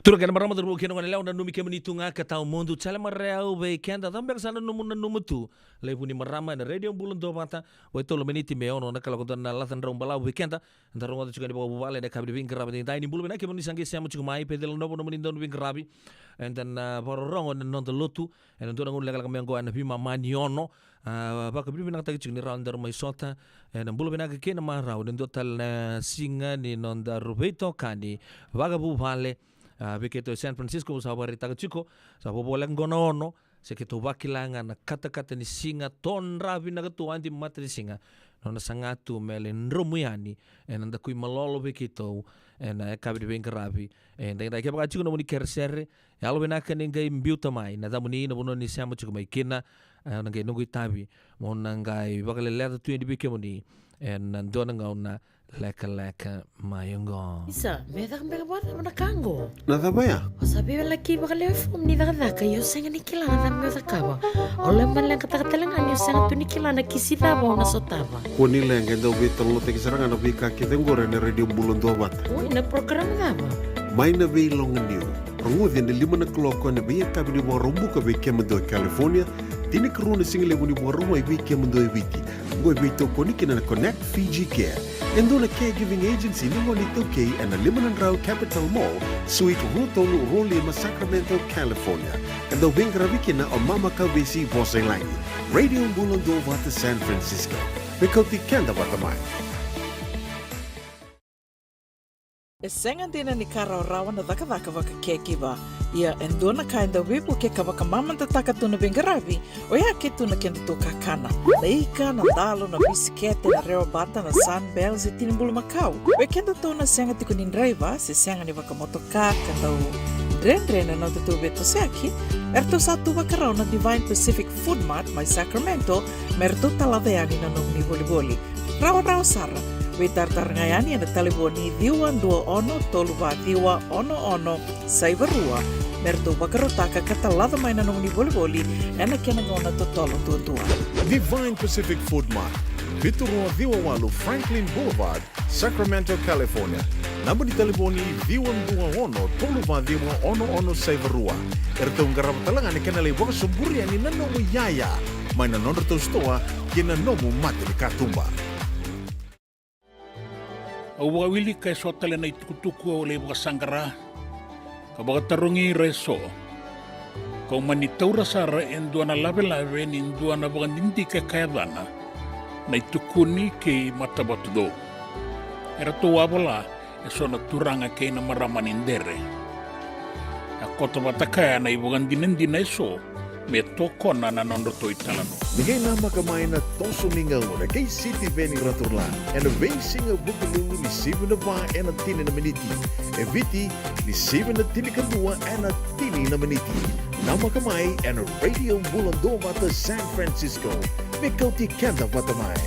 Tura kena marama terbuka kena wana na numi kemani tunga katau mundu cale marau be kenda tambah sana numu tu lebu ni marama na radio bulan do mata wa itu meniti me ono na kalau kontan na latan rong balau be kenda ntar rong juga ni bawa bawale na kabi bing kerabi ni ini bulu na kemani sangge siamu cuma mai pedel no nomu ni don bing kerabi and then baru rong on non lotu and then ngun legal kami anggo anabi mama nyono baka bing nak tagi cingni rounder mai sota and bulu na kena marau dan total na singa ni non da rubeto kani baka bu vale begitu San Francisco sa barita keciko sa bobolang gono sa kito bakilangan na kata-kata ni singa ton rabi na katuan di matri singa no na sangatu melen romuyani en anda kui malolo begitu en kabi di bengke rabi en dai kaya pakaciko na muni kersere ya lo benaka ningai mbiuta mai na damuni na buno ni siamo chiko mai kina nangai nungui tabi mo nangai bakaleleta tu di bike muni en nando nangauna leka mayongo. Isa, beda kan bega bota mana kango. Nada baya. Osabi laki bakal fom ni daga yo senga nikila na me kawa. Ole man lang kata lang anyo senga tu nikila na kisita ba na sotaba. Kuni lang endo beto lo te kisaranga no bika kitengore ne radio bulon do bat. Oi na program da ba. mai na vei longa niu. Rongothi na 5 na koloko na vei kabini wa rombuka vei Kemando California. Tini karuna single wuni wa roma vei Kemando Viti. Ngoi vei toko niki na Connect Fiji Care. Endona Caregiving Agency ni ngoni toke and a Limanan Rao Capital Mall, Suite Rutolu Rolima, Sacramento, California. And the Wingravikina o Mama Kavesi Voselangi. Radio Bulando Vata San Francisco. Mikoti Kenda Vatamai. E senga dina ni kara o rawa na dhaka waka kekiwa. Ia endona kainda wipu ke ka waka mamanta taka tuna bingaravi o ia ke tuna kenda tō kakana. Na ika, na dalo, na bisikete, na reo bata, na sunbells e tinimbulu makau. O kenda tōna senga tiko ni driver se senga ni waka motoka kandau dren na tatu beto seaki. Erto satu waka rao na Divine Pacific Food Mart mai Sacramento merto talaveani na nung ni boli. Rawa sara. We tartarngayani na taliboni diwa 21 saivarua merto bakarotaka katalada mai na nung boli ena kena ngona totolo tua. Divine Pacific Food Mart, Viturua Diwawalu Franklin Boulevard, Sacramento, California. Namba di taliboni diwa 21 saivarua. Erto ngarama talanga ni kena lewa suburi ani na nomu yaya. Mai na nono to stoa kena nomu mate ni katumba. Au wawili kai sotale na itukutuku o le sangara. Ka tarungi reso. Kau mani taura sara enduana lave ni enduana nindi ke kaedana. Na itukuni ke matabatudo. Era to wabola e sona turanga ke na maramanindere. A kota batakaya na ibugandinindi na eso. Me toko na nanondo to italano. Nigay nama kamay na toso mingaw na kay City Veni Raturlan and a racing of Bukalulu ni 7 na ba and a tini na maniti. E viti ni 7 na tini kadua and a tini na maniti. Nama kamay and a radio bulando bata San Francisco. Mikauti Kenda Vatamay.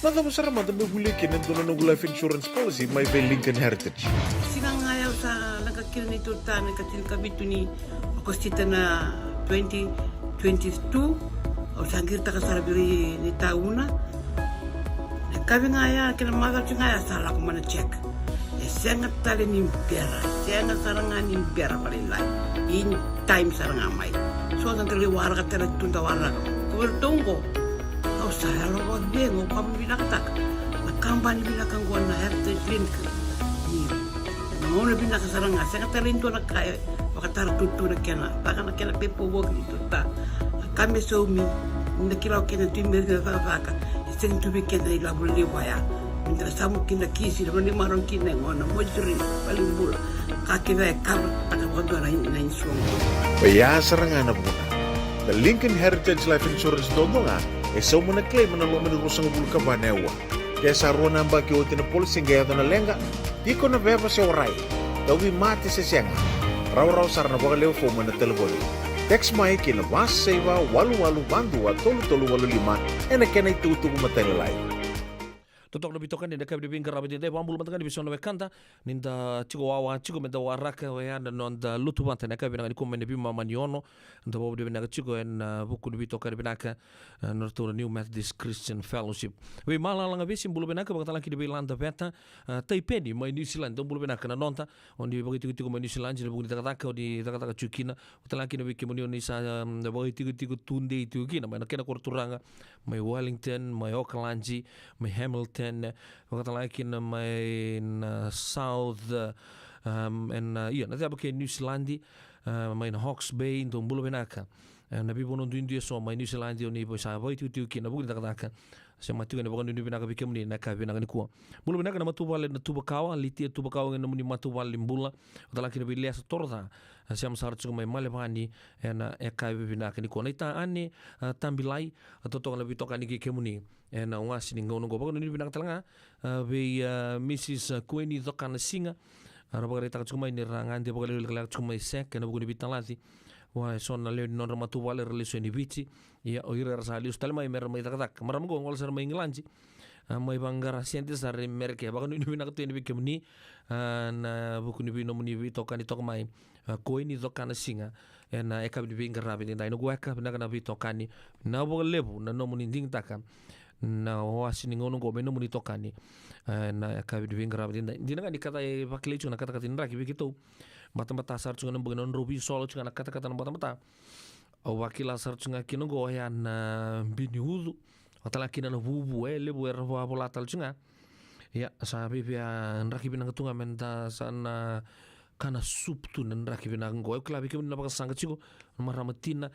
Nagamo sarama na nahuli kinendo na life insurance policy may by Lincoln Heritage. Sigang ayaw sa nagkakil ni Turtan, nagkatil kabitu ni Agostita na 2022 o sangir ta kasarabiri ni tauna kabi ngaya kina maga ngaya sala ko mana check e senga tale ni biara senga saranga ni biara palilai in time saranga mai so dan tele wara ka tele tunda wara ko tongo o sala lo wa bengo pa mi naktak na kambani binakang ko na heritage link ni no le binaka saranga senga tele into na kaya wakatara tutu na kena baka na kena pepo wog ni tuta kame so mi na kila kena timber na vaka sing to be kena ila buli waya minta samu kina kisi na ni maron kina ngona mojuri paling bula kakira kar taka wondo na insuo Baya saranga na buna. The Lincoln Heritage Life Insurance dogo nga e so mo na claim na lo manurusang bulka banewa. Kaya sa rona ba ki otin na policy ngaya na lenga di ko na beba sa oray. Dawi mati sa siyanga. Raw sarana bagaleo fo mo na telefoni. Text mai kina was seva walu bandua tolu 85 ena kena itutu kumatalilai. Totok na bitokan ninda kabi bing karabi dinda pambul matakan di bisona wekanta ninda chigo wawa chigo menda waraka wayanda nonda lutu banta na kabi nangani kumene bima maniono nda bobu de naga chigo en buku di bitokan binaka nortura New Methodist Christian Fellowship. We malalanga bisi bulu binaka bakatalan ki di bilanda beta taipeni mai New Zealand bulu binaka na nonta ondi bagiti tigo mai New Zealand di buku di takataka di takataka chukina utalan ki na wiki munio ni sa bagiti tigo tunde itu kina mai nakena korturanga mai Wellington mai Auckland mai Hamilton wakatalakin may South nanti apa ke New Zealand may Hawke's Bay ndo mbulo benaka nabi bono ndio so may New Zealand ni po sa boy tu kina bugi takataka sa matu na bono ndio benaka bikem ni naka benaka ni kuwa mbulo benaka na matuwale na tubakawa liti tubakawa na muni matuwale mbula wakatalakin bilia sa torda siam sarchu may malebani na eka benaka ni kuwa na ita ani tambilai atotong na bitokan ni kemuni na ngasi ni ngono go ni binang talanga be Mrs. Queenie Dokana Singa arabagari ta chuma ni rangan de bagale kala chuma sek na bugu ni bitalati wa son na le non ramatu wale relation ni bici ya oira rasali ustal mai mer mai tak maram go ngol sar mai nglanji mai bangara siente sar merke bagan ni binang to ni bikemni na buku ni bino ni bitokani tok mai Queenie Dokana Singa na eka bi bingara bi ndai no gweka na kana bitokani na bo lebu na no muni ding taka na oasi ni ngono go meno muni tokani na ka vi vingra dinda dina ga dikata e pakile chuna kata kata indra ki bikito mata sar chuna mbugno robi solo chuna kata kata mata o wakila sar chuna kino go ya na bini udu atala kina na bubu lebu erwa bola tal chuna ya sabi pia nraki binang tunga menta sana kana sup tu nraki binang go klabi ke na baka sanga chigo maramatina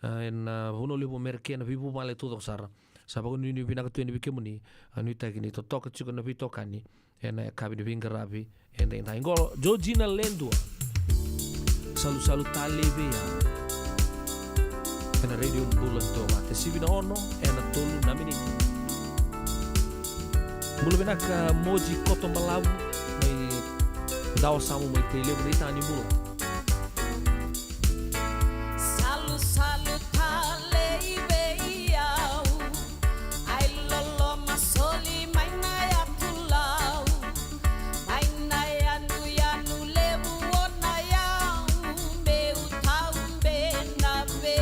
na uno lebu merkena bibu male todo sara sabago ni binang tu ni bikemuni anu tagini to toka chigo na bitokani ena kabi ni bingarabi enda ina ingolo Georgina Lendua salu talebe ya ena radio bulan toga te sibina ono ena tolu na miniti mulu benaka moji koto malau mai dao samu mai tele bonita ni mulu Salu talebe iau ai lolo masoli mai na ya tulau mai na ya nu lebu ona ya me utau be na be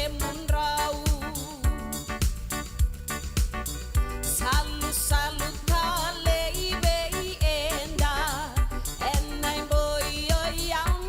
e munrau Salu talebe enda enai boy yo yang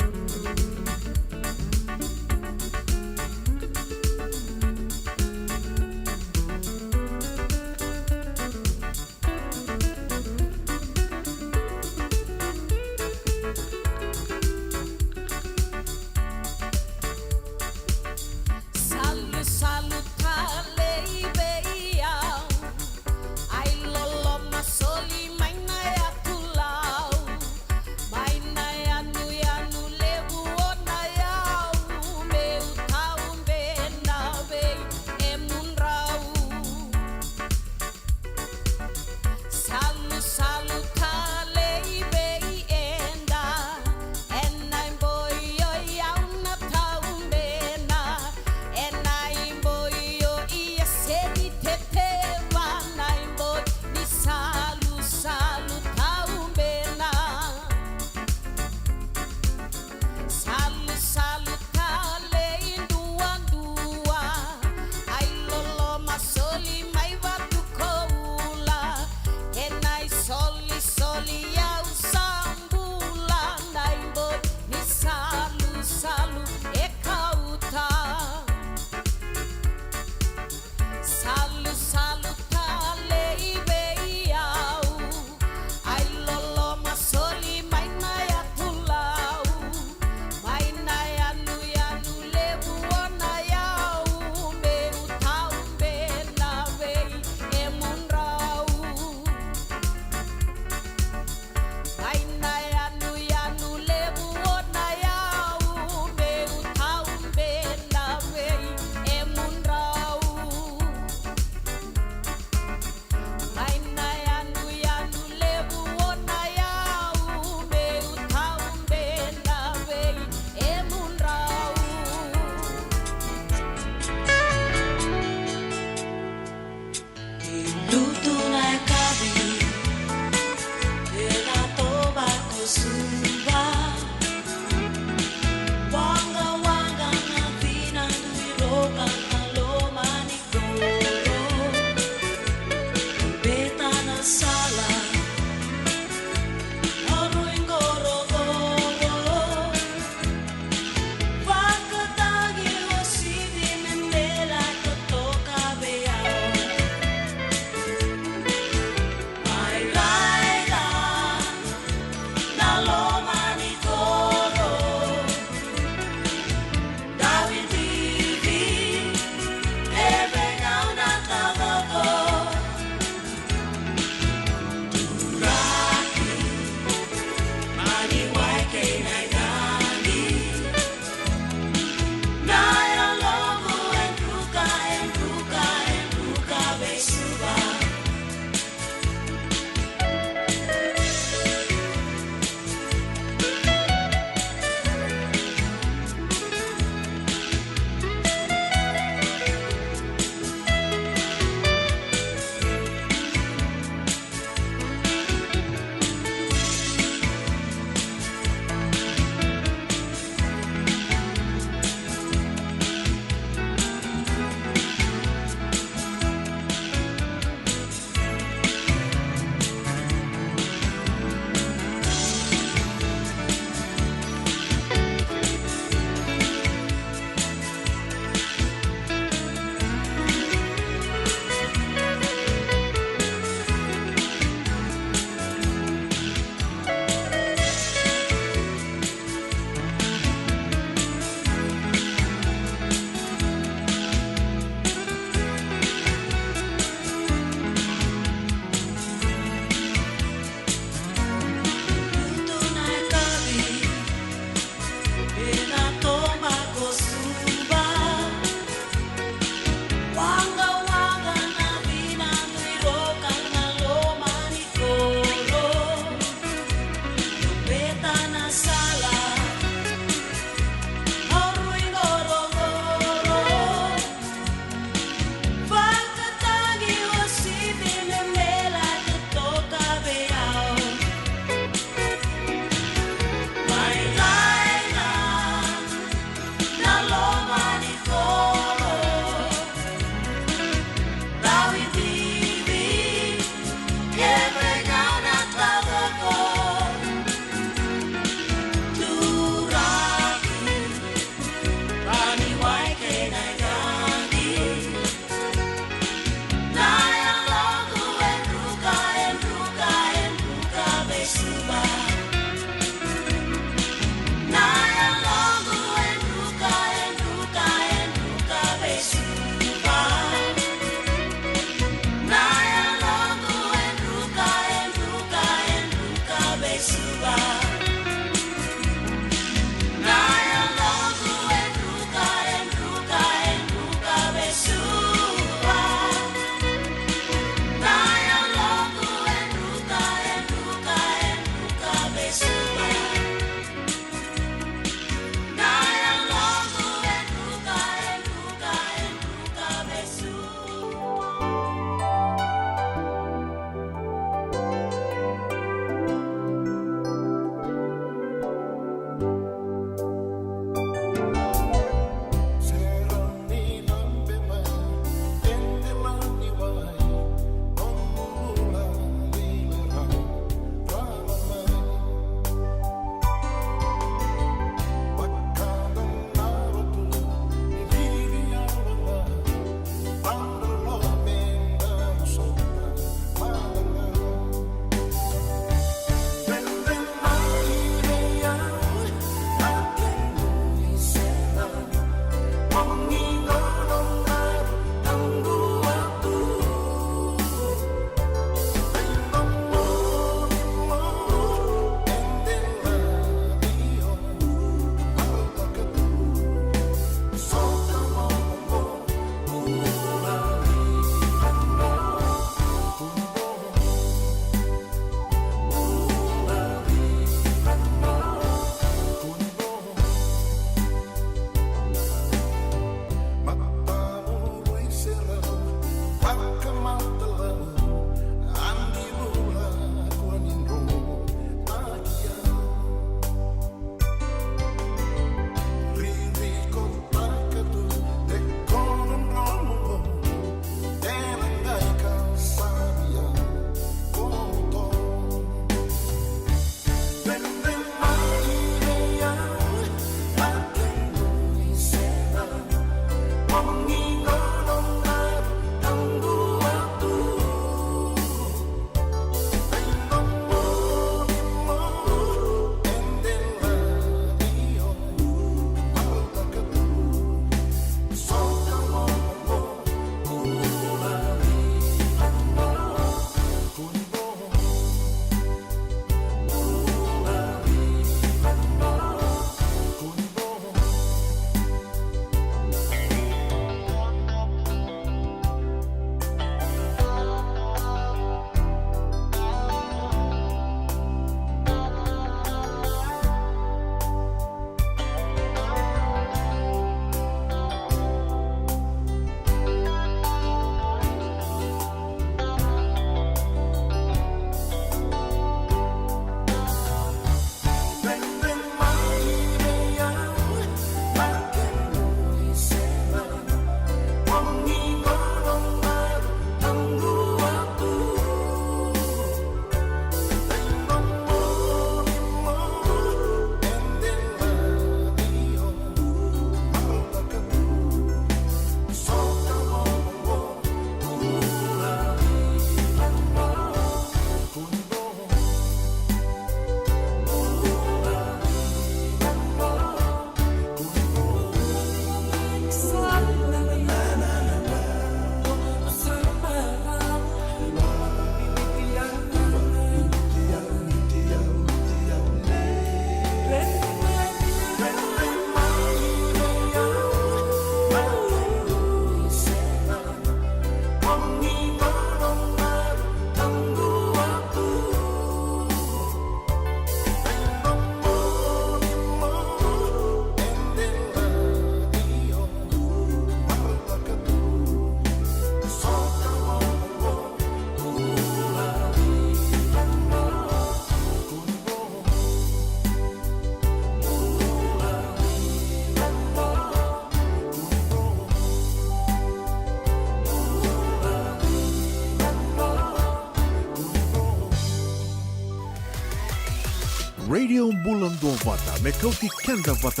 Radio Bulan Dua Vata me kau ti kenda vata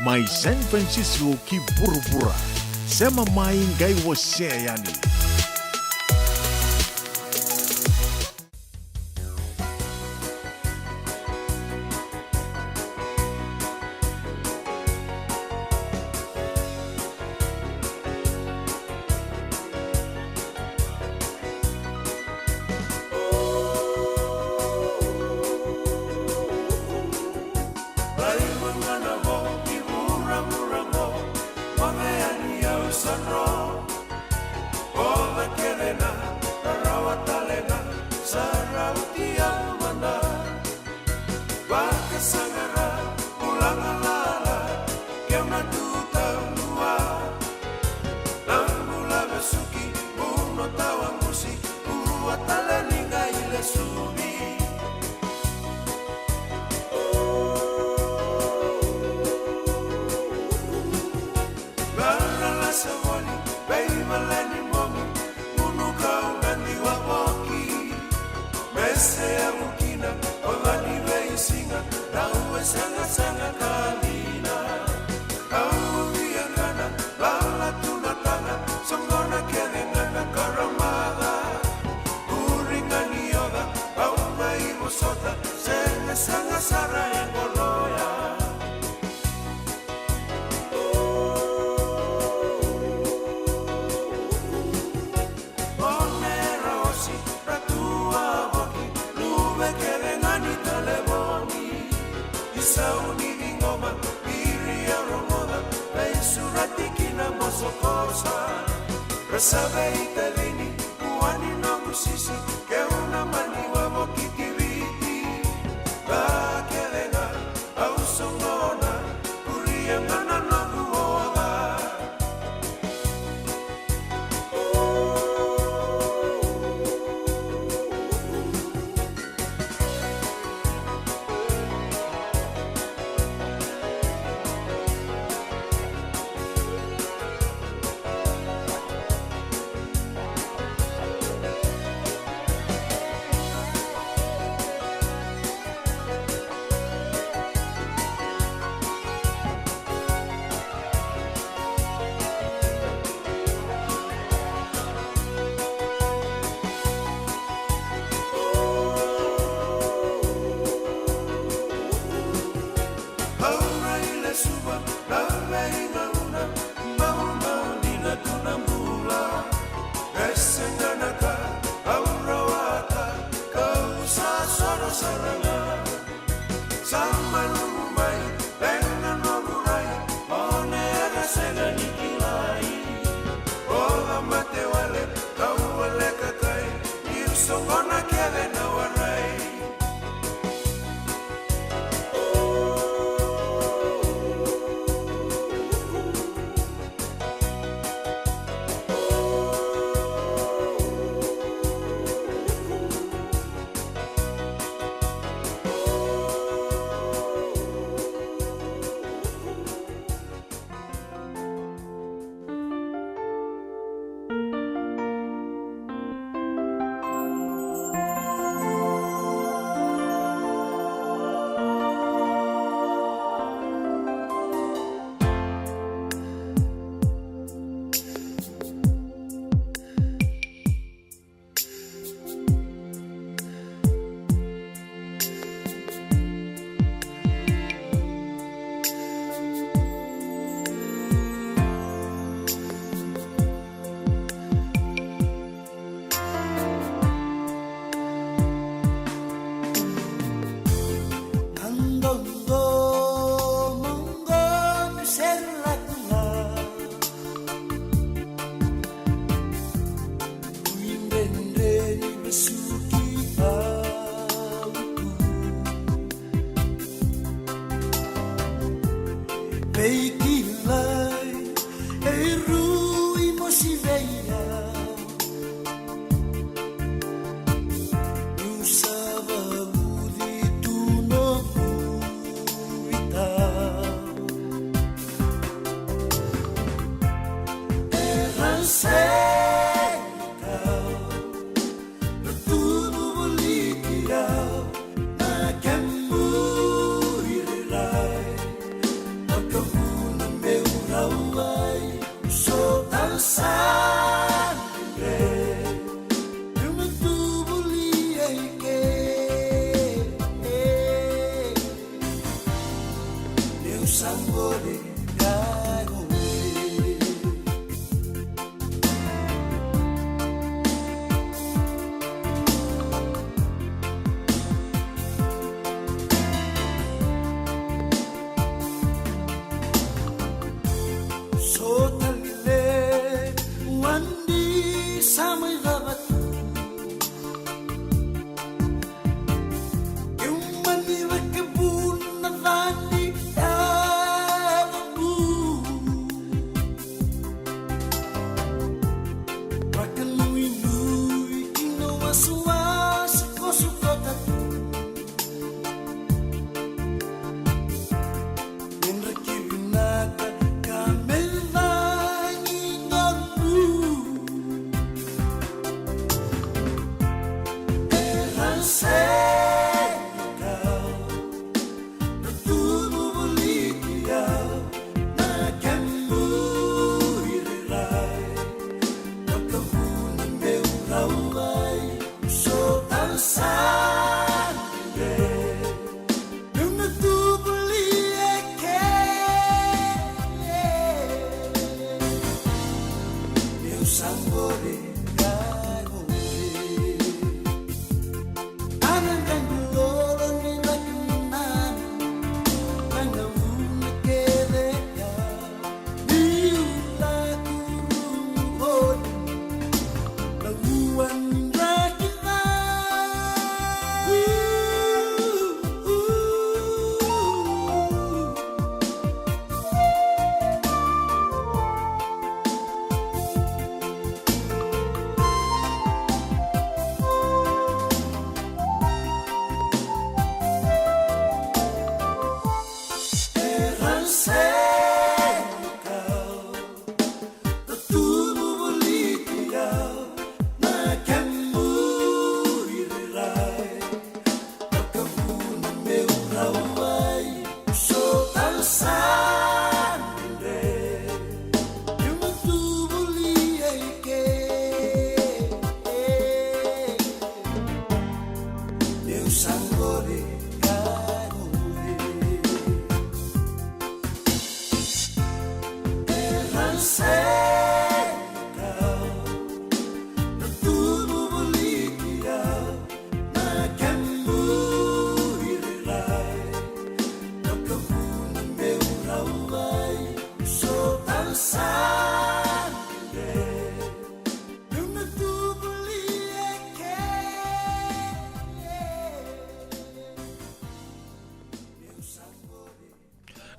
mai San Francisco ki buru-bura sema mai ngai wo se yani.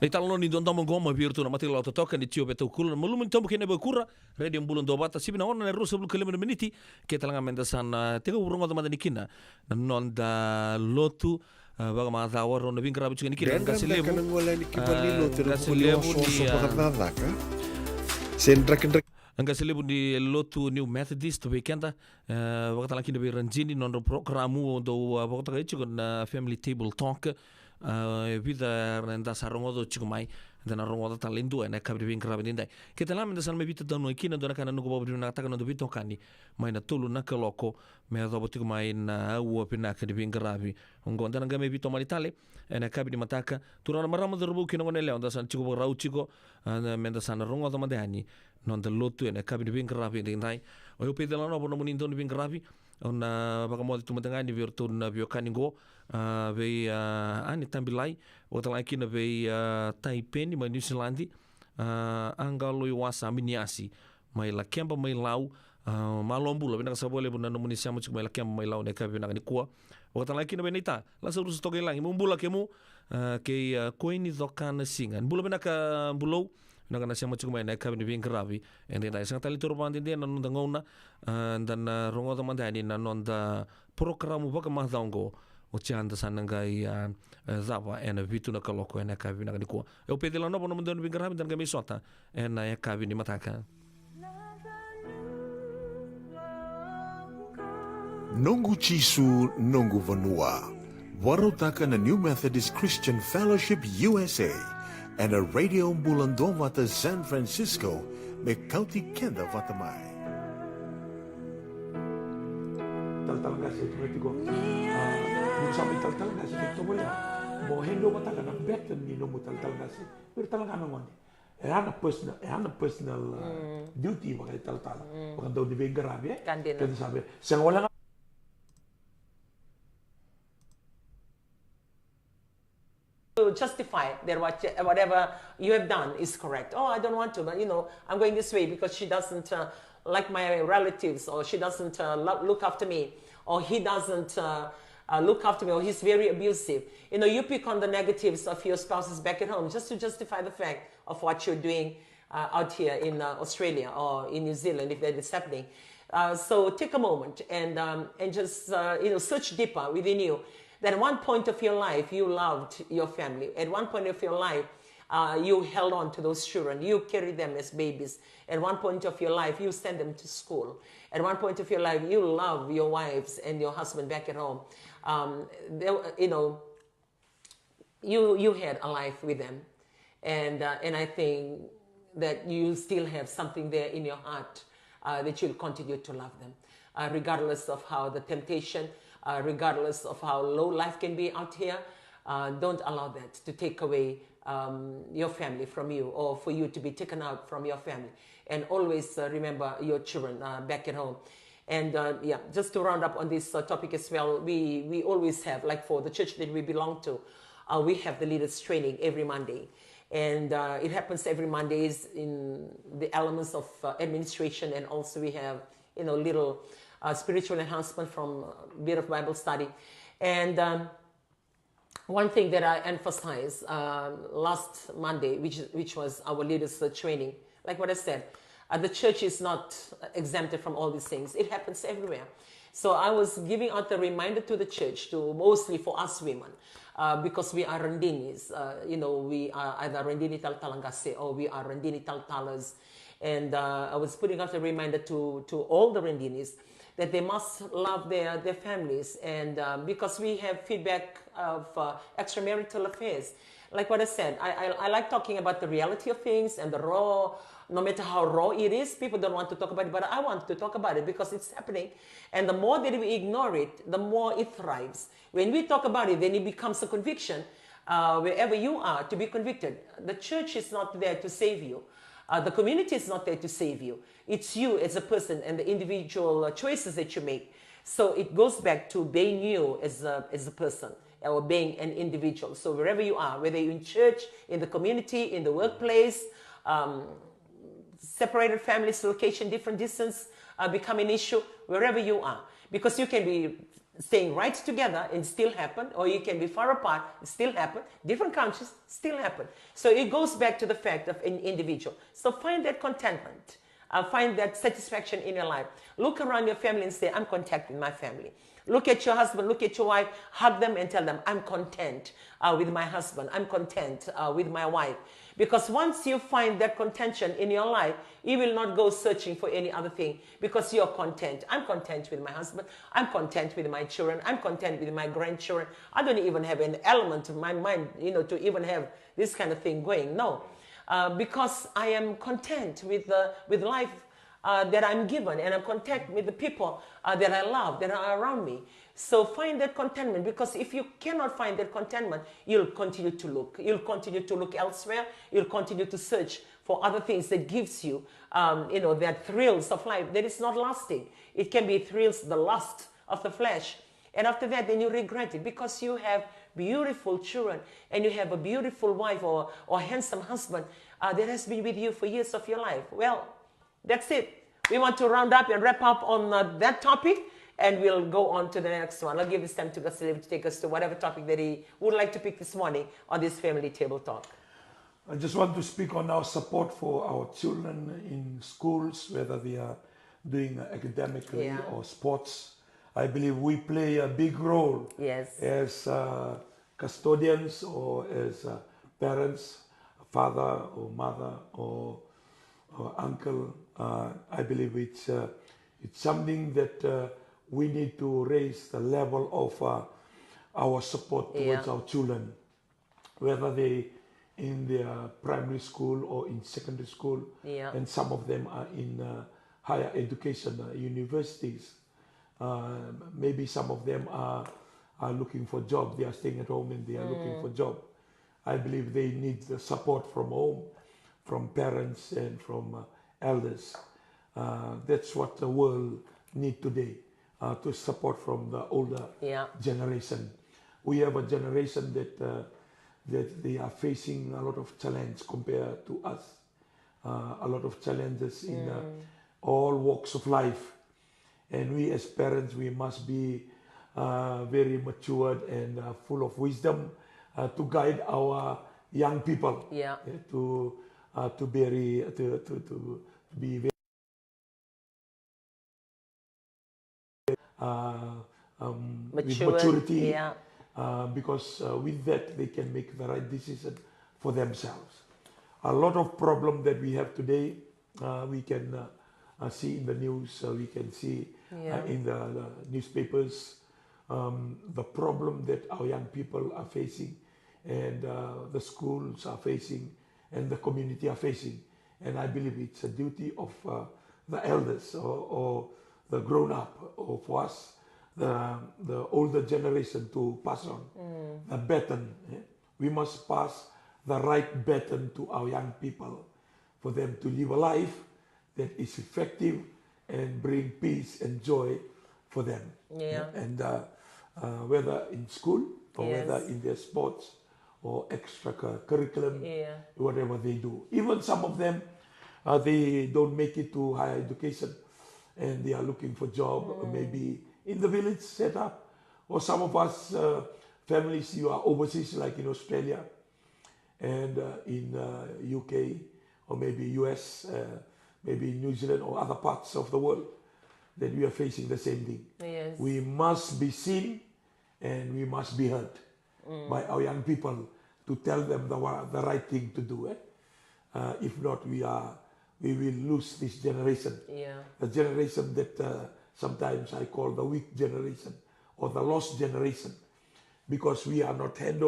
Nei talo ni don tomo goma virtu na matila to toka ni tio beto kula malum tomo kene bakura radio bulun do bata sibina ona na rusa bulu kelema miniti ke talanga menda sana tega urunga do madani kina non da lotu baga ma da waro no vingra bichu ni kina ka selebu Angka selebu di lotu New Methodist weekenda waktu lagi di ranjini non programu do waktu kaya cikon family table talk vida renda sarongodo chikumai dana rongodo talendu ena kabri bin krabindai kita lam da salme vita dano ikina dona kana nugo babri na taka no vito kani mai na tulu na kaloko me do botiku mai na u pina ka bin grabi ongo dana game vito malitale ena kabri mataka turana marama do rubu kino ngone leon da san chiku rau chico me da san rongodo madani non da lotu ena kabri bin grabi dindai o yo pedala no bono munindo bin grabi ona bakamodi tumatangani virtu na biokaningo vei ani tambilai o tala kina vei Taipei ma New Zealand angalo i wasa miniasi mai la kemba mai lau malombula bina sabole buna no munisia mo mai la kemba mai lau ne ka bina ni kua o tala kina benita la sa rusu toke langi mumbula kemu ke koini dokana singan bula bina ka bulo na kana siamo mai na ka bina bin gravi ende dai sang tali turban de na no ngona dan rongo da mandani na non da programu baka mahdango o tianda sanangai zava ena vitu na kaloko ena kavi na kua eu pedela no bono mundo bin gravi dan game sota ena ya kavi ni mataka Nongu Chisu Nongu Vanua Warotaka na New Methodist Christian Fellowship USA and a radio Bulando Vata San Francisco me County Kenda Vatamai Tal nasi itu sampai tal nasi itu boleh mau hendo mata kan better ni nomu tal nasi bertal kan ngon ana personal duty bagai tal bagai do di bengarabe kan sabe sengola to justify that whatever you have done is correct. Oh, I don't want to, but I'm going this way because she doesn't like my relatives, or she doesn't look after me, or he doesn't look after me, or he's very abusive. You pick on the negatives of your spouses back at home just to justify the fact of what you're doing out here in Australia or in New Zealand, if that is happening. So take a moment and just search deeper within you. That at one point of your life, you loved your family. At one point of your life, you held on to those children. You carried them as babies. At one point of your life, you sent them to school. At one point of your life, you love your wives and your husband back at home. You had a life with them. And I think that you still have something there in your heart that you'll continue to love them. Regardless of how the temptation, regardless of how low life can be out here, don't allow that to take away your family from you, or for you to be taken out from your family. And always remember your children back at home. And just to round up on this topic as well, we always have, like for the church that we belong to, we have the leaders training every Monday. And it happens every Mondays in the elements of administration, and also we have little spiritual enhancement from a bit of Bible study. And one thing that I emphasized last Monday, which was our leaders training, like what I said, the church is not exempted from all these things. It happens everywhere. So I was giving out the reminder to the church, mostly for us women, because we are Rendinis. We are either Rendini Taltalangase or we are Rendini Taltalas. And I was putting out a reminder to all the Rendinis that they must love their families. And because we have feedback of extramarital affairs, like what I said, I like talking about the reality of things and the raw, no matter how raw it is, people don't want to talk about it, but I want to talk about it because it's happening. And the more that we ignore it, the more it thrives. When we talk about it, then it becomes a conviction. Wherever you are, to be convicted. The church is not there to save you. The community is not there to save you. It's you as a person and the individual choices that you make. So it goes back to being you as a person or being an individual. So wherever you are, whether you're in church, in the community, in the workplace, separated families, location, different distance become an issue, wherever you are. Because you can be staying right together and still happen, or you can be far apart and still happen, different countries still happen. So it goes back to the fact of an individual. So find that contentment, find that satisfaction in your life. Look around your family and say, I'm content with my family. Look at your husband, look at your wife, hug them and tell them, I'm content with my husband, I'm content with my wife. Because once you find that contention in your life, you will not go searching for any other thing because you're content. I'm content with my husband. I'm content with my children. I'm content with my grandchildren. I don't even have an element of my mind, to even have this kind of thing going. No, because I am content with life that I'm given, and I'm content with the people that I love, that are around me. So find that contentment, because if you cannot find that contentment, you'll continue to look. You'll continue to look elsewhere. You'll continue to search for other things that gives you, that thrills of life that is not lasting. It can be thrills, the lust of the flesh. And after that, then you regret it because you have beautiful children and you have a beautiful wife or handsome husband that has been with you for years of your life. Well, that's it. We want to round up and wrap up on that topic, and we'll go on to the next one. I'll give this time to Gasile to take us to whatever topic that he would like to pick this morning on this Family Table Talk. I just want to speak on our support for our children in schools, whether they are doing academically or sports. I believe we play a big role as custodians or as parents, father or mother or uncle. I believe it's something that we need to raise the level of our support towards our children, whether they in their primary school or in secondary school, and some of them are in higher education, universities. Maybe some of them are looking for job. They are staying at home and they are looking for job. I believe they need the support from home, from parents and from elders. That's what the world needs today, to support from the older generation. We have a generation that they are facing a lot of challenge compared to us, a lot of challenges in all walks of life. And we as parents, we must be very matured and full of wisdom to guide our young people to be very with maturity, because with that they can make the right decision for themselves. A lot of problem that we have today, we can see in the news, we can see in the newspapers, the problem that our young people are facing, and the schools are facing, and the community are facing. And I believe it's a duty of the elders or the grown-up, or for us, the older generation, to pass on the baton. We must pass the right baton to our young people for them to live a life that is effective and bring peace and joy for them. And whether in school or whether in their sports or extra curriculum, whatever they do. Even some of them, they don't make it to higher education and they are looking for job, maybe in the village setup, or some of us families, you are overseas, like in Australia and in UK or maybe US, maybe New Zealand or other parts of the world, that we are facing the same thing. We must be seen and we must be heard by our young people to tell them the right thing to do. If not, we will lose this generation. The generation that sometimes I call the weak generation or the lost generation, because we are not handing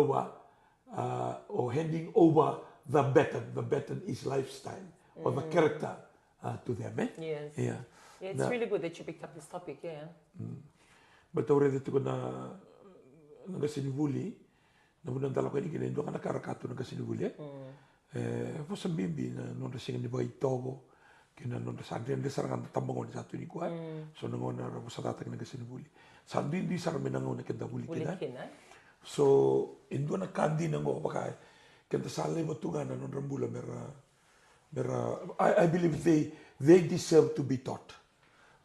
over the baton. The baton is lifestyle or the character to them. Yes. Yeah. It's really good that you picked up this topic. Yeah. But already to na sinivuli na muna dalawa ni kini ndo kana karakato na sinivuli. Po sambimbi na non singa ni boy togo kina non sandri ande sarangan tambangon satu ni kuat. So nangona ra posatata na sinivuli. Sandi di sarame nangona kenda buli kina. So indo na kandi nango pakai kenta sale motunga na non rambula mera I believe they deserve to be taught.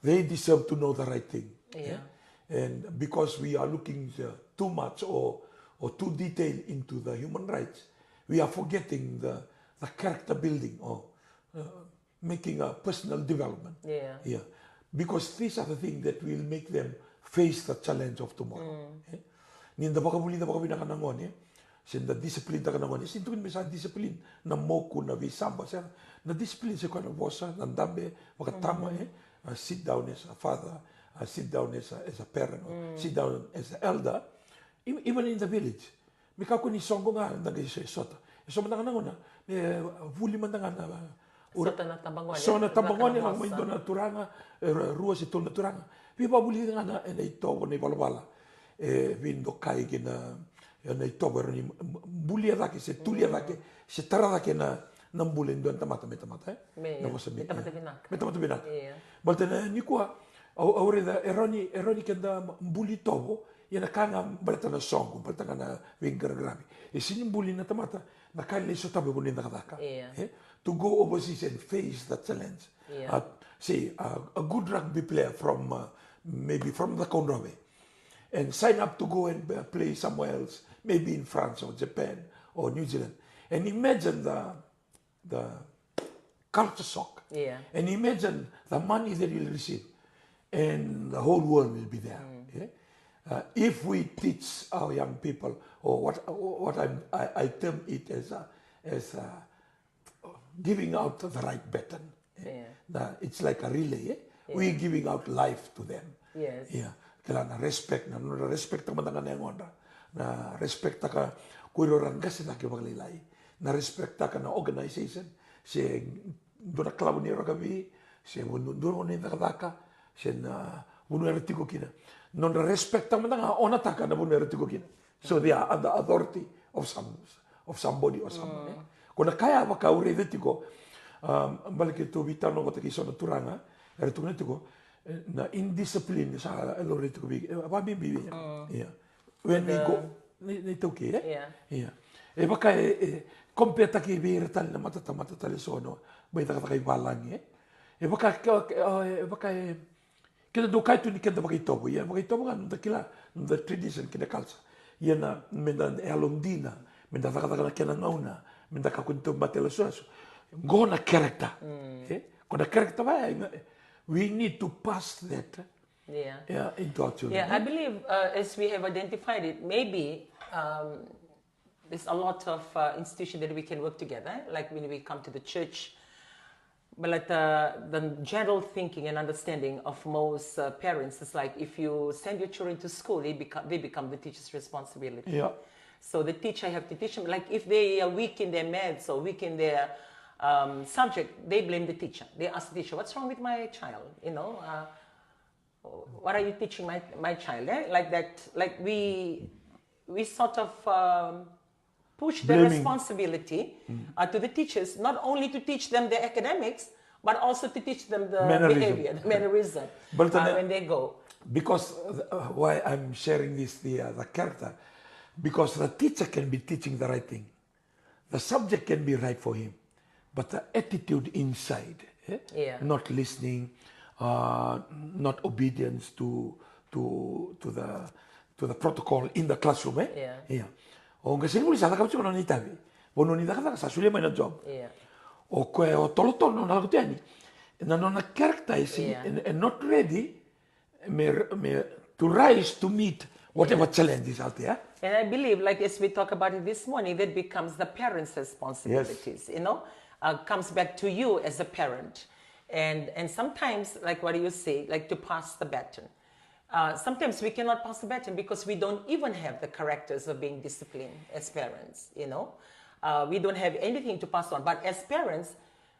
They deserve to know the right thing. Yeah. And because we are looking too much or too detailed into the human rights, we are forgetting the character building or making a personal development. Yeah. Because these are the things that will make them face the challenge of tomorrow. Ninda baka buli na baka binakanangon eh. Sin the discipline ta kanangon eh. Sin tukin may sa discipline na moku na visamba sir. Na discipline sa kana bosa na dambe baka tama eh. Sit down as a father, sit down as a parent, sit down as an elder, even in the village. Mika ko ni songo nga nag-isota. So man nga na vuli man nga na so na tabangon ni ang mindo na turanga rua si tol na turanga. Pipa buli nga na ay to ni balbala. Vindo kai gina na ito ni buli adake se tuli adake se taradake na nambulen doon tamata. Na mo sabi. Tamata binak. Baltana ni kuha aureda eroni kenda mbuli tobo yana kanga baltana songo baltana na wingar grabe. Sini mbuli na tamata na kali so tabe bunin na kadaka. To go overseas and face that challenge. Say a good rugby player from maybe from the Conroe and sign up to go and play somewhere else, maybe in France or Japan or New Zealand, and imagine the culture shock. And imagine the money that you'll receive, and the whole world will be there. If we teach our young people, or what I term it as giving out the right baton. It's like a relay. We're giving out life to them. Kailangan na respect na respect ang matanga na yung onda. Na respect ka kuiroran kasi na kipaglilay. Na respect ka na organization. Si doon na klabo ni Ragabi, si doon na nakataka, si na buno ertiko kina. Non respect ang matanga onataka na buno ertiko kina. So they are under authority of somebody or someone. Kung kaya baka uri etiko, balik ito bitano ko takiso na turanga, ertiko na etiko, na indiscipline sa alore to be bibi when we go nito ke e baka kompeta ki bir tal na matata lesono may kay balang e baka kila do kay to ni kenda baka itobo nga the tradition kina culture na mendan elondina mendan kata kena nauna mendan ka kunto matelo so gona character kona character ba we need to pass that into our children. I believe as we have identified it, maybe there's a lot of institutions that we can work together, like when we come to the church. But like the general thinking and understanding of most parents is like if you send your children to school, they become the teacher's responsibility. So the teacher have to teach them. Like if they are weak in their maths or weak in their subject, they blame the teacher. They ask the teacher, "What's wrong with my child? What are you teaching my child?" Like that. Like we sort of push the responsibility to the teachers, not only to teach them the academics, but also to teach them the behavior, the mannerism when they go. Because why I'm sharing this, the character, because the teacher can be teaching the right thing, the subject can be right for him. But the attitude inside, not listening, not obedience to the protocol in the classroom. O kasi muli sa nakapit ko na nitabi, bono ni nakata sa sulia may na job. O kwe o tolotol no nalagutiani, na no na characterizing and not ready to rise to meet whatever challenges out there. And I believe, like as we talk about it this morning, that becomes the parents' responsibilities. Comes back to you as a parent. And sometimes, like what you say, like to pass the baton. Sometimes we cannot pass the baton because we don't even have the characters of being disciplined as parents, you know. We don't have anything to pass on. But as parents,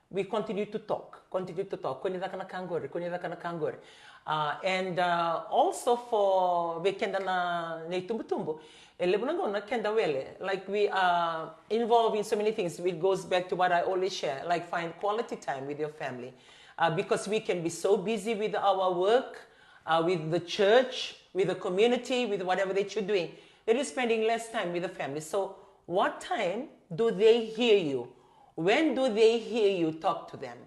we continue to talk. And also for weekend na tumbu like we are involved in so many things. It goes back to what I always share, like find quality time with your family. Because we can be so busy with our work, with the church, with the community, with whatever that you're doing, that you're spending less time with the family. So what time do they hear you? When do they hear you talk to them?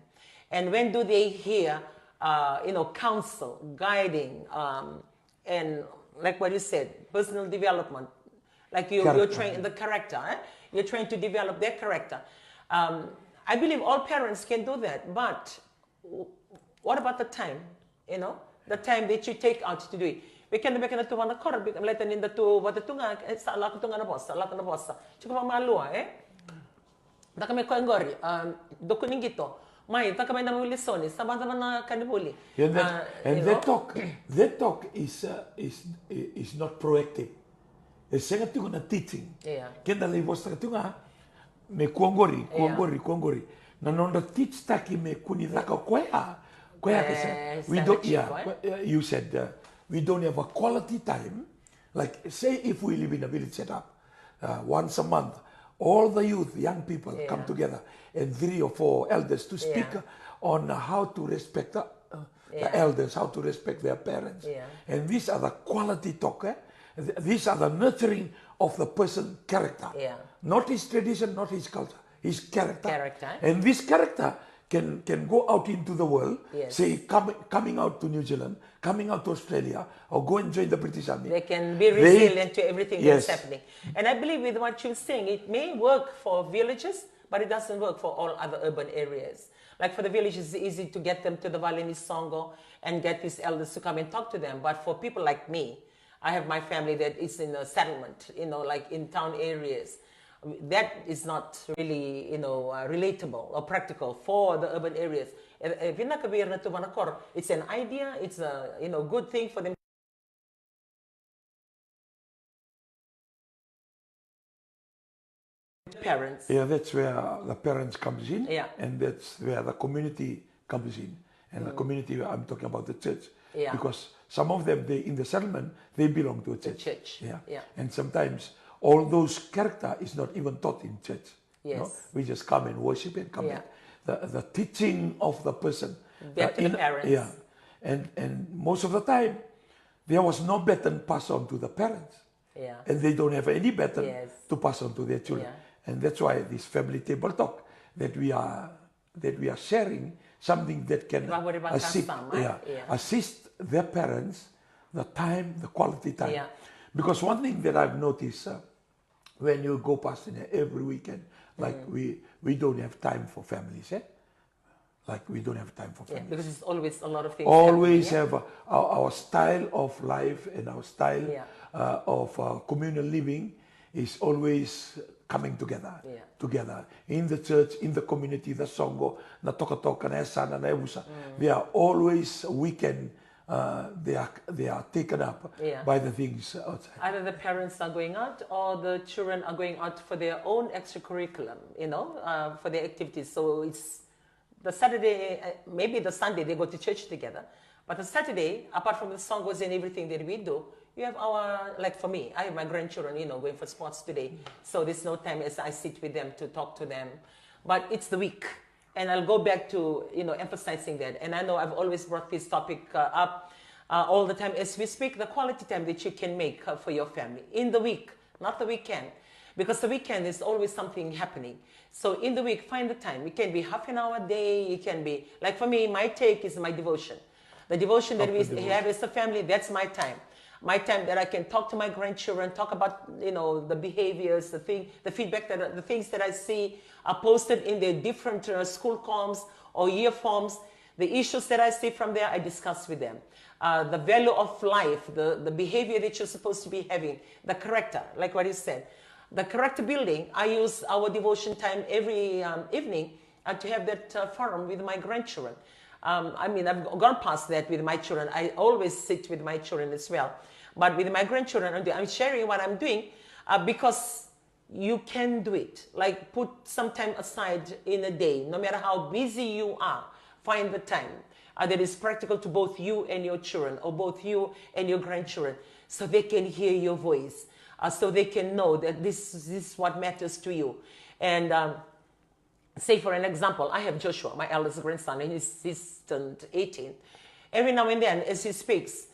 And when do they hear, counsel, guiding, and like what you said, personal development, like you're trained the character, you're trying to develop their character. I believe all parents can do that, but what about the time, the time that you take out to do it? We can make it to one quarter, let in the two, what the tunga, it's a lot of tunga bossa, lot of bossa. Chupa malua, Takame koengori, dokuningito. Mai, takame na muli soni, sabata na kanibuli. And that talk is not proactive. It's saying to na teaching. Kenda le vostra tunga me kuongori. Na nonda teach taki me kuni laka kwea kese. We don't. You said we don't have a quality time. Like say if we live in a village setup, once a month. All the youth, young people come together and 3 or 4 elders to speak on how to respect the elders, how to respect their parents. And these are the quality talk. These are the nurturing of the person's character. Not his tradition, not his culture, his character. And this character can go out into the world, say coming out to New Zealand, coming out to Australia, or go and join the British Army. They can be resilient to everything that's happening. And I believe with what you're saying, it may work for villages, but it doesn't work for all other urban areas. Like for the villages, it's easy to get them to the Valeni Songo and get these elders to come and talk to them. But for people like me, I have my family that is in a settlement, like in town areas. That is not really, relatable or practical for the urban areas. It's an idea, it's a good thing for them. Parents. Yeah, that's where the parents comes in, and that's where the community comes in. And the community, I'm talking about the church, because some of them, in the settlement, they belong to a church. The church. And sometimes all those character is not even taught in church. We just come and worship and come back. The teaching of the person. Back to the parents. And most of the time, there was no baton passed on to the parents. And they don't have any baton to pass on to their children. And that's why this family table talk, that we are sharing something that can assist their parents, the quality time. Because one thing that I've noticed, when you go past every weekend, like we don't have time for families, Like we don't have time for families. Because it's always a lot of things. Always have our style of life and our style of communal living is always coming together. Together in the church, in the community, the songo, na toka na sana na ebusa. They are always weekend. They are taken up by the things outside. Either the parents are going out or the children are going out for their own extracurriculum, for their activities. So it's the Saturday, maybe the Sunday they go to church together. But the Saturday, apart from the songos and everything that we do, you have like for me, I have my grandchildren, going for sports today. So there's no time as I sit with them to talk to them. But it's the week. And I'll go back to, emphasizing that. And I know I've always brought this topic up all the time as we speak, the quality time that you can make for your family in the week, not the weekend. Because the weekend is always something happening. So in the week, find the time. It can be half an hour a day. It can be, like for me, my take is my devotion. The devotion that we have as a family, that's my time. My time that I can talk to my grandchildren, talk about, the behaviors, the feedback, the things that I see are posted in their different school comms or year forms. The issues that I see from there, I discuss with them. The value of life, the behavior that you're supposed to be having, the character, like what you said. The character building, I use our devotion time every evening to have that forum with my grandchildren. I mean, I've gone past that with my children. I always sit with my children as well. But with my grandchildren, I'm sharing what I'm doing because you can do it. Like put some time aside in a day, no matter how busy you are, find the time that is practical to both you and your children, or both you and your grandchildren, so they can hear your voice, so they can know that this is what matters to you. And say for an example, I have Joshua, my eldest grandson, and he's turned 18. Every now and then, as he speaks,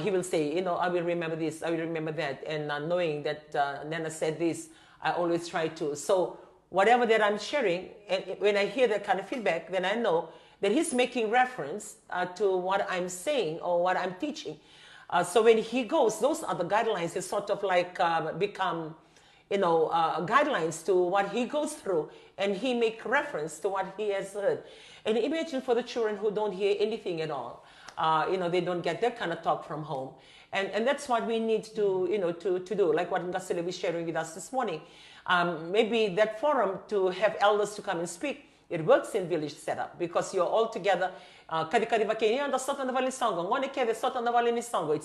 he will say, I will remember this, I will remember that. And knowing that Nana said this, I always try to. So whatever that I'm sharing, and when I hear that kind of feedback, then I know that he's making reference to what I'm saying or what I'm teaching. So when he goes, those are the guidelines. They sort of like become, guidelines to what he goes through, and he make reference to what he has heard. And imagine for the children who don't hear anything at all. They don't get that kind of talk from home. And that's what we need to do, like what Ngasile was sharing with us this morning. Maybe that forum to have elders to come and speak, it works in village setup because you're all together. It's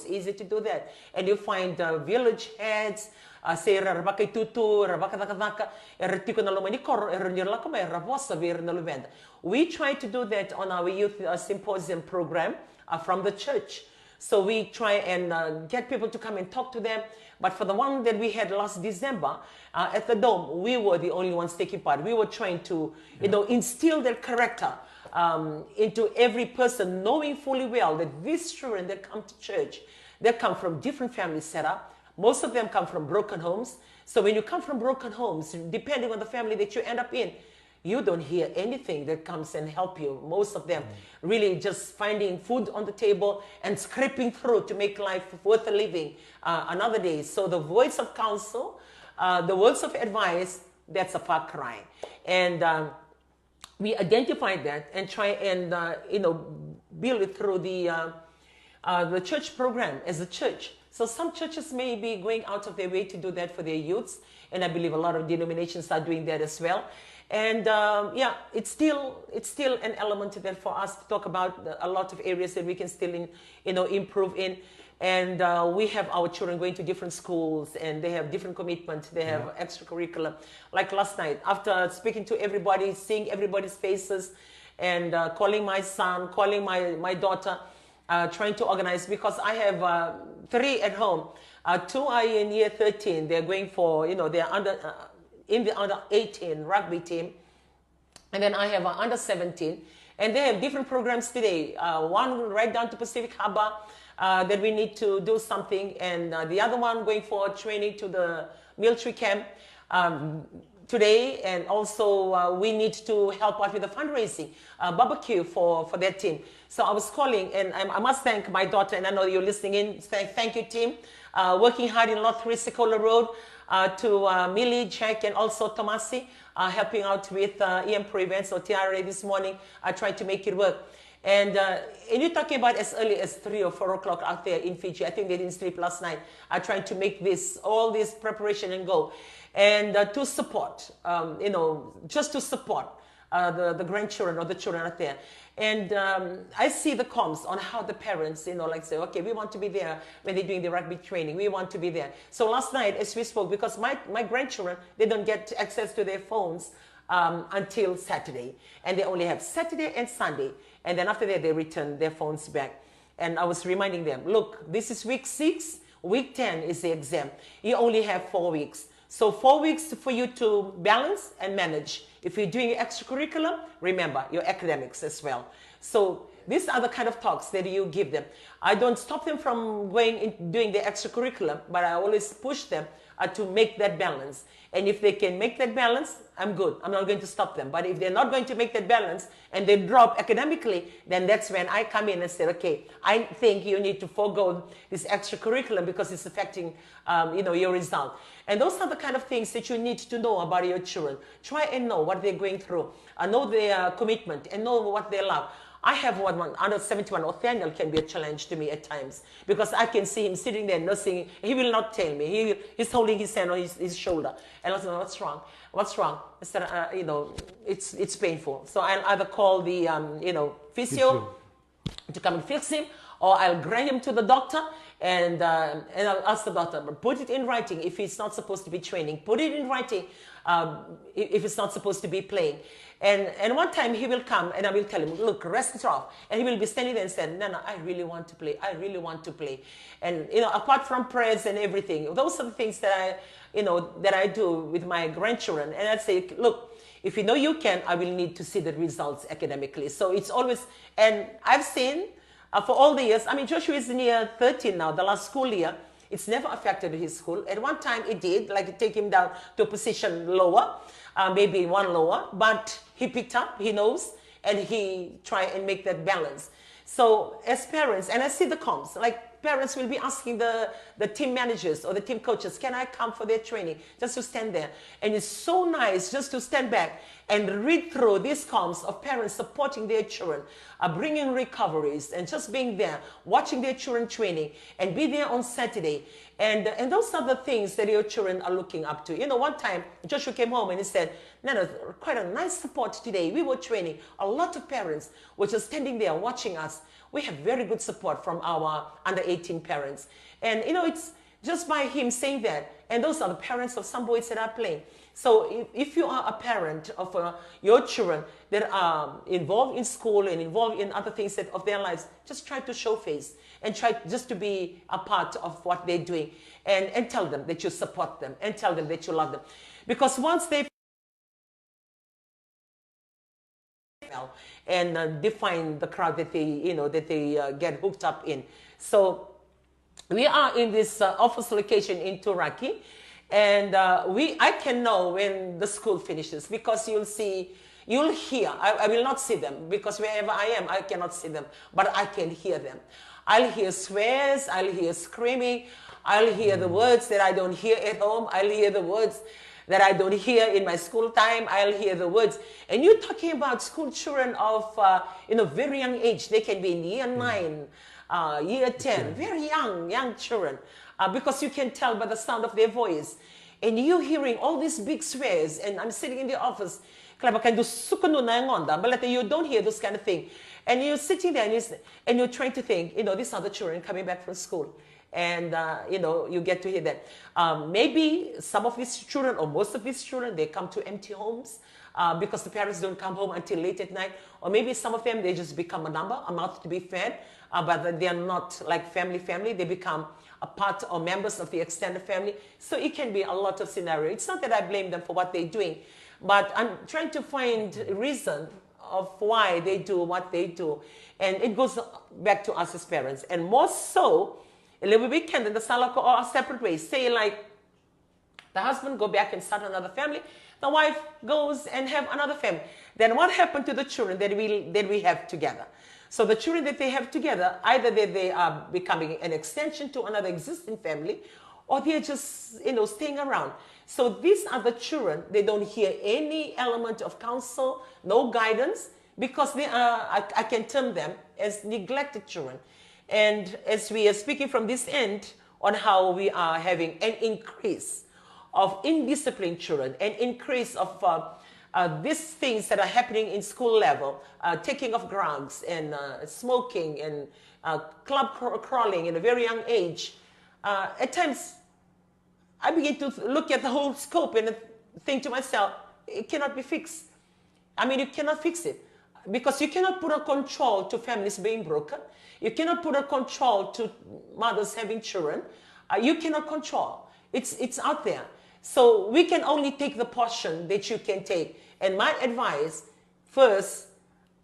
easy to do that. And you find village heads, say we try to do that on our youth symposium program from the church. So we try and get people to come and talk to them. But for the one that we had last December at the Dome, we were the only ones taking part. We were trying to, instill that character into every person, knowing fully well that these children that come to church, they come from different family setup. Most of them come from broken homes. So when you come from broken homes, depending on the family that you end up in, you don't hear anything that comes and help you. Most of them really just finding food on the table and scraping through to make life worth a living another day. So the voice of counsel, the words of advice, that's a far cry. And we identified that and try and build it through the church program as a church. So some churches may be going out of their way to do that for their youths, and I believe a lot of denominations are doing that as well. And it's still an element that for us to talk about a lot of areas that we can still improve in. And we have our children going to different schools, and they have different commitments. They have extracurricular. Like last night, after speaking to everybody, seeing everybody's faces, and calling my son, calling my daughter, trying to organize, because I have 3 at home. 2 are in year 13. They're going for, they're in the under 18 rugby team. And then I have under 17. And they have different programs today. One right down to Pacific Harbor that we need to do something. And the other one going for training to the military camp today. And also we need to help out with the fundraising barbecue for their team. So I was calling, and I must thank my daughter, and I know you're listening in. Thank you, team. Working hard in Lot 3 Secola Road. To Millie, Jack, and also Tomasi, helping out with EM Pro events or TRA this morning. I tried to make it work. And you're talking about as early as 3 or 4 o'clock out there in Fiji. I think they didn't sleep last night. I tried to make all this preparation and go. And to support, just to support the grandchildren or the children out there. And I see the comms on how the parents, say, okay, we want to be there when they're doing the rugby training. We want to be there. So last night, as we spoke, because my grandchildren, they don't get access to their phones until Saturday. And they only have Saturday and Sunday. And then after that, they return their phones back. And I was reminding them, look, this is week 6. Week 10 is the exam. You only have 4 weeks. So 4 weeks for you to balance and manage. If you're doing extracurricular, remember your academics as well. So these are the kind of talks that you give them. I don't stop them from going in doing the extracurricular, but I always push them to make that balance. And if they can make that balance, I'm good. I'm not going to stop them. But if they're not going to make that balance and they drop academically, then that's when I come in and say, okay, I think you need to forego this extracurricular because it's affecting, your result. And those are the kind of things that you need to know about your children. Try and know what they're going through. Know their commitment and know what they love. I have one under 71. Nathaniel can be a challenge to me at times because I can see him sitting there nursing. He will not tell me. He's holding his hand on his shoulder. And I was like, what's wrong? What's wrong? I said, it's painful. So I'll either call the, physio to come and fix him, or I'll bring him to the doctor and I'll ask the doctor, put it in writing if he's not supposed to be training. Put it in writing if it's not supposed to be playing. And one time he will come and I will tell him, look, rest it off. And he will be standing there and saying, no, I really want to play. I really want to play. And, apart from prayers and everything, those are the things that I do with my grandchildren. And I say, look, if you know you can, I will need to see the results academically. So it's always, and I've seen for all the years, Joshua is near 13 now, the last school year. It's never affected his school. At one time it did, like take him down to a position lower, maybe one lower, but he picked up, he knows, and he try and make that balance. So as parents, and I see the comms, like parents will be asking the team managers or the team coaches, can I come for their training? Just to stand there. And it's so nice just to stand back and read through these comms of parents supporting their children, bringing recoveries and just being there, watching their children training and be there on Saturday. And those are the things that your children are looking up to. One time Joshua came home and he said, Nana, quite a nice support today. We were training. A lot of parents were just standing there watching us. We have very good support from our under 18 parents. And it's just by him saying that. And those are the parents of some boys that are playing. So if you are a parent of your children that are involved in school and involved in other things of their lives, just try to show face and try just to be a part of what they're doing and tell them that you support them and tell them that you love them. Because once they and define the crowd that they get hooked up in. So we are in this office location in Turaki. And I can know when the school finishes because you'll hear. I will not see them because wherever I am, I cannot see them, but I can hear them. I'll hear swears, I'll hear screaming, I'll hear the words that I don't hear at home, I'll hear the words that I don't hear in my school time, I'll hear the words. And you're talking about school children of very young age. They can be in year 9, year 10, very young children. Because you can tell by the sound of their voice. And you're hearing all these big swears, and I'm sitting in the office, but you don't hear this kind of thing. And you're sitting there and you're trying to think, these are the children coming back from school. And, you get to hear that. Maybe some of these children, or most of these children, they come to empty homes because the parents don't come home until late at night. Or maybe some of them, they just become a number, a mouth to be fed, but they are not like family. They become a part or members of the extended family. So it can be a lot of scenario. It's not that I blame them for what they're doing, but I'm trying to find a reason of why they do what they do. And it goes back to us as parents. And more so, a little weekend in the Salako or a separate way. Say like the husband go back and start another family. The wife goes and have another family. Then what happened to the children that we have together? So the children that they have together, either they are becoming an extension to another existing family, or they're just, staying around. So these are the children, they don't hear any element of counsel, no guidance, because they are, I can term them as neglected children. And as we are speaking from this end on how we are having an increase of indisciplined children, an increase of these things that are happening in school level, taking of drugs and smoking and club crawling in a very young age, at times I begin to look at the whole scope and think to myself, it cannot be fixed. You cannot fix it because you cannot put a control to families being broken. You cannot put a control to mothers having children. You cannot control. It's out there. So we can only take the portion that you can take. And my advice, first,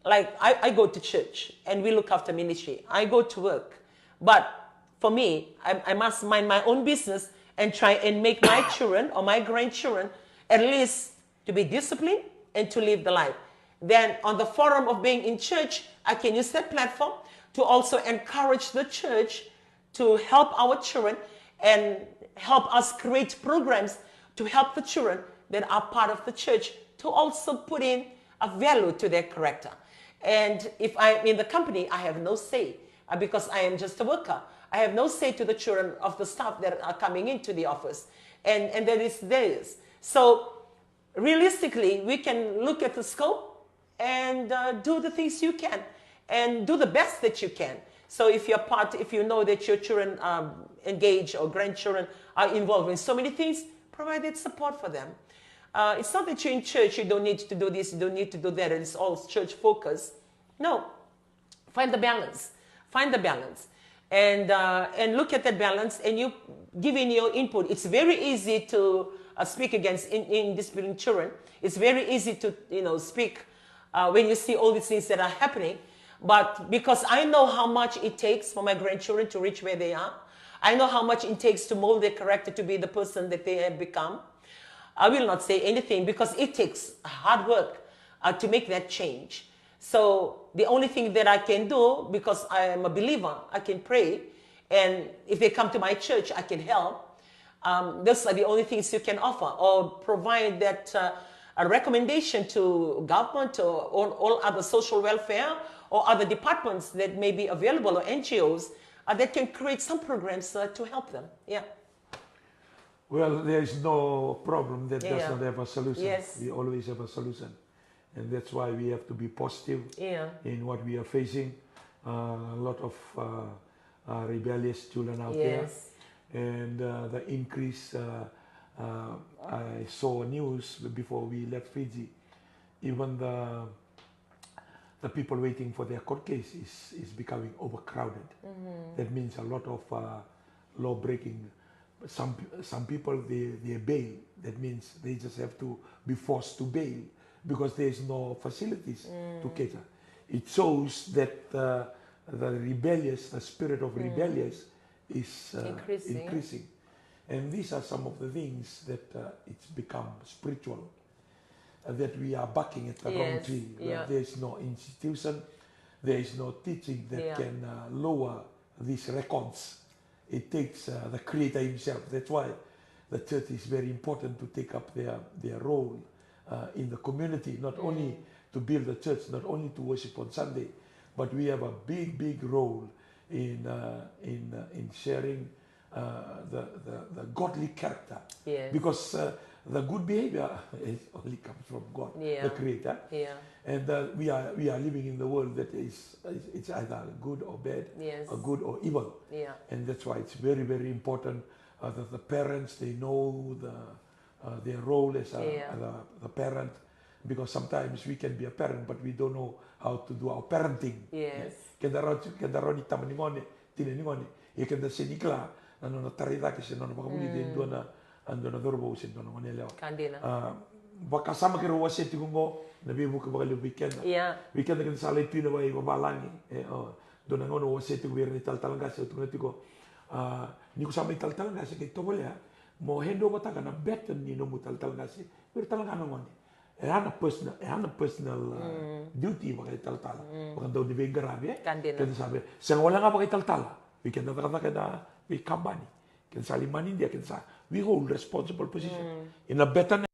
like I go to church and we look after ministry. I go to work. But for me, I must mind my own business and try and make my children or my grandchildren at least to be disciplined and to live the life. Then on the forum of being in church, I can use that platform to also encourage the church to help our children and help us create programs to help the children that are part of the church to also put in a value to their character. And if I'm in the company, I have no say because I am just a worker. I have no say to the children of the staff that are coming into the office. And that is theirs. So realistically, we can look at the scope and do the things you can and do the best that you can. So if you know that your children engage or grandchildren are involved in so many things, provide that support for them. It's not that you're in church, you don't need to do this, you don't need to do that, and it's all church focused. No, find the balance. Find the balance. And look at that balance, and you give in your input. It's very easy to speak against indisciplined children. It's very easy to speak when you see all these things that are happening. But because I know how much it takes for my grandchildren to reach where they are, I know how much it takes to mold their character to be the person that they have become, I will not say anything because it takes hard work to make that change. So the only thing that I can do, because I am a believer, I can pray. And if they come to my church, I can help. Those are the only things you can offer, or provide that a recommendation to government or all other social welfare or other departments that may be available, or NGOs that can create some programs to help them. Yeah. Well, there is no problem that does Yeah. not have a solution. Yes. We always have a solution. And that's why we have to be positive in what we are facing. A lot of rebellious children out there. And the increase, I saw news before we left Fiji, even the people waiting for their court case is becoming overcrowded. That means a lot of law breaking. Some people, they bail. That means they just have to be forced to bail because there is no facilities to cater. It shows that the spirit of rebellious is increasing. And these are some of the things that it's become spiritual, that we are barking at the wrong tree. There is no institution, there is no teaching that can lower these records. It takes the Creator Himself. That's why the church is very important to take up their role in the community, not only to build the church, not only to worship on Sunday, but we have a big role in sharing the godly character. Because the good behavior only comes from God, the Creator. And we are living in the world that it's either good or bad, or good or evil. And that's why it's very important that the parents, they know their role as the parent, because sometimes we can be a parent but we don't know how to do our parenting. Kenda roni tamani ngone tine ngone e kenda senikla na tarida ke seno bakuli de ndona andona dorbo se ndona ngone leo baka sama ke ro wase tigungo na be buka bakali weekend weekend ke sale pino ba balangi dona ngono wase tigu berni talanga se tu tiko ni ko sama talanga se ke to bolea mo hendo bataka na bet ni no mutal talanga se ber talanga ngone hana personal duty pakai tal-tal. Bukan tahu di Bengarabi kita sabi. Sang wala nga pakai tal-tal. We can we company. Kita salimani dia kita we hold responsible position in a better